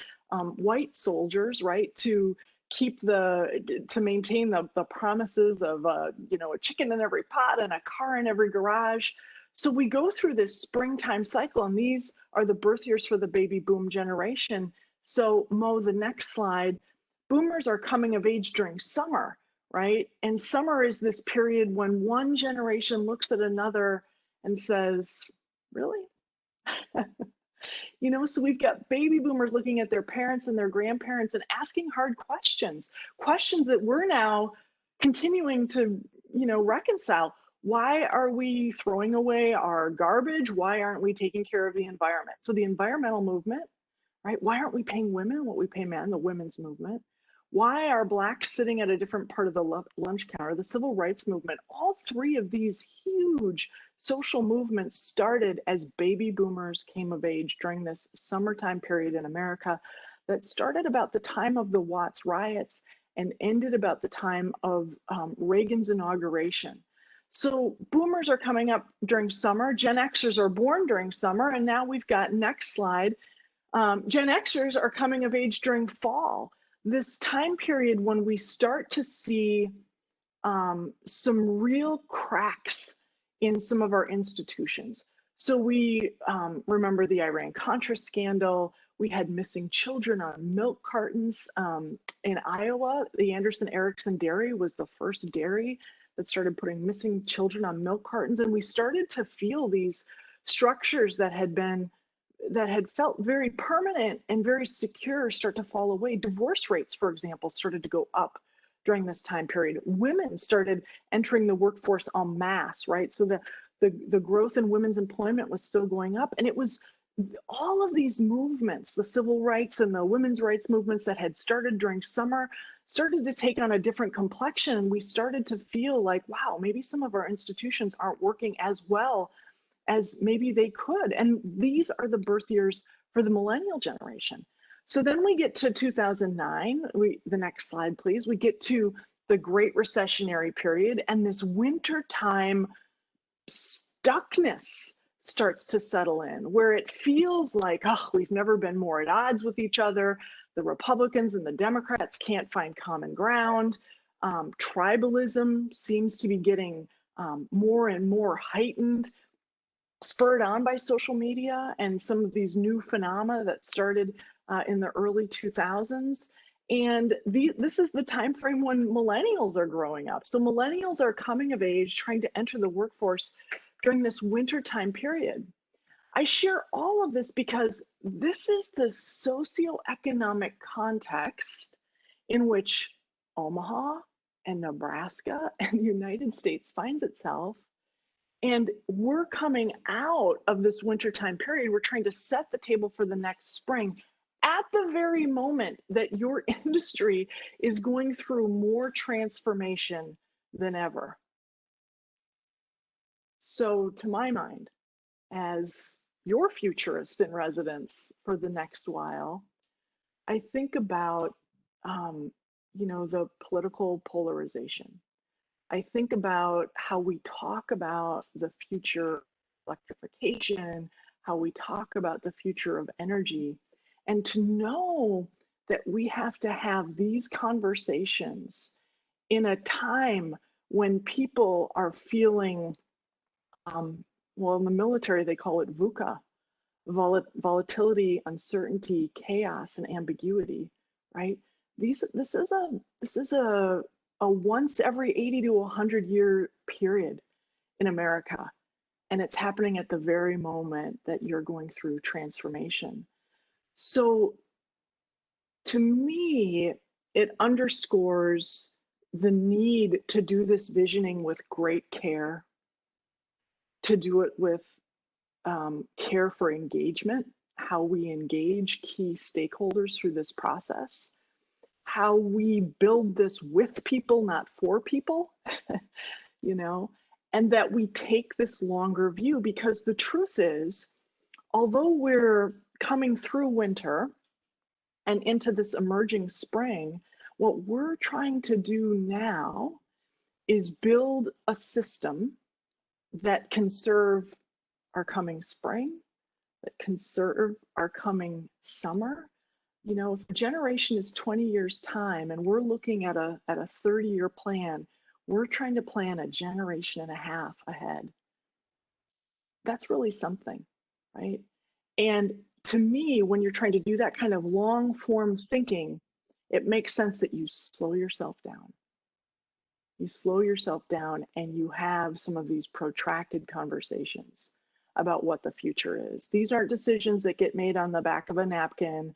white soldiers, right, to maintain the promises of you know, a chicken in every pot and a car in every garage. So we go through this springtime cycle, and these are the birth years for the baby boom generation. So Mo, the next slide, boomers are coming of age during summer. Right? And summer is this period when one generation looks at another and says, really? You know, so we've got baby boomers looking at their parents and their grandparents and asking hard questions that we're now continuing to, you know, reconcile. Why are we throwing away our garbage? Why aren't we taking care of the environment? So the environmental movement, right? Why aren't we paying women what we pay men? The women's movement. Why are Blacks sitting at a different part of the lunch counter? The civil rights movement. All three of these huge social movements started as baby boomers came of age during this summertime period in America that started about the time of the Watts riots and ended about the time of Reagan's inauguration. So boomers are coming up during summer. Gen Xers are born during summer. And now we've got, next slide, Gen Xers are coming of age during fall. This time period when we start to see some real cracks in some of our institutions. So we remember the Iran-Contra scandal. We had missing children on milk cartons in Iowa. The Anderson-Erickson dairy was the first dairy that started putting missing children on milk cartons. And we started to feel these structures that had felt very permanent and very secure start to fall away. Divorce rates, for example, started to go up during this time period. Women started entering the workforce en masse, right? So the growth in women's employment was still going up. And it was all of these movements, the civil rights and the women's rights movements that had started during summer, started to take on a different complexion. And we started to feel like, wow, maybe some of our institutions aren't working as well as maybe they could. And these are the birth years for the millennial generation. So then we get to 2009, the next slide, please. We get to the Great Recessionary period, and this wintertime stuckness starts to settle in, where it feels like, oh, we've never been more at odds with each other. The Republicans and the Democrats can't find common ground. Tribalism seems to be getting more and more heightened, spurred on by social media and some of these new phenomena that started in the early 2000s. And this is the time frame when millennials are growing up. So millennials are coming of age, trying to enter the workforce during this wintertime period. I share all of this because this is the socioeconomic context in which Omaha and Nebraska and the United States finds itself. And we're coming out of this wintertime period. We're trying to set the table for the next spring at the very moment that your industry is going through more transformation than ever. So to my mind, as your futurist in residence for the next while, I think about, the political polarization. I think about how we talk about the future electrification, how we talk about the future of energy, and to know that we have to have these conversations in a time when people are feeling, well, in the military, they call it VUCA, volatility, uncertainty, chaos, and ambiguity, right? This is a once every 80 to 100 year period in America. And it's happening at the very moment that you're going through transformation. So to me, it underscores the need to do this visioning with great care, to do it with care for engagement, how we engage key stakeholders through this process, how we build this with people, not for people, and that we take this longer view, because the truth is, although we're coming through winter and into this emerging spring, what we're trying to do now is build a system that can serve our coming spring, that can serve our coming summer. If the generation is 20 years time and we're looking at a 30-year plan, we're trying to plan a generation and a half ahead. That's really something, right? And to me, when you're trying to do that kind of long form thinking, it makes sense that you slow yourself down. You slow yourself down and you have some of these protracted conversations about what the future is. These aren't decisions that get made on the back of a napkin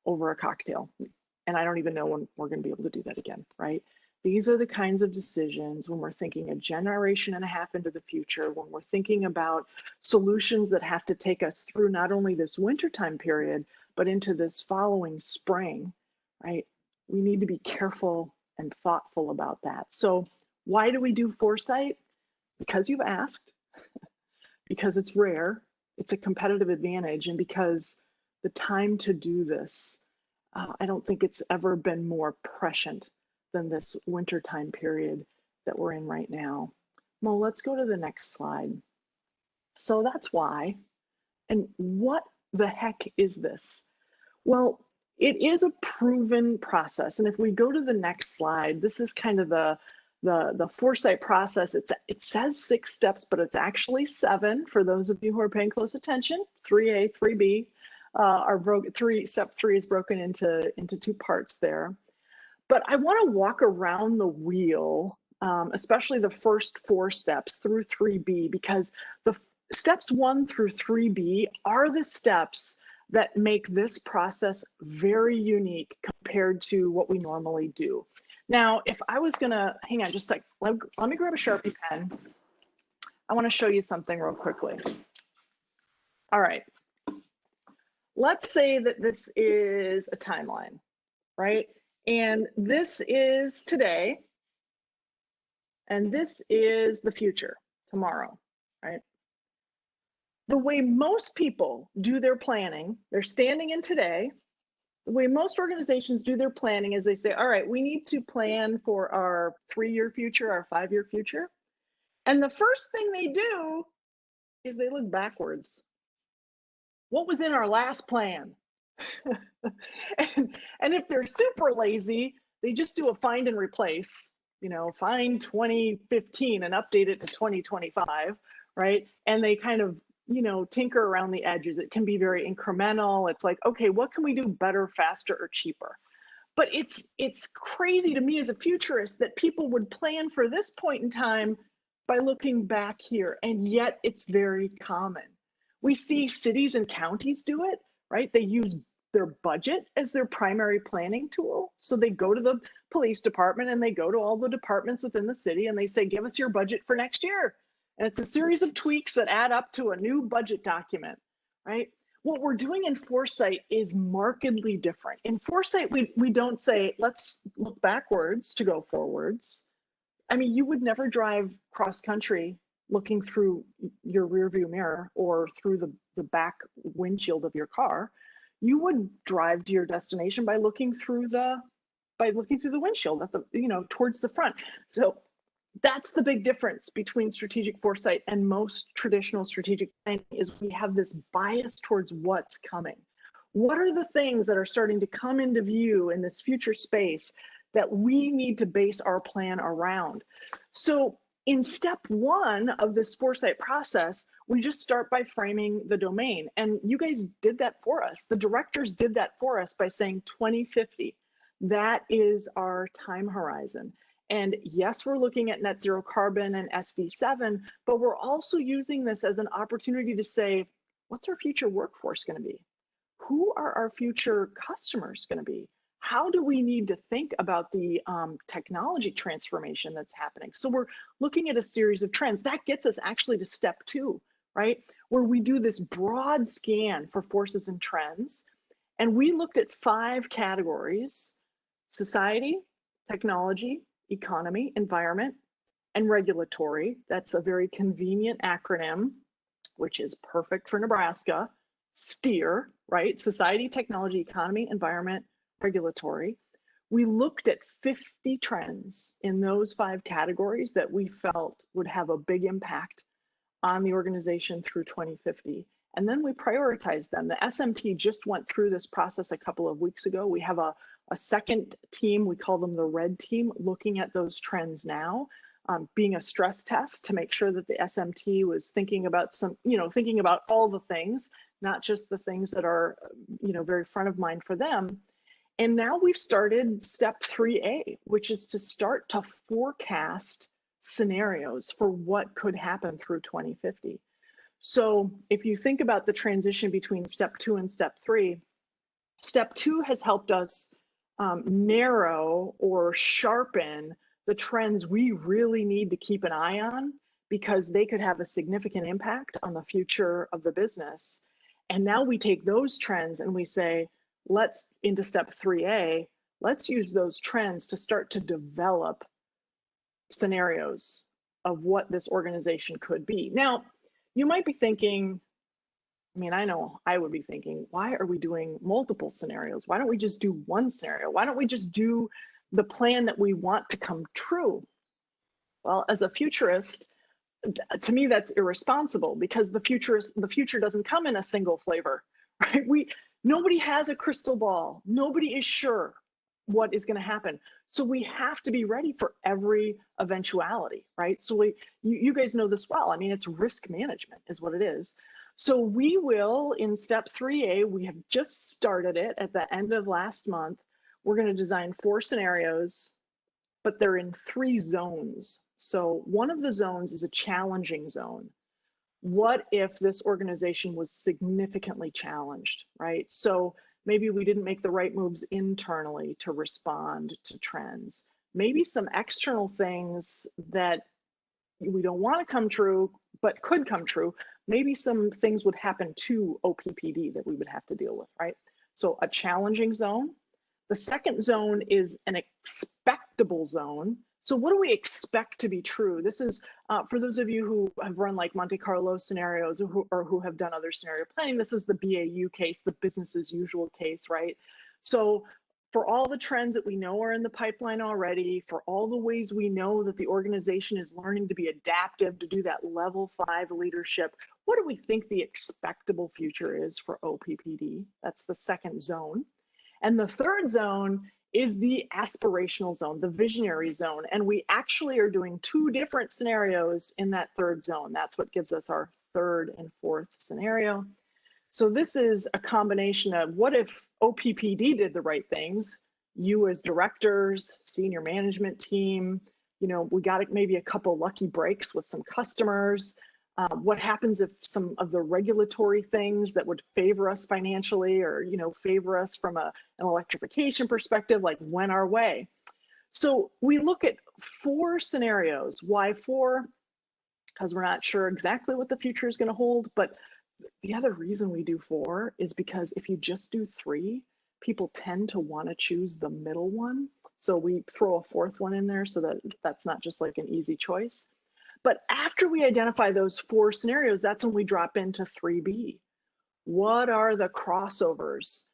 over a cocktail. And I don't even know when we're going to be able to do that again, right? These are the kinds of decisions when we're thinking a generation and a half into the future, when we're thinking about solutions that have to take us through not only this wintertime period, but into this following spring, right? We need to be careful and thoughtful about that. So why do we do foresight? Because you've asked, because it's rare, it's a competitive advantage, and because the time to do this, I don't think it's ever been more prescient than this wintertime period that we're in right now. Mo, let's go to the next slide. So that's why. And what the heck is this? Well, it is a proven process. And if we go to the next slide, this is kind of the foresight process. It says 6 steps, but it's actually 7 for those of you who are paying close attention. 3A, 3B are broken. Step 3 is broken into 2 parts there. But I want to walk around the wheel, especially the first 4 steps through 3B, because the steps 1 through 3B are the steps that make this process very unique compared to what we normally do. Now, if I was gonna, hang on just a sec, let me grab a Sharpie pen. I wanna show you something real quickly. All right, let's say that this is a timeline, right? And this is today, and this is the future, tomorrow, right? The way most people do their planning, they're standing in today. The way most organizations do their planning is they say, all right, we need to plan for our 3-year future, our 5-year future. And the first thing they do is they look backwards. What was in our last plan? and if they're super lazy, they just do a find and replace, find 2015 and update it to 2025, right? And they kind of, tinker around the edges. It can be very incremental. It's like, okay, what can we do better, faster, or cheaper? But it's crazy to me as a futurist that people would plan for this point in time by looking back here, and yet it's very common. We see cities and counties do it, right? They use their budget as their primary planning tool. So they go to the police department and they go to all the departments within the city and they say, give us your budget for next year. And it's a series of tweaks that add up to a new budget document, right? What we're doing in foresight is markedly different. In foresight, we don't say, let's look backwards to go forwards. I mean, you would never drive cross country looking through your rear view mirror or through the back windshield of your car. You would drive to your destination by looking through the windshield at the, towards the front. So that's the big difference between strategic foresight and most traditional strategic planning, is we have this bias towards what's coming. What are the things that are starting to come into view in this future space that we need to base our plan around? So in step one of this foresight process, we just start by framing the domain. And you guys did that for us. The directors did that for us by saying 2050. That is our time horizon. And yes, we're looking at net zero carbon and SD7, but we're also using this as an opportunity to say, what's our future workforce going to be? Who are our future customers going to be? How do we need to think about the technology transformation that's happening? So we're looking at a series of trends. That gets us actually to step two, right? Where we do this broad scan for forces and trends. And we looked at 5 categories: society, technology, economy, environment, and regulatory. That's a very convenient acronym, which is perfect for Nebraska. STEER, right? Society, technology, economy, environment, regulatory. We looked at 50 trends in those 5 categories that we felt would have a big impact on the organization through 2050. And then we prioritized them. The SMT just went through this process a couple of weeks ago. We have a second team, we call them the red team, looking at those trends now, being a stress test to make sure that the SMT was thinking about thinking about all the things, not just the things that are, very front of mind for them. And now we've started step 3A, which is to start to forecast scenarios for what could happen through 2050. So if you think about the transition between step 2 and step 3, step 2 has helped us narrow or sharpen the trends we really need to keep an eye on, because they could have a significant impact on the future of the business. And now we take those trends and we say, into step 3A, let's use those trends to start to develop scenarios of what this organization could be. Now, you might be thinking, I know I would be thinking, why are we doing multiple scenarios? Why don't we just do one scenario? Why don't we just do the plan that we want to come true? Well, as a futurist, to me, that's irresponsible, because the future doesn't come in a single flavor, right? Nobody has a crystal ball. Nobody is sure what is going to happen. So we have to be ready for every eventuality, right? So you guys know this well. It's risk management is what it is. So we will, in step 3A, we have just started it at the end of last month. We're going to design 4 scenarios, but they're in 3 zones. So one of the zones is a challenging zone. What if this organization was significantly challenged, right? So maybe we didn't make the right moves internally to respond to trends. Maybe some external things that we don't want to come true, but could come true. Maybe some things would happen to OPPD that we would have to deal with, right? So a challenging zone. The second zone is an expectable zone. So what do we expect to be true? This is for those of you who have run like Monte Carlo scenarios or who have done other scenario planning, this is the BAU case, the business as usual case, right? So for all the trends that we know are in the pipeline already, for all the ways we know that the organization is learning to be adaptive, to do that level 5 leadership, what do we think the expectable future is for OPPD? That's the second zone. And the third zone is the aspirational zone, the visionary zone. And we actually are doing 2 different scenarios in that third zone. That's what gives us our 3rd and 4th scenario. So this is a combination of what if OPPD did the right things, you as directors, senior management team, we got maybe a couple lucky breaks with some customers. What happens if some of the regulatory things that would favor us financially or, favor us from an electrification perspective, like went our way? So we look at 4 scenarios. Why 4? Because we're not sure exactly what the future is going to hold. But the other reason we do 4 is because if you just do 3, people tend to want to choose the middle one. So we throw a 4th one in there so that that's not just like an easy choice. But after we identify those 4 scenarios, that's when we drop into 3B. What are the crossovers?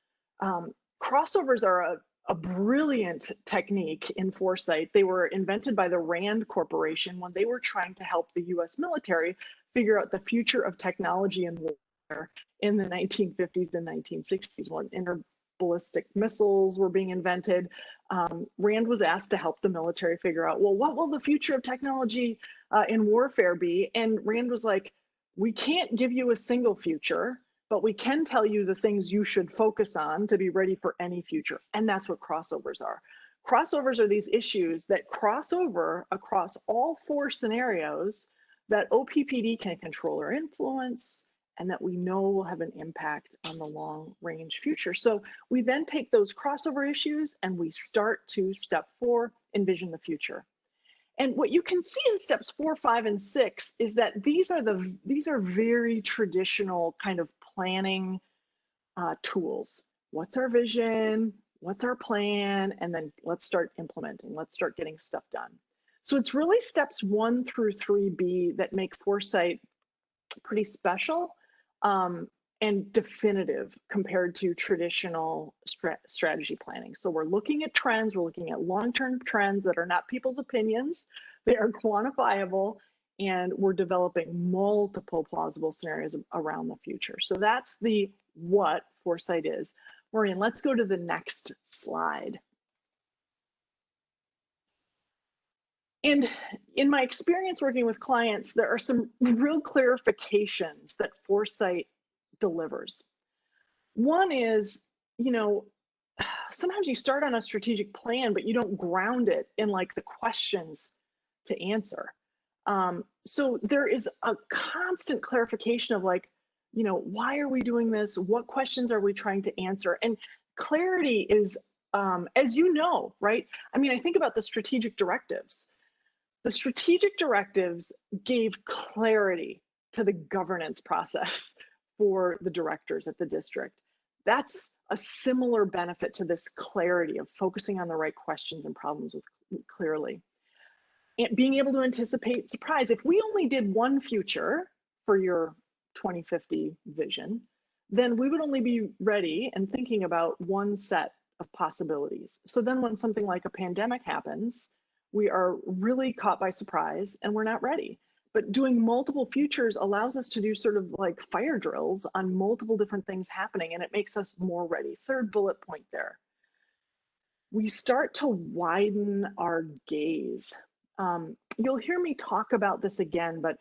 Crossovers are a brilliant technique in foresight. They were invented by the Rand Corporation when they were trying to help the US military figure out the future of technology and warfare in the 1950s and 1960s when interballistic missiles were being invented. Rand was asked to help the military figure out, well, what will the future of technology in warfare be? And Rand was like, we can't give you a single future, but we can tell you the things you should focus on to be ready for any future. And that's what crossovers are. Crossovers are these issues that cross over across all 4 scenarios that OPPD can control or influence, and that we know will have an impact on the long range future. So we then take those crossover issues and we start to step 4, envision the future. And what you can see in steps 4, 5, and 6 is that these are very traditional kind of planning tools. What's our vision? What's our plan? And then let's start implementing. Let's start getting stuff done. So it's really steps 1 through 3B that make foresight pretty special and definitive compared to traditional strategy planning. So we're looking at trends, we're looking at long-term trends that are not people's opinions, they are quantifiable, and we're developing multiple plausible scenarios around the future. So that's the what foresight is. Maureen, let's go to the next slide. And in my experience working with clients, there are some real clarifications that foresight delivers. One is, you know, sometimes you start on a strategic plan, but you don't ground it in like the questions to answer. So there is a constant clarification of like, you know, why are we doing this? What questions are we trying to answer? And clarity is, as you know, right? I mean, I think about the strategic directives. The strategic directives gave clarity to the governance process for the directors at the district. That's a similar benefit to this clarity of focusing on the right questions and problems clearly. And being able to anticipate surprise. If we only did one future for your 2050 vision, then we would only be ready and thinking about one set of possibilities. So then when something like a pandemic happens, we are really caught by surprise and we're not ready. But doing multiple futures allows us to do sort of like fire drills on multiple different things happening, and it makes us more ready. 3rd bullet point there. We start to widen our gaze. You'll hear me talk about this again, but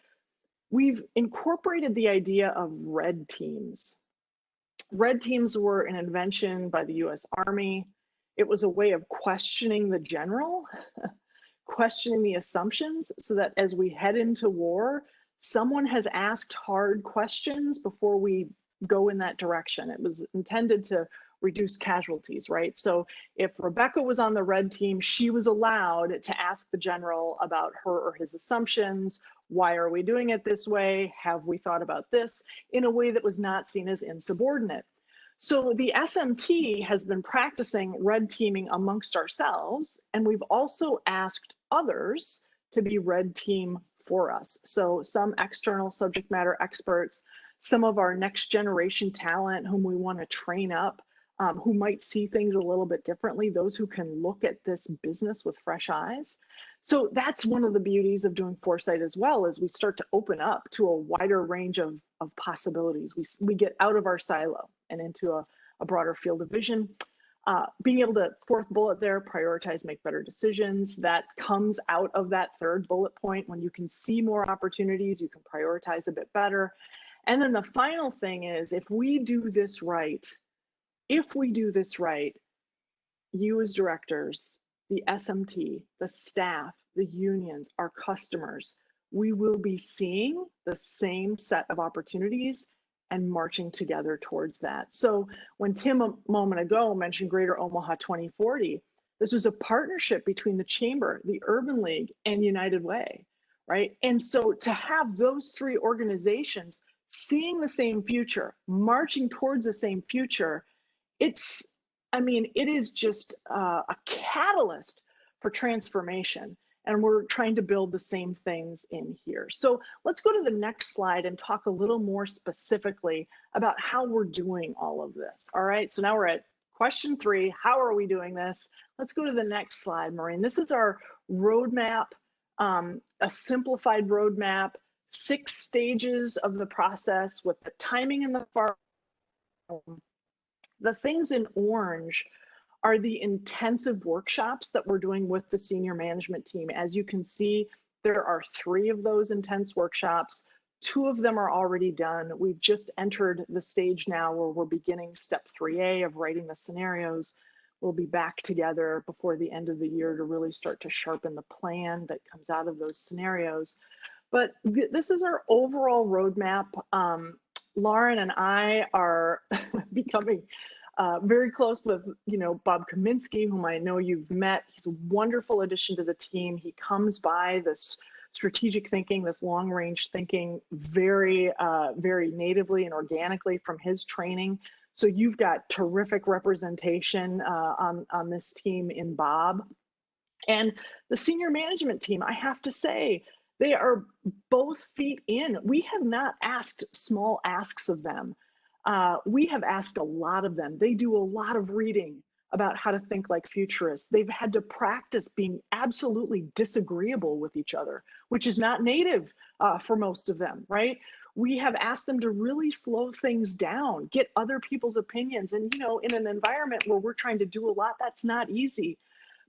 we've incorporated the idea of red teams. Red teams were an invention by the US Army. It was a way of questioning the general, questioning the assumptions, so that as we head into war, someone has asked hard questions before we go in that direction. It was intended to reduce casualties, right? So if Rebecca was on the red team, she was allowed to ask the general about her or his assumptions. Why are we doing it this way? Have we thought about this? In a way that was not seen as insubordinate. So the SMT has been practicing red teaming amongst ourselves, and we've also asked others to be red team for us. So some external subject matter experts, some of our next generation talent whom we want to train up, who might see things a little bit differently, those who can look at this business with fresh eyes. So that's one of the beauties of doing foresight as well, is we start to open up to a wider range of possibilities. We get out of our silo and into a broader field of vision. Being able to, 4th bullet there, prioritize, make better decisions. That comes out of that 3rd bullet point. When you can see more opportunities, you can prioritize a bit better. And then the final thing is, if we do this right, you as directors, the SMT, the staff, the unions, our customers, we will be seeing the same set of opportunities and marching together towards that. So when Tim a moment ago mentioned Greater Omaha 2040, this was a partnership between the Chamber, the Urban League, and United Way, right? And so to have those 3 organizations seeing the same future, marching towards the same future, it is just a catalyst for transformation. And we're trying to build the same things in here. So let's go to the next slide and talk a little more specifically about how we're doing all of this. All right, so now we're at question 3. How are we doing this? Let's go to the next slide, Maureen. This is our roadmap, a simplified roadmap, 6 stages of the process with the timing in the far. The things in orange are the intensive workshops that we're doing with the senior management team. As you can see, there are 3 of those intense workshops. 2 of them are already done. We've just entered the stage now where we're beginning step 3A of writing the scenarios. We'll be back together before the end of the year to really start to sharpen the plan that comes out of those scenarios. But this is our overall roadmap. Lauren and I are becoming very close with, Bob Kaminsky, whom I know you've met. He's a wonderful addition to the team. He comes by this strategic thinking, this long range thinking very, very natively and organically from his training. So you've got terrific representation on this team in Bob. And the senior management team, I have to say, they are both feet in. We have not asked small asks of them. We have asked a lot of them. They do a lot of reading about how to think like futurists. They've had to practice being absolutely disagreeable with each other, which is not native for most of them, right? We have asked them to really slow things down, get other people's opinions. And, in an environment where we're trying to do a lot, that's not easy.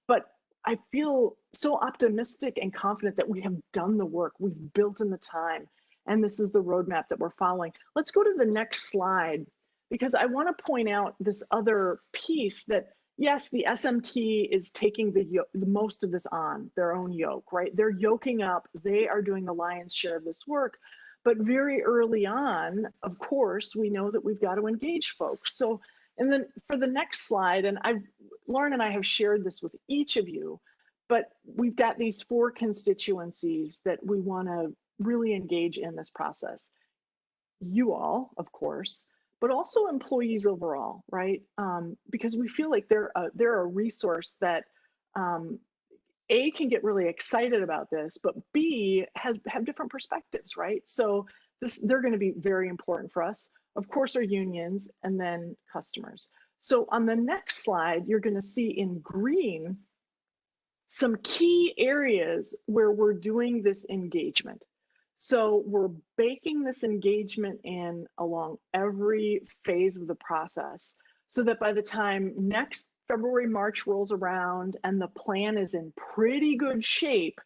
But I feel so optimistic and confident that we have done the work, we've built in the time, and this is the roadmap that we're following. Let's go to the next slide, because I want to point out this other piece that, yes, the SMT is taking the most of this on their own yoke, right? They're yoking up, they are doing the lion's share of this work, but very early on, of course, we know that we've got to engage folks. So, and then for the next slide, and Lauren and I have shared this with each of you, but we've got these 4 constituencies that we want to really engage in this process. You all, of course, but also employees overall, right? Because we feel like they're a resource that A, can get really excited about this, but B, have different perspectives, right? So they're going to be very important for us. Of course, our unions, and then customers. So on the next slide, you're going to see in green some key areas where we're doing this engagement. So we're baking this engagement in along every phase of the process so that by the time next February, March rolls around and the plan is in pretty good shape,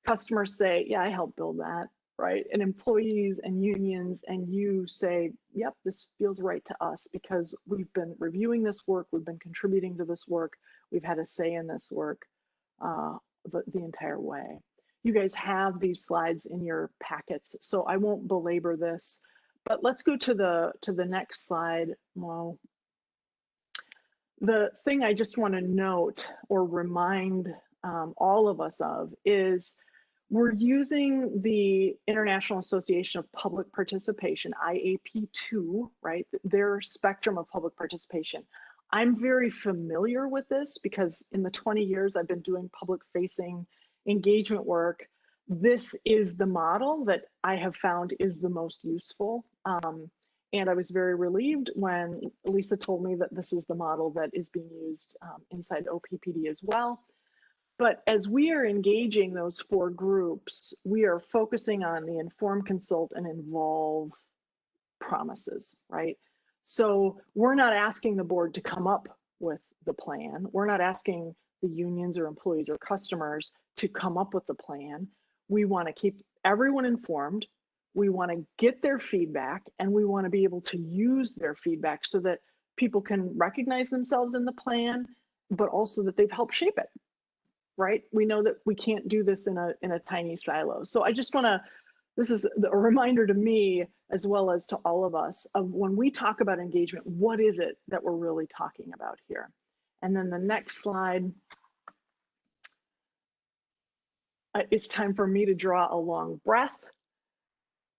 customers say, yeah, I helped build that. Right? And employees and unions and you say, yep, this feels right to us because we've been reviewing this work, we've been contributing to this work, we've had a say in this work the entire way. You guys have these slides in your packets, so I won't belabor this, but let's go to the next slide. Well, the thing I just want to note or remind all of us of is we're using the International Association of Public Participation, IAP2, right? Their spectrum of public participation. I'm very familiar with this because in the 20 years I've been doing public-facing engagement work, this is the model that I have found is the most useful. And I was very relieved when Lisa told me that this is the model that is being used inside OPPD as well. But as we are engaging those 4 groups, we are focusing on the inform, consult, and involve promises, right? So we're not asking the board to come up with the plan. We're not asking the unions or employees or customers to come up with the plan. We want to keep everyone informed. We want to get their feedback, and we want to be able to use their feedback so that people can recognize themselves in the plan, but also that they've helped shape it. Right? We know that we can't do this in a tiny silo. So I just want to, this is a reminder to me as well as to all of us of when we talk about engagement, what is it that we're really talking about here? And then the next slide, it's time for me to draw a long breath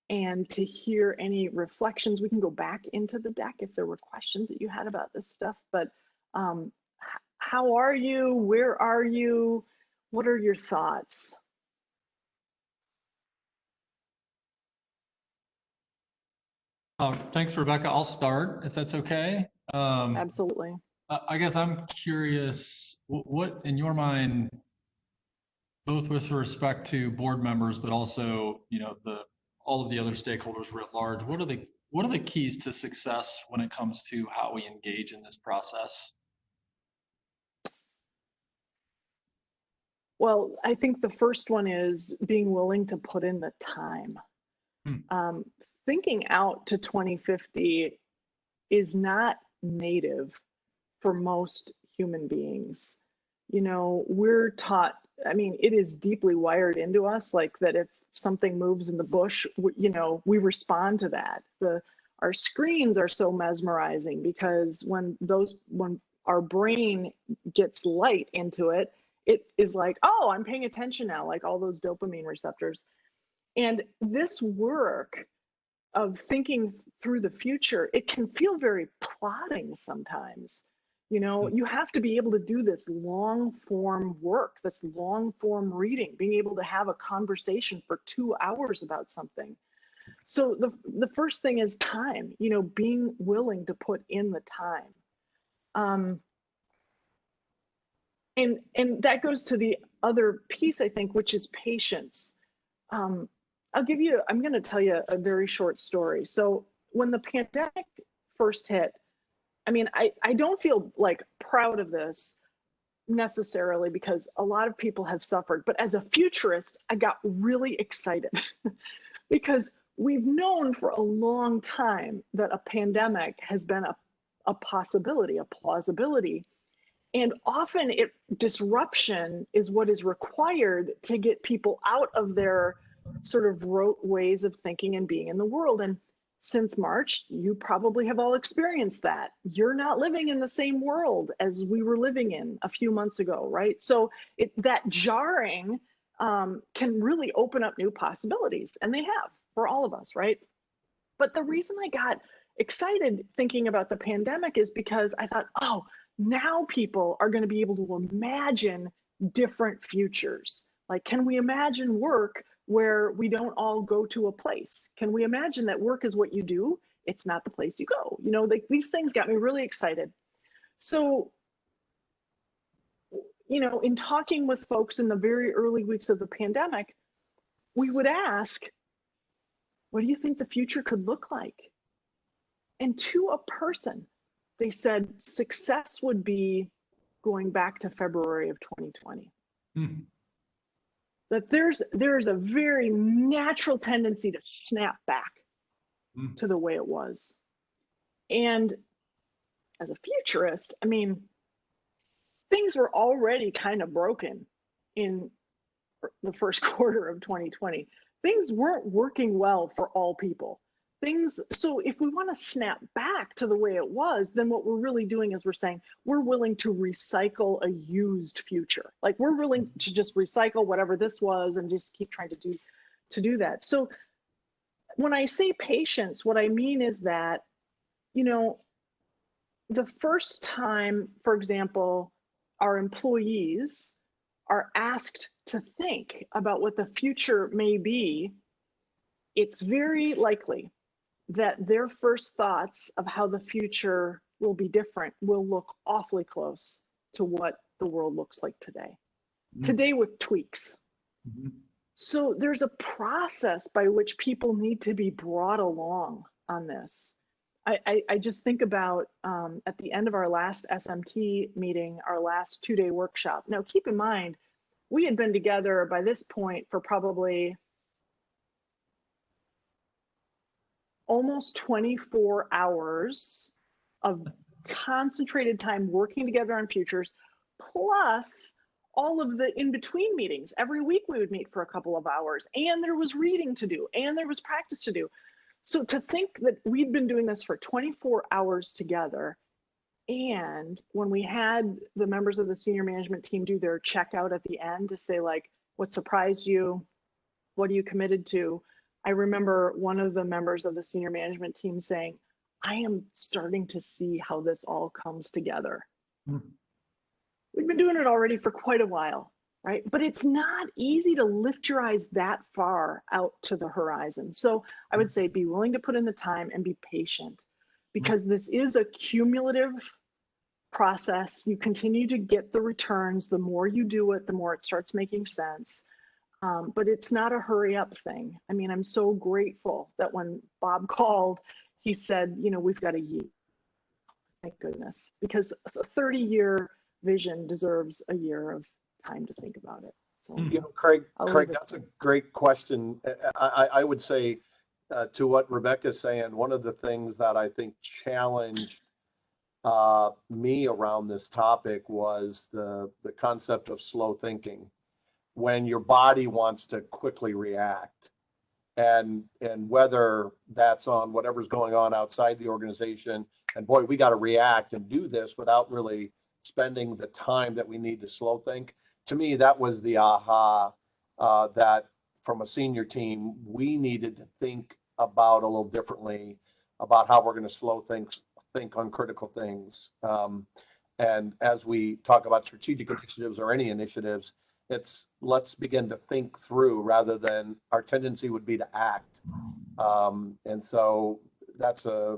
and to hear any reflections. We can go back into the deck if there were questions that you had about this stuff, but how are you? Where are you? What are your thoughts? Thanks, Rebecca. I'll start if that's okay. Absolutely. I guess I'm curious, what in your mind, both with respect to board members, but also, all of the other stakeholders writ large, what are the keys to success when it comes to how we engage in this process? Well, I think the first one is being willing to put in the time. Thinking out to 2050 is not native for most human beings. We're taught, it is deeply wired into us, like that if something moves in the bush, we respond to that. Our screens are so mesmerizing because when our brain gets light into it, it is like, oh, I'm paying attention now, like all those dopamine receptors. And this work of thinking through the future, it can feel very plotting sometimes. You have to be able to do this long form work, this long form reading, being able to have a conversation for 2 hours about something. So the first thing is time, being willing to put in the time. And that goes to the other piece, I think, which is patience. I'm going to tell you a very short story. So when the pandemic first hit, I don't feel like proud of this necessarily because a lot of people have suffered, but as a futurist, I got really excited because we've known for a long time that a pandemic has been a possibility, a plausibility. And often disruption is what is required to get people out of their sort of rote ways of thinking and being in the world. And since March, you probably have all experienced that. You're not living in the same world as we were living in a few months ago, right? So that jarring can really open up new possibilities, and they have for all of us, right? But the reason I got excited thinking about the pandemic is because I thought, oh, now people are going to be able to imagine different futures. Like, can we imagine work where we don't all go to a place? Can we imagine that work is what you do? It's not the place you go. These things got me really excited. So, in talking with folks in the very early weeks of the pandemic, we would ask, what do you think the future could look like? And to a person, they said success would be going back to February of 2020. That there's a very natural tendency to snap back to the way it was. And as a futurist, things were already kind of broken in the first quarter of 2020. Things weren't working well for all people. So if we want to snap back to the way it was, then what we're really doing is we're saying we're willing to recycle a used future. Like, we're willing to just recycle whatever this was and just keep trying to do that. So when I say patience, what I mean is that, the first time, for example, our employees are asked to think about what the future may be, it's very likely that their first thoughts of how the future will be different will look awfully close to what the world looks like today. Today with tweaks. So there's a process by which people need to be brought along on this. I just think about at the end of our last SMT meeting, our last 2-day workshop. Now, keep in mind, we had been together by this point for probably almost 24 hours of concentrated time working together on futures, plus all of the in-between meetings. Every week we would meet for a couple of hours, and there was reading to do, and there was practice to do. So to think that we'd been doing this for 24 hours together, and when we had the members of the senior management team do their checkout at the end to say, like, what surprised you? What are you committed to? I remember one of the members of the senior management team saying, I am starting to see how this all comes together. We've been doing it already for quite a while. right? But it's not easy to lift your eyes that far out to the horizon. So I would say be willing to put in the time and be patient, because this is a cumulative process. You continue to get the returns. The more you do it, the more it starts making sense. But it's not a hurry up thing. I mean, I'm so grateful that when Bob called, he said, you know, we've got a year. Thank goodness, because a 30-year vision deserves a year of time to think about it. So, you know, Craig, that's a great question. I would say to what Rebecca's saying, one of the things that I think challenged me around this topic was the concept of slow thinking, when your body wants to quickly react, and whether that's on whatever's going on outside the organization, and boy, we got to react and do this without really spending the time that we need to slow think. To me, that was the aha that from a senior team, we needed to think about a little differently about how we're going to slow think on critical things. And as we talk about strategic initiatives or any initiatives, it's let's begin to think through rather than our tendency would be to act. And so that's a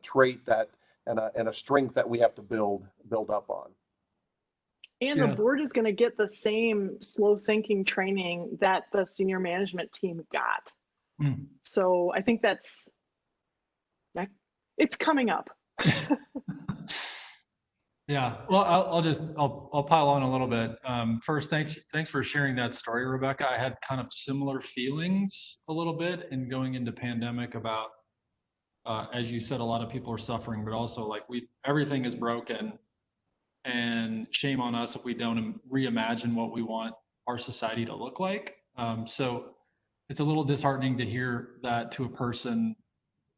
trait that and a strength that we have to build up on. And the board is going to get the same slow thinking training that the senior management team got. So I think it's coming up. Yeah, well, I'll pile on a little bit. First, thanks for sharing that story, Rebecca. I had kind of similar feelings a little bit in going into pandemic about, as you said, a lot of people are suffering, but also like everything is broken, and shame on us if we don't reimagine what we want our society to look like. So it's a little disheartening to hear that to a person.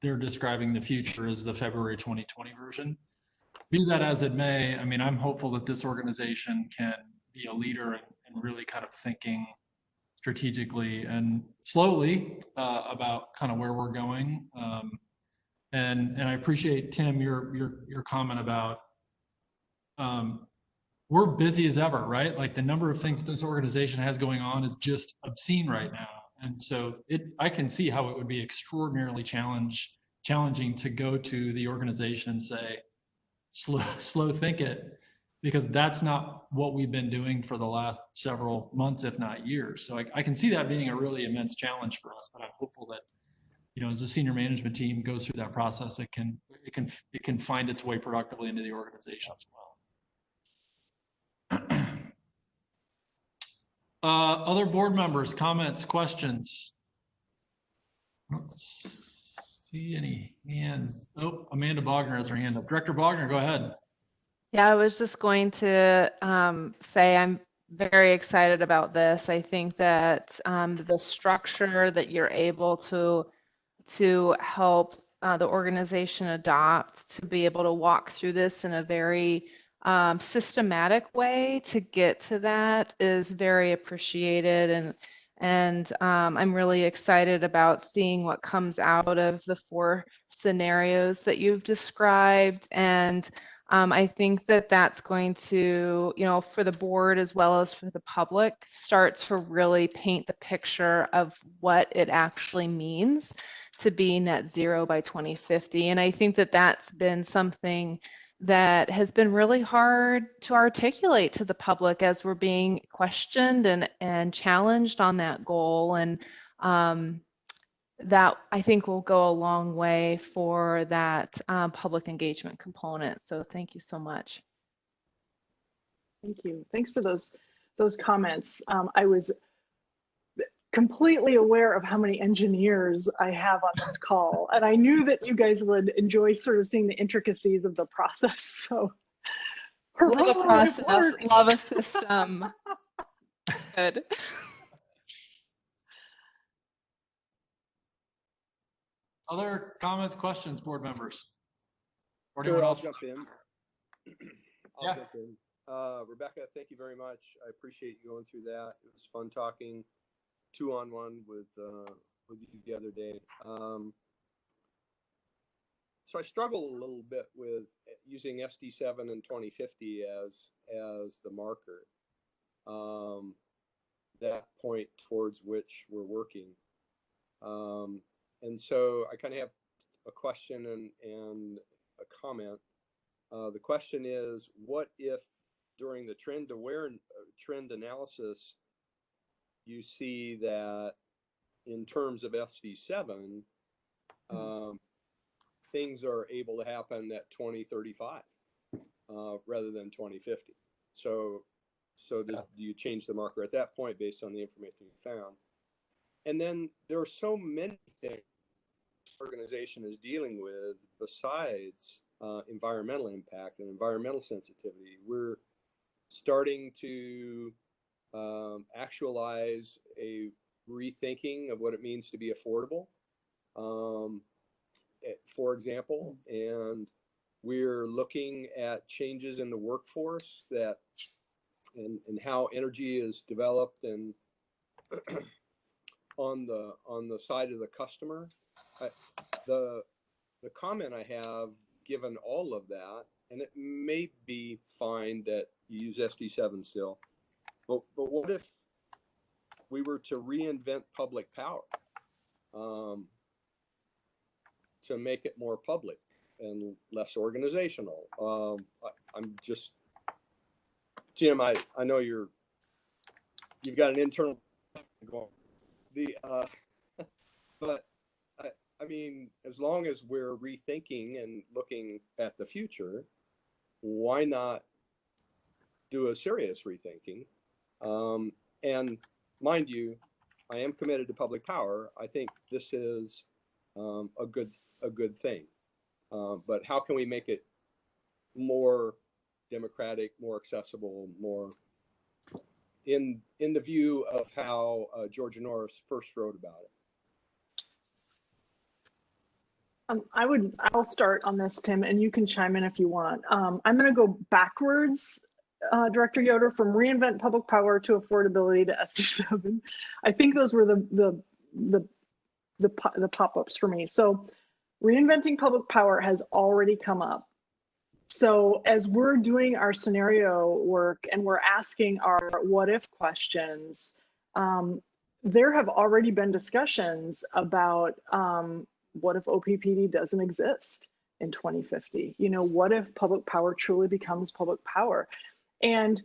They're describing the future as the February 2020 version. Be that as it may, I mean, I'm hopeful that this organization can be a leader and really kind of thinking strategically and slowly about kind of where we're going. And I appreciate, Tim, your comment about we're busy as ever, right? Like the number of things that this organization has going on is just obscene right now. And so I can see how it would be extraordinarily challenging to go to the organization and say, slow think it, because that's not what we've been doing for the last several months, if not years. So I can see that being a really immense challenge for us, but I'm hopeful that, you know, as the senior management team goes through that process, it can find its way productively into the organization as well. Other board members, comments, questions? I don't see any hands. Oh, Amanda Bogner has her hand up. Director Bogner, go ahead. Yeah, I was just going to say I'm very excited about this. I think that the structure that you're able to help the organization adopt, to be able to walk through this in a very systematic way to get to that is very appreciated. And I'm really excited about seeing what comes out of the 4 scenarios that you've described. And I think that that's going to, you know, for the board as well as for the public, start to really paint the picture of what it actually means to be net zero by 2050. And I think that that's been something that has been really hard to articulate to the public as we're being questioned and challenged on that goal. And that I think will go a long way for that public engagement component. So thank you so much. Thank you. Thanks for those comments. I was completely aware of how many engineers I have on this call, and I knew that you guys would enjoy sort of seeing the intricacies of the process. So, love a process, love a system. Good. Other comments, questions, board members? Sure, I'll jump in. I'll jump in. Rebecca, thank you very much. I appreciate you going through that. It was fun talking 2-on-1 with you the other day. So I struggle a little bit with using SD7 and 2050 as the marker. that point towards which we're working. And so I kind of have a question and a comment. The question is, what if during the trend analysis, you see that in terms of SD7, things are able to happen at 2035 rather than 2050. So do you change the marker at that point based on the information you found? And then there are so many things this organization is dealing with besides environmental impact and environmental sensitivity. We're starting to actualize a rethinking of what it means to be affordable, for example, and we're looking at changes in the workforce that and how energy is developed and on the side of the customer. The comment I have, given all of that, and it may be fine that you use SD7 still, but what if we were to reinvent public power to make it more public and less organizational? I'm just, Jim, I know you've got an internal going. But I mean, as long as we're rethinking and looking at the future, why not do a serious rethinking? And mind you, I am committed to public power. I think this is a good thing. But how can we make it more democratic, more accessible, more in the view of how Georgia Norris first wrote about it? I'll start on this, Tim, and you can chime in if you want. I'm going to go backwards, Director Yoder, from reinvent public power to affordability to SD7. I think those were the pop-ups for me. So reinventing public power has already come up. So as we're doing our scenario work and we're asking our what if questions, there have already been discussions about what if OPPD doesn't exist in 2050? You know, what if public power truly becomes public power? And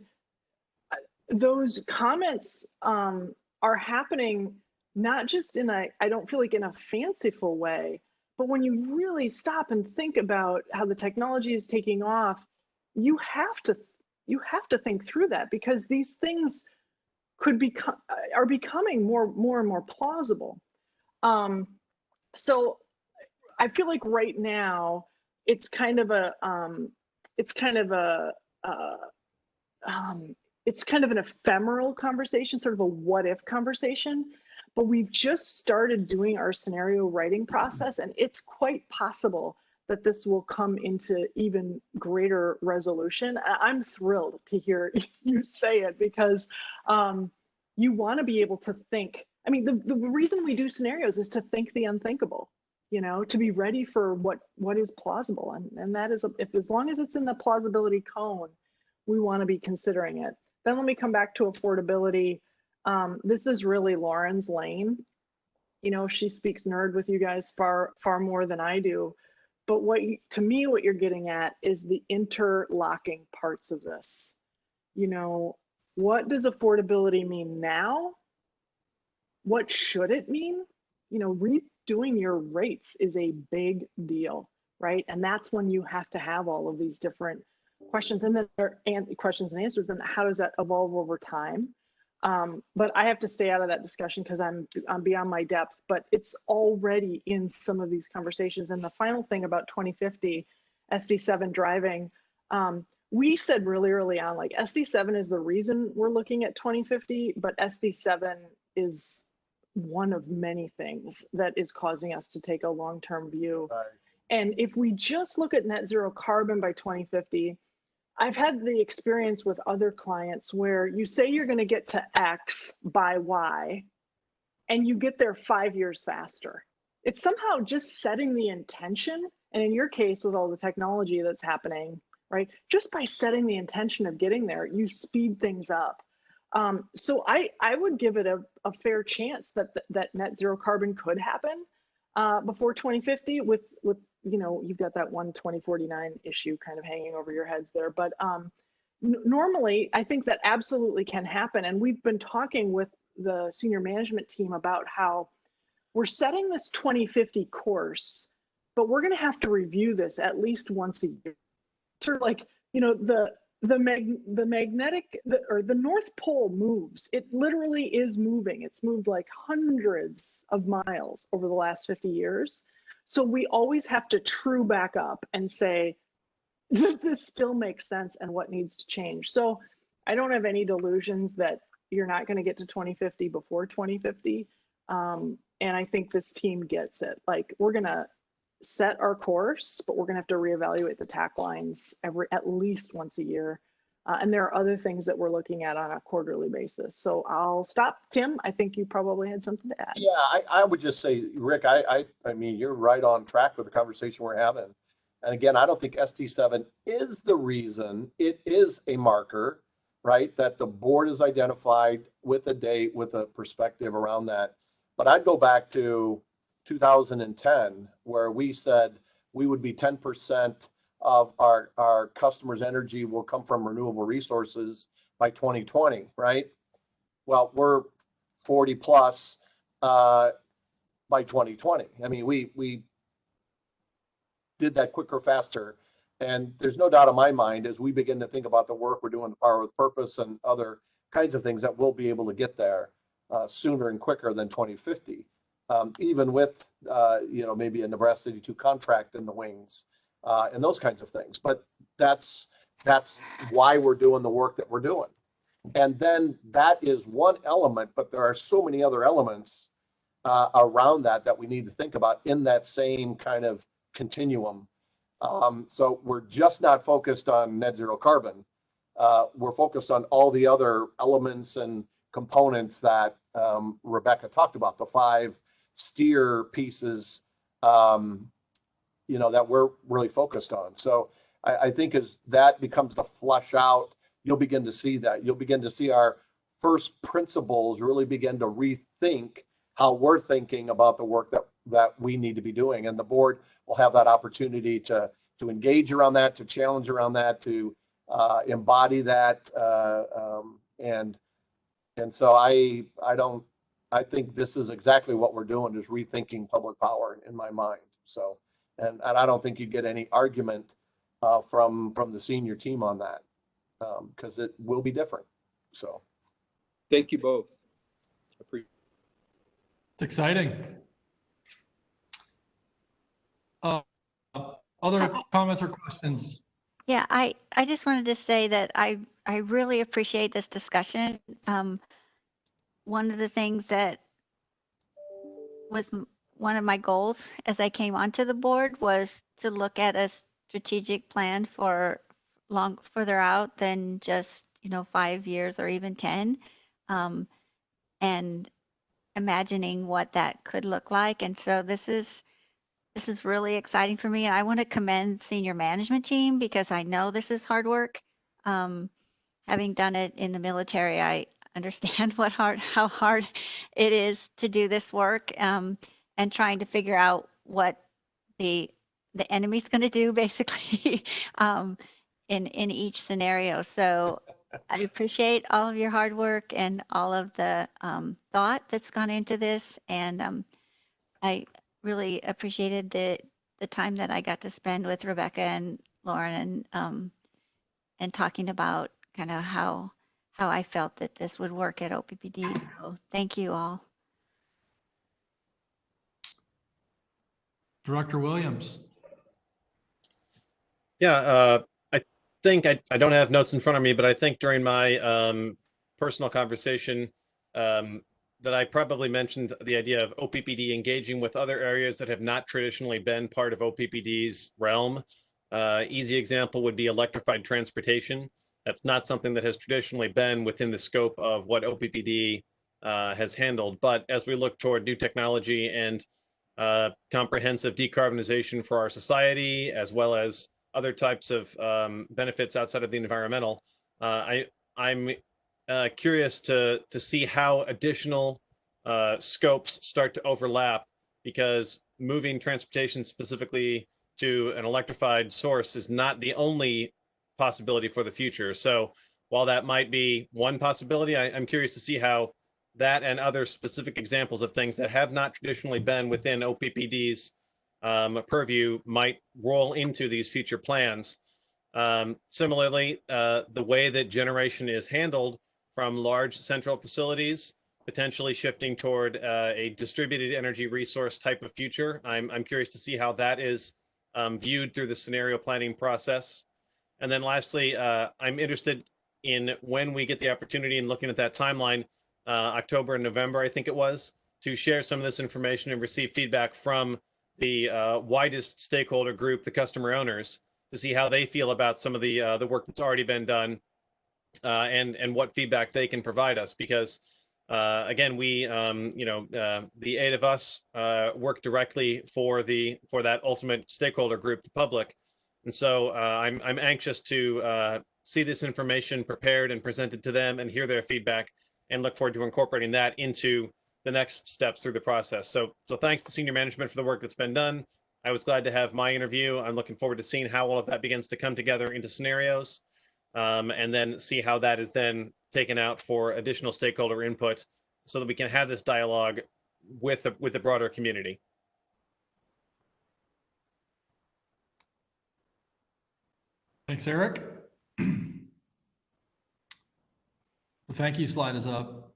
those comments are happening not just in I don't feel like in a fanciful way, but when you really stop and think about how the technology is taking off, you have to think through that, because these things are becoming more and more plausible. So I feel like right now it's kind of an ephemeral conversation, sort of a what if conversation. But we've just started doing our scenario writing process, and it's quite possible that this will come into even greater resolution. I'm thrilled to hear you say it, because you want to be able to think. I mean, the reason we do scenarios is to think the unthinkable, you know, to be ready for what is plausible. And that is, as long as it's in the plausibility cone, we want to be considering it. Then let me come back to affordability. This is really Lauren's lane. You know, she speaks nerd with you guys far more than I do. But to me, what you're getting at is the interlocking parts of this. You know, what does affordability mean now? What should it mean? You know, redoing your rates is a big deal, right? And that's when you have to have all of these different questions and questions and answers. And how does that evolve over time? But I have to stay out of that discussion because I'm beyond my depth, but it's already in some of these conversations. And the final thing about 2050, SD7 driving, we said really early on, like SD7 is the reason we're looking at 2050, but SD7 is one of many things that is causing us to take a long-term view. Right. And if we just look at net zero carbon by 2050, I've had the experience with other clients where you say you're going to get to X by Y, and you get there 5 years faster. It's somehow just setting the intention. And in your case, with all the technology that's happening, right, just by setting the intention of getting there, you speed things up. So I would give it a fair chance that net zero carbon could happen before 2050 with, you know, you've got that 2049 issue kind of hanging over your heads there. But normally, I think that absolutely can happen. And we've been talking with the senior management team about how we're setting this 2050 course, but we're going to have to review this at least once a year. Sort of like, you know, the North Pole moves. It literally is moving. It's moved like hundreds of miles over the last 50 years. So we always have to true back up and say, does this still make sense and what needs to change? So I don't have any delusions that you're not going to get to 2050 before 2050. And I think this team gets it. Like, we're going to set our course, but we're going to have to reevaluate the TAC lines at least once a year. And there are other things that we're looking at on a quarterly basis. So I'll stop. Tim, I think you probably had something to add. Yeah, I would just say, Rick, I mean, you're right on track with the conversation we're having. And again, I don't think ST7 is the reason. It is a marker, right, that the board has identified with a date, with a perspective around that. But I'd go back to 2010, where we said we would be 10% of our customers' energy will come from renewable resources by 2020, right? Well, we're 40 plus by 2020. I mean, we did that quicker, faster. And there's no doubt in my mind, as we begin to think about the work we're doing, the Power with Purpose and other kinds of things, that we'll be able to get there sooner and quicker than 2050. Even with, you know, maybe a Nebraska City 2 contract in the wings and those kinds of things. But that's why we're doing the work that we're doing. And then that is one element, but there are so many other elements around that we need to think about in that same kind of continuum. So we're just not focused on net zero carbon. We're focused on all the other elements and components that Rebecca talked about, the 5 steer pieces, you know, that we're really focused on. So I think as that becomes to flush out, you'll begin to see that. You'll begin to see our first principles really begin to rethink how we're thinking about the work that we need to be doing. And the board will have that opportunity to engage around that, to challenge around that, to embody that. And so I think this is exactly what we're doing, is rethinking public power in my mind. So, and I don't think you get any argument from the senior team on that, because it will be different. So, thank you both. It's exciting. Other comments or questions? Yeah, I just wanted to say that I really appreciate this discussion. One of the things that was one of my goals as I came onto the board was to look at a strategic plan for further out than just, you know, 5 years or even 10, and imagining what that could look like. And so this is really exciting for me. And I want to commend senior management team, because I know this is hard work. Having done it in the military, I understand how hard it is to do this work, and trying to figure out what the enemy's going to do, basically, in each scenario. So I appreciate all of your hard work and all of the thought that's gone into this. And I really appreciated the time that I got to spend with Rebecca and Lauren, and talking about kind of how I felt that this would work at OPPD. So thank you all. Director Williams. Yeah, I think I don't have notes in front of me, but I think during my personal conversation that I probably mentioned the idea of OPPD engaging with other areas that have not traditionally been part of OPPD's realm. Easy example would be electrified transportation. That's not something that has traditionally been within the scope of what OPPD has handled. But as we look toward new technology and comprehensive decarbonization for our society, as well as other types of benefits outside of the environmental, I'm curious to see how additional scopes start to overlap, because moving transportation specifically to an electrified source is not the only possibility for the future. So while that might be one possibility, I'm curious to see how that and other specific examples of things that have not traditionally been within OPPD's purview might roll into these future plans. Similarly, the way that generation is handled from large central facilities, potentially shifting toward a distributed energy resource type of future. I'm curious to see how that is viewed through the scenario planning process. And then lastly, I'm interested in when we get the opportunity and looking at that timeline, October and November, I think it was, to share some of this information and receive feedback from the widest stakeholder group, the customer owners, to see how they feel about some of the work that's already been done, and what feedback they can provide us. Because again, we the 8 of us work directly for that ultimate stakeholder group, the public, and so I'm anxious to see this information prepared and presented to them and hear their feedback, and look forward to incorporating that into the next steps through the process. So thanks to senior management for the work that's been done. I was glad to have my interview. I'm looking forward to seeing how all of that begins to come together into scenarios, and then see how that is then taken out for additional stakeholder input, so that we can have this dialogue with the broader community. Thanks, Eric. The thank you slide is up.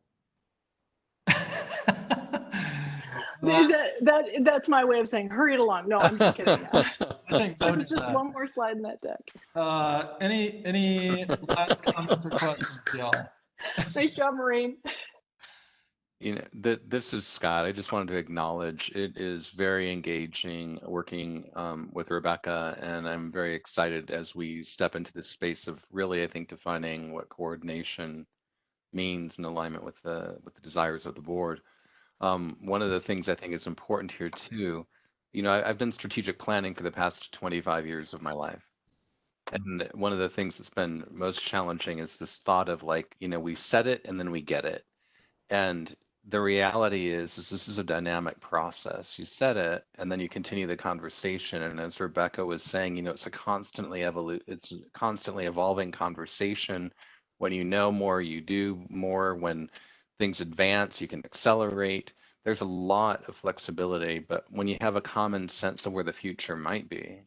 Is that's my way of saying hurry it along. No, I'm just kidding. I think There's just one more slide in that deck. Any last comments or questions, y'all? Nice job, Maureen. You know, this is Scott. I just wanted to acknowledge it is very engaging working with Rebecca, and I'm very excited as we step into the space of really, I think, defining what coordination means in alignment with the desires of the board. One of the things I think is important here too, you know, I've done strategic planning for the past 25 years of my life. And one of the things that's been most challenging is this thought of like, you know, we set it and then we get it. And the reality is this is a dynamic process. You set it and then you continue the conversation. And as Rebecca was saying, you know, it's a constantly evolving conversation. When you know more, you do more. When things advance, you can accelerate. There's a lot of flexibility, but when you have a common sense of where the future might be,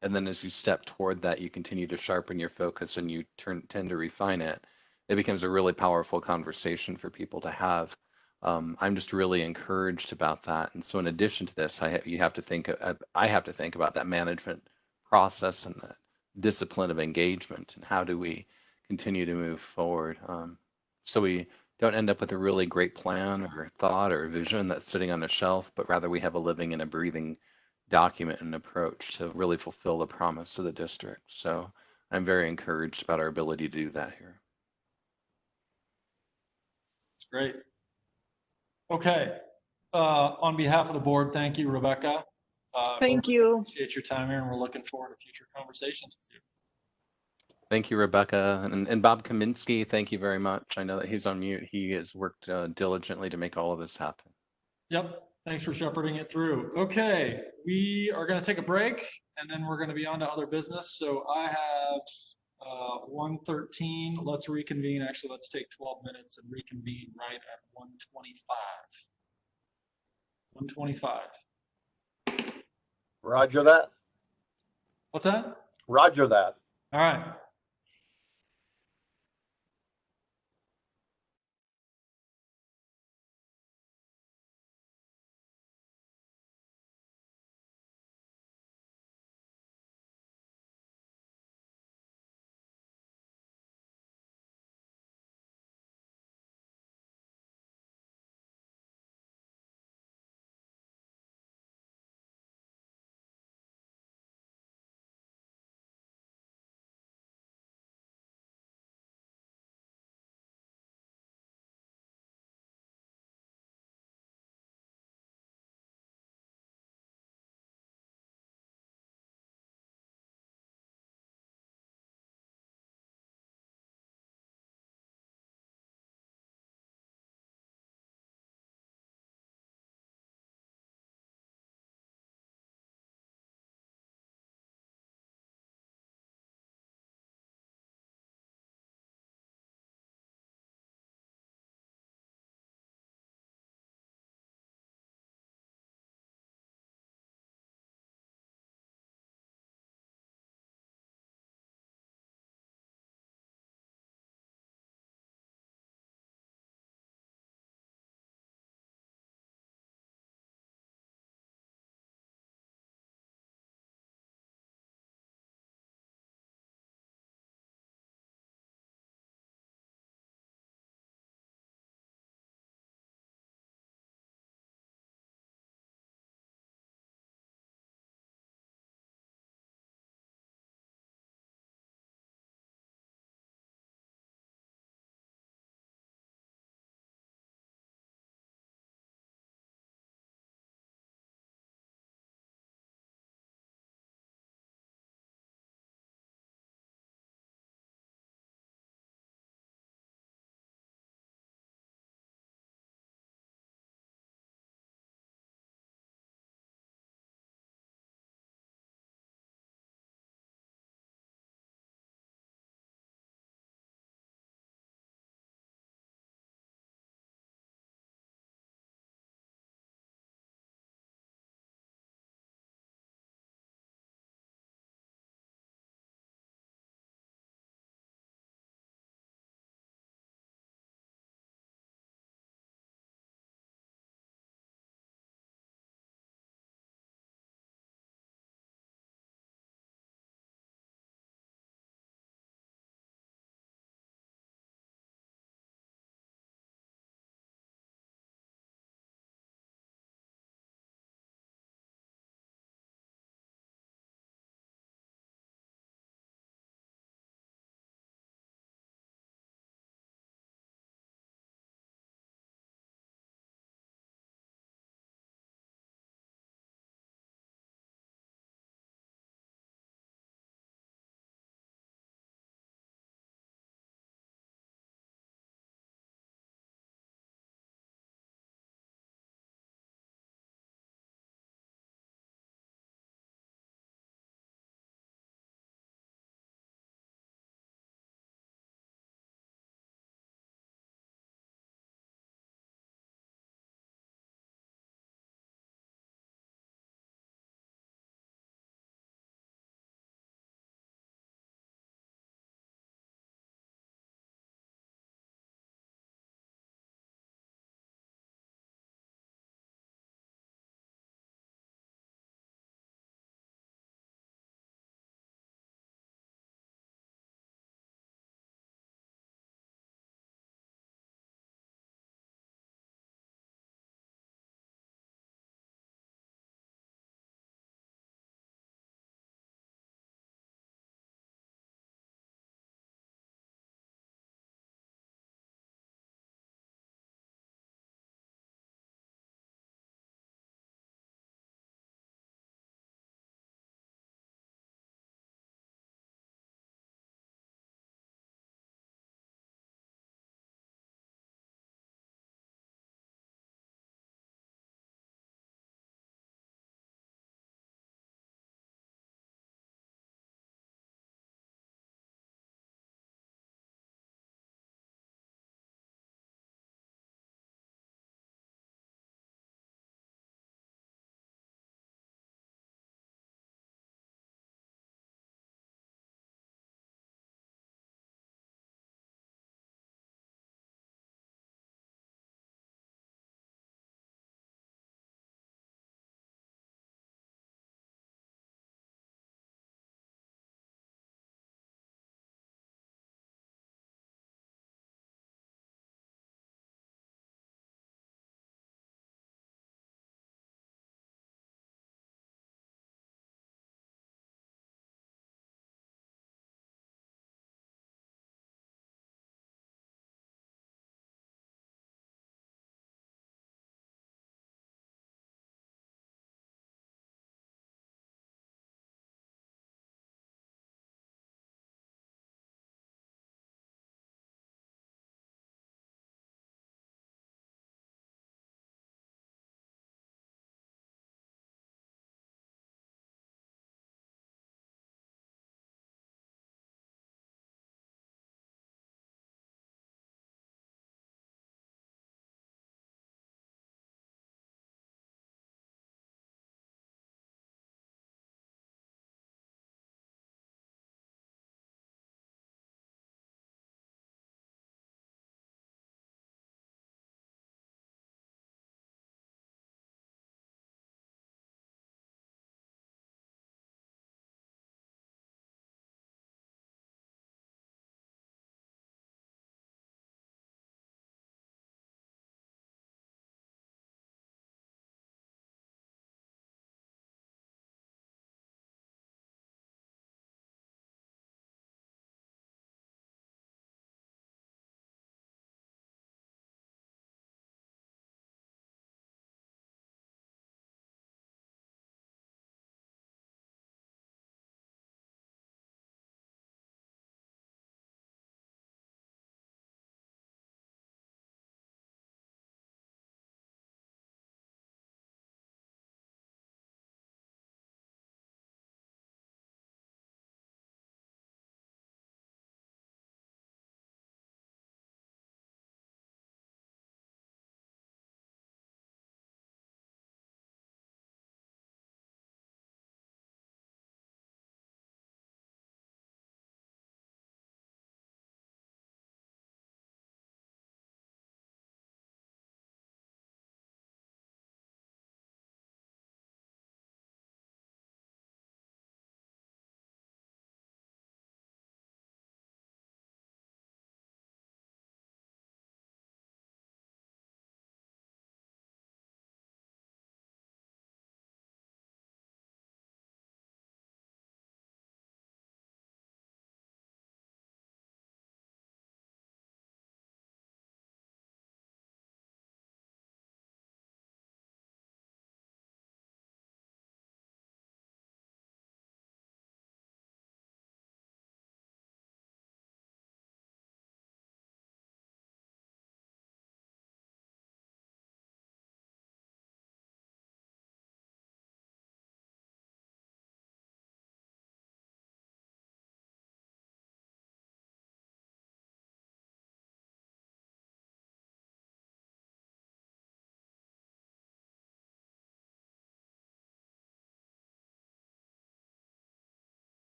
and then as you step toward that, you continue to sharpen your focus and you tend to refine it, it becomes a really powerful conversation for people to have. I'm just really encouraged about that. And so in addition to this, I have to think about that management process and the discipline of engagement, and how do we continue to move forward, so we don't end up with a really great plan or thought or vision that's sitting on a shelf, but rather we have a living and a breathing document and approach to really fulfill the promise of the district. So I'm very encouraged about our ability to do that here. That's great. Okay. On behalf of the board, thank you, Rebecca. Thank you. Appreciate your time here, and we're looking forward to future conversations with you. Thank you, Rebecca. And Bob Kaminsky, thank you very much. I know that he's on mute. He has worked diligently to make all of this happen. Yep. Thanks for shepherding it through. Okay. We are going to take a break, and then we're going to be on to other business. So I have 1:13. Let's reconvene. Actually, let's take 12 minutes and reconvene right at 1:25. 1:25. Roger that. What's that? Roger that. All right.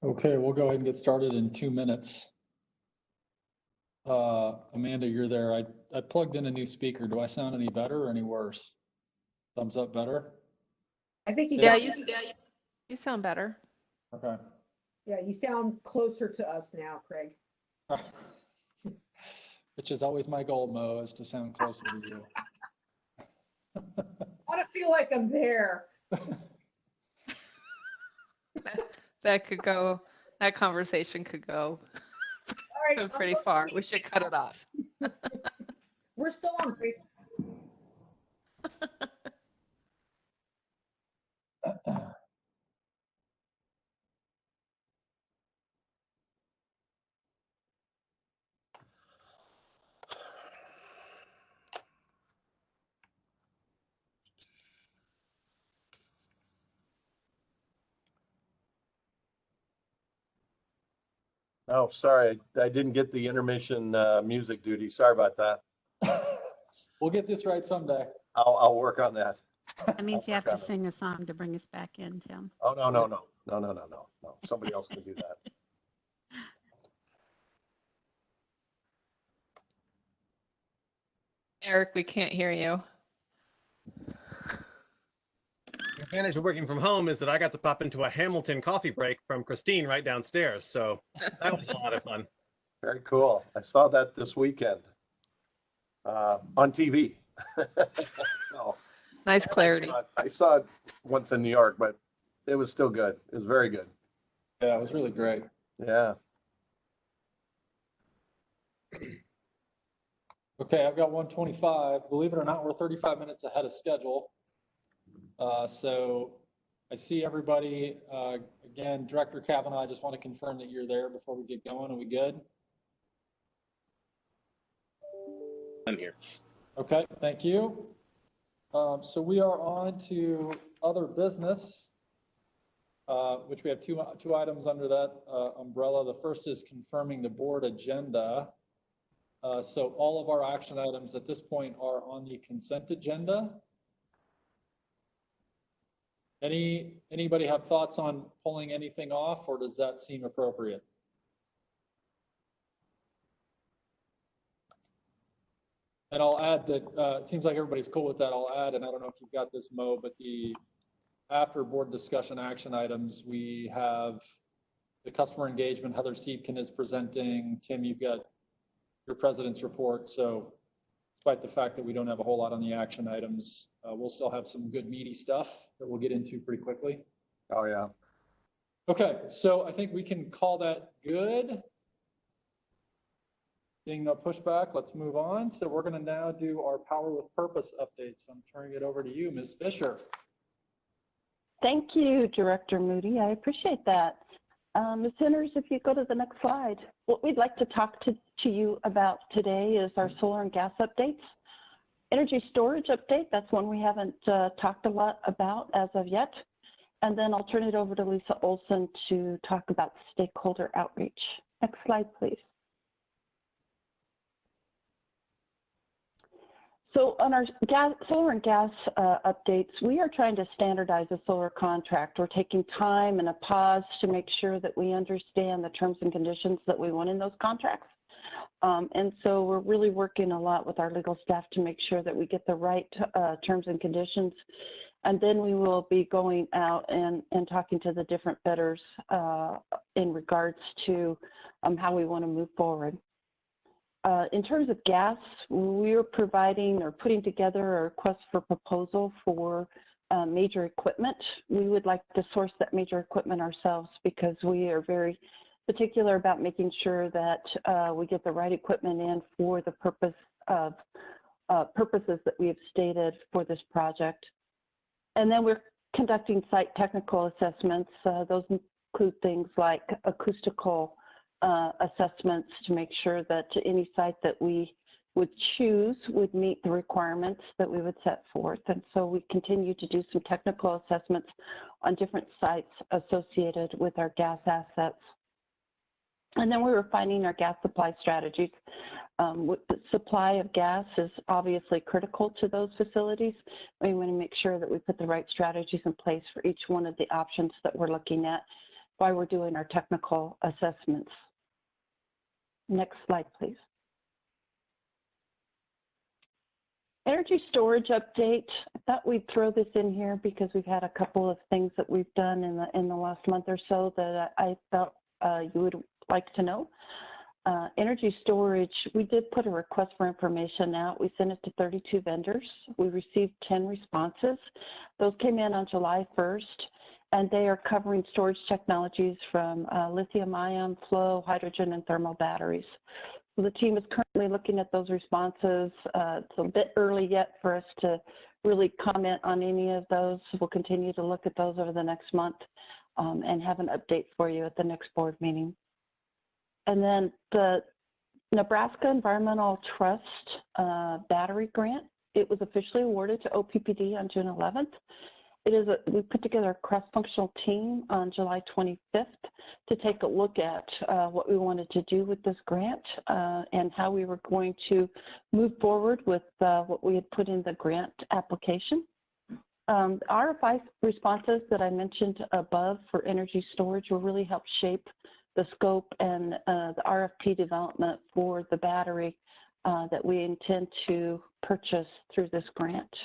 Okay, we'll go ahead and get started in 2 minutes. Amanda, you're there. I plugged in a new speaker. Do I sound any better or any worse? Thumbs up better? I think Yeah, you sound better. Okay. Yeah, you sound closer to us now, Craig. Which is always my goal, Mo, is to sound closer to you. I want to feel like I'm there. That could go, that conversation could go All right, pretty far. We should cut it off. We're still on break. Oh, sorry, I didn't get the intermission music duty. Sorry about that. We'll get this right someday. I'll work on that. That means you have to sing a song to bring us back in, Tim. Oh, no. Somebody else can do that. Eric, we can't hear you. The advantage of working from home is that I got to pop into a Hamilton coffee break from Christine right downstairs. So that was a lot of fun. Very cool. I saw that this weekend on TV. So, Nice clarity. I saw it once in New York, but it was still good. It was very good. Yeah, it was really great. Yeah. Okay, I've got 125. Believe it or not, we're 35 minutes ahead of schedule. So I see everybody. Again, Director Kavanaugh, I just want to confirm that you're there before we get going. Are we good? I'm here. Okay, thank you. So we are on to other business, which we have two items under that umbrella. The first is confirming the board agenda. So all of our action items at this point are on the consent agenda. Anybody have thoughts on pulling anything off, or does that seem appropriate? And I'll add that it seems like everybody's cool with that. I'll add, and I don't know if you've got this, Mo, but after board discussion action items, we have the customer engagement. Heather Siebken is presenting. Tim, you've got your president's report. So despite the fact that we don't have a whole lot on the action items, we'll still have some good meaty stuff that we'll get into pretty quickly. Oh, yeah. Okay, so I think we can call that good. Seeing no pushback, let's move on. So we're going to now do our Power with Purpose updates. I'm turning it over to you, Ms. Fisher. Thank you, Director Moody. I appreciate that. Ms. Henners, if you go to the next slide, what we'd like to talk to you about today is our solar and gas updates. Energy storage update, that's one we haven't talked a lot about as of yet. And then I'll turn it over to Lisa Olson to talk about stakeholder outreach. Next slide, please. So on our solar and gas updates, we are trying to standardize a solar contract. We're taking time and a pause to make sure that we understand the terms and conditions that we want in those contracts. And so we're really working a lot with our legal staff to make sure that we get the right terms and conditions. And then we will be going out and talking to the different bidders in regards to how we want to move forward. In terms of gas, we're providing or putting together a request for proposal for major equipment. We would like to source that major equipment ourselves because we are very particular about making sure that we get the right equipment in for the purpose of purposes that we have stated for this project. And then we're conducting site technical assessments. Those include things like acoustical assessments to make sure that any site that we would choose would meet the requirements that we would set forth. And so we continue to do some technical assessments on different sites associated with our gas assets. And then we're refining our gas supply strategies. The supply of gas is obviously critical to those facilities. We want to make sure that we put the right strategies in place for each one of the options that we're looking at. while we're doing our technical assessments. Next slide, please. Energy storage update. I thought we'd throw this in here because we've had a couple of things that we've done in the last month or so that I felt you would like to know. Energy storage, we did put a request for information out. We sent it to 32 vendors. We received 10 responses. Those came in on July 1st, and they are covering storage technologies from lithium-ion, flow, hydrogen, and thermal batteries. So the team is currently looking at those responses. It's a bit early yet for us to really comment on any of those. We'll continue to look at those over the next month and have an update for you at the next board meeting. And then the Nebraska Environmental Trust battery grant, it was officially awarded to OPPD on June 11th. We put together a cross-functional team on July 25th to take a look at what we wanted to do with this grant and how we were going to move forward with what we had put in the grant application. The RFI responses that I mentioned above for energy storage will really help shape the scope and the RFP development for the battery that we intend to purchase through this grant.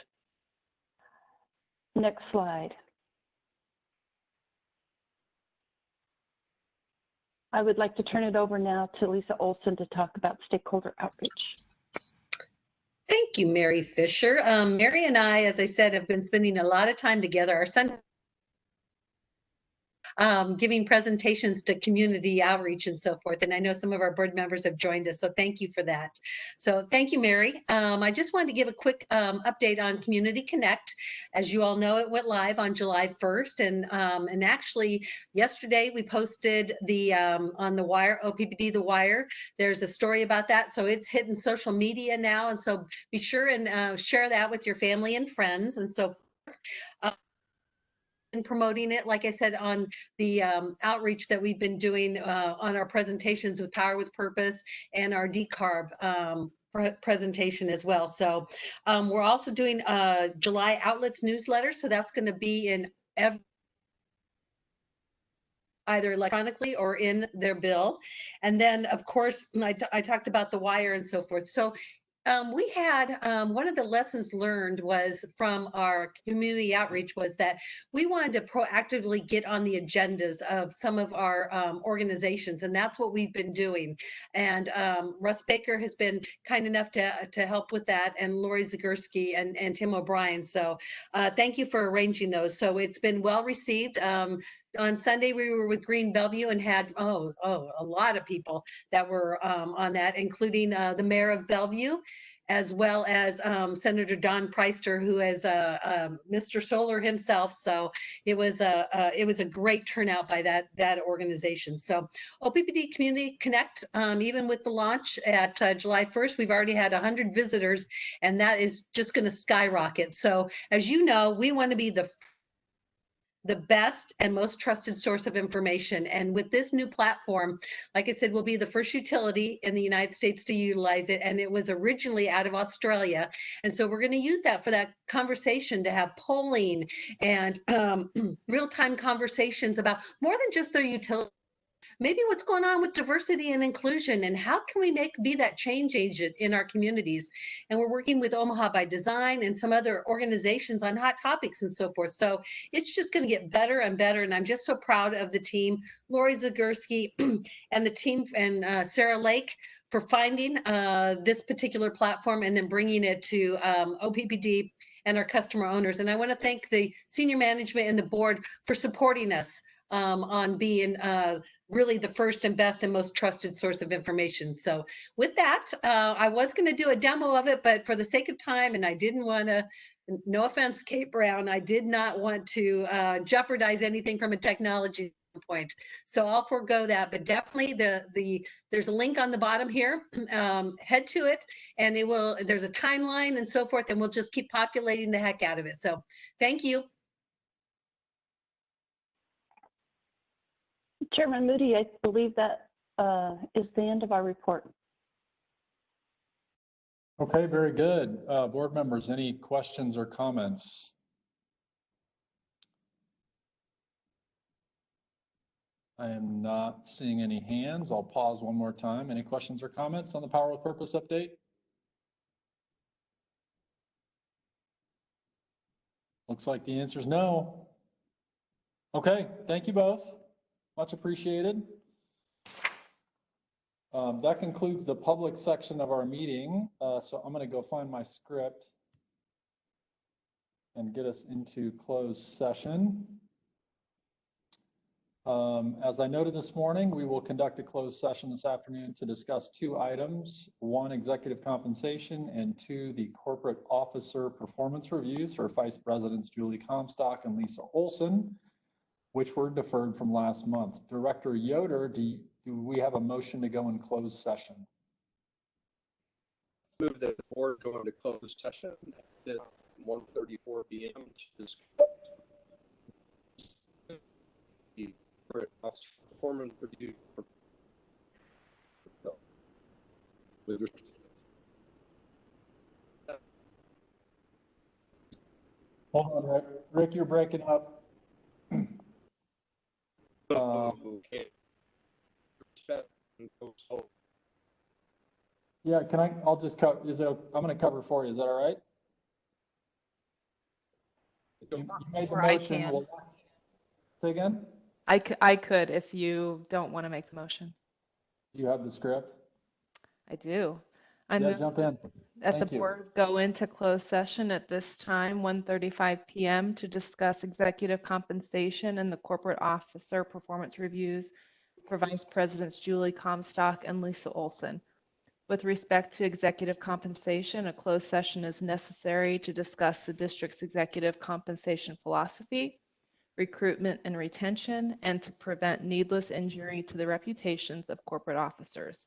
Next slide. I would like to turn it over now to Lisa Olson to talk about stakeholder outreach. Thank you, Mary Fisher. Mary and I, as I said, have been spending a lot of time together. Our son giving presentations to community outreach and so forth. And I know some of our board members have joined us, so thank you for that. So thank you, Mary. I just wanted to give a quick update on Community Connect. As you all know, it went live on July 1st. And actually, yesterday we posted the on the Wire, OPPD The Wire. There's a story about that. So it's hitting social media now. And so be sure and share that with your family and friends and so forth. And promoting it, like I said, on the outreach that we've been doing on our presentations with Power with Purpose and our decarb presentation as well. So we're also doing July Outlets newsletter. So that's going to be in either electronically or in their bill. And then, of course, I talked about the Wire and so forth. So we had one of the lessons learned was from our community outreach was that we wanted to proactively get on the agendas of some of our organizations, and that's what we've been doing. And Russ Baker has been kind enough to help with that, and Lori Zagurski and Tim O'Brien. So thank you for arranging those. So it's been well received. On Sunday, we were with Green Bellevue and had, a lot of people that were on that, including the mayor of Bellevue, as well as Senator Don Preister, who is Mr. Solar himself. So it was a great turnout by that organization. So OPPD Community Connect, even with the launch at July 1st, we've already had 100 visitors, and that is just going to skyrocket. So as you know, we want to be the best and most trusted source of information. And with this new platform, like I said, we'll be the first utility in the United States to utilize it. And it was originally out of Australia. And so we're going to use that for that conversation, to have polling and real-time conversations about more than just their utility. Maybe what's going on with diversity and inclusion, and how can we be that change agent in our communities? And we're working with Omaha by Design and some other organizations on hot topics and so forth. So it's just going to get better and better. And I'm just so proud of the team, Lori Zagurski and the team, and Sarah Lake, for finding this particular platform and then bringing it to OPPD and our customer owners. And I want to thank the senior management and the board for supporting us on being really the first and best and most trusted source of information. So with that, I was going to do a demo of it, but for the sake of time, and I didn't want to, no offense, Kate Brown, I did not want to jeopardize anything from a technology standpoint. So I'll forego that, but definitely there's a link on the bottom here. Head to it, and there's a timeline and so forth, and we'll just keep populating the heck out of it. So thank you. Chairman Moody, I believe that is the end of our report. Okay, very good. Board members, any questions or comments? I am not seeing any hands. I'll pause one more time. Any questions or comments on the Power with Purpose update? Looks like the answer is no. Okay, thank you both. Much appreciated. That concludes the public section of our meeting. So I'm going to go find my script and get us into closed session. As I noted this morning, we will conduct a closed session this afternoon to discuss 2 items, 1, executive compensation, and 2, the corporate officer performance reviews for Vice Presidents Julie Comstock and Lisa Olson, which were deferred from last month. Director Yoder, do we have a motion to go in closed session? Move that the board go into closed session at 1:34 p.m. to discuss the officer performance review. Hold on, Rick. Rick, you're breaking up. Okay. Yeah, I'll just cover, I'm going to cover for you. Is that all right? You made the Or I motion. can. Say again? I could if you don't want to make the motion. You have the script? I do. I Yeah, move jump in. that the Thank you. board go into closed session at this time, 1:35 p.m. to discuss executive compensation and the corporate officer performance reviews for Vice Presidents Julie Comstock and Lisa Olson. With respect to executive compensation, a closed session is necessary to discuss the district's executive compensation philosophy, recruitment and retention, and to prevent needless injury to the reputations of corporate officers.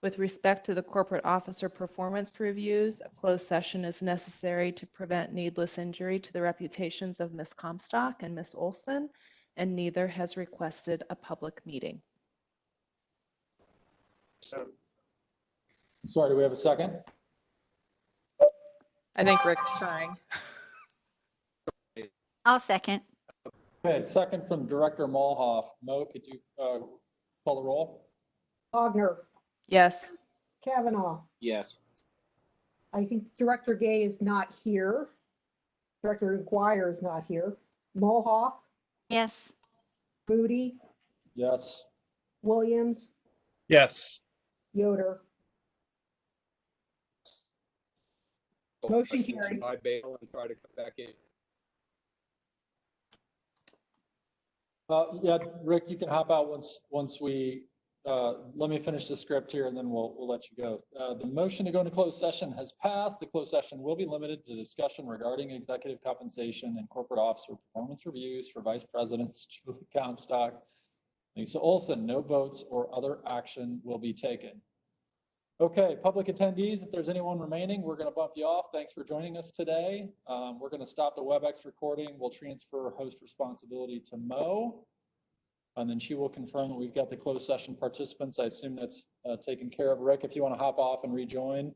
With respect to the corporate officer performance reviews, a closed session is necessary to prevent needless injury to the reputations of Ms. Comstock and Ms. Olson, and neither has requested a public meeting. Sorry, do we have a second? I think Rick's trying. I'll second. Okay, second from Director Malhoff. Mo, could you call the roll? Wagner, Yes. Kavanaugh. Yes. I think Director Gay is not here. Director McGuire is not here. Mulhoff, Yes. Moody, Yes. Williams, Yes. Yoder. Motion carried. I bail and try to come back in. Yeah, Rick, you can hop out once we, let me finish the script here and then we'll let you go. The motion to go into closed session has passed. The closed session will be limited to discussion regarding executive compensation and corporate officer performance reviews for Vice Presidents Julie Comstock, Lisa Olson. No votes or other action will be taken. Okay, public attendees, if there's anyone remaining, we're going to bump you off. Thanks for joining us today. We're going to stop the WebEx recording. We'll transfer host responsibility to Mo, and then she will confirm that we've got the closed session participants. I assume that's taken care of. Rick, if you want to hop off and rejoin.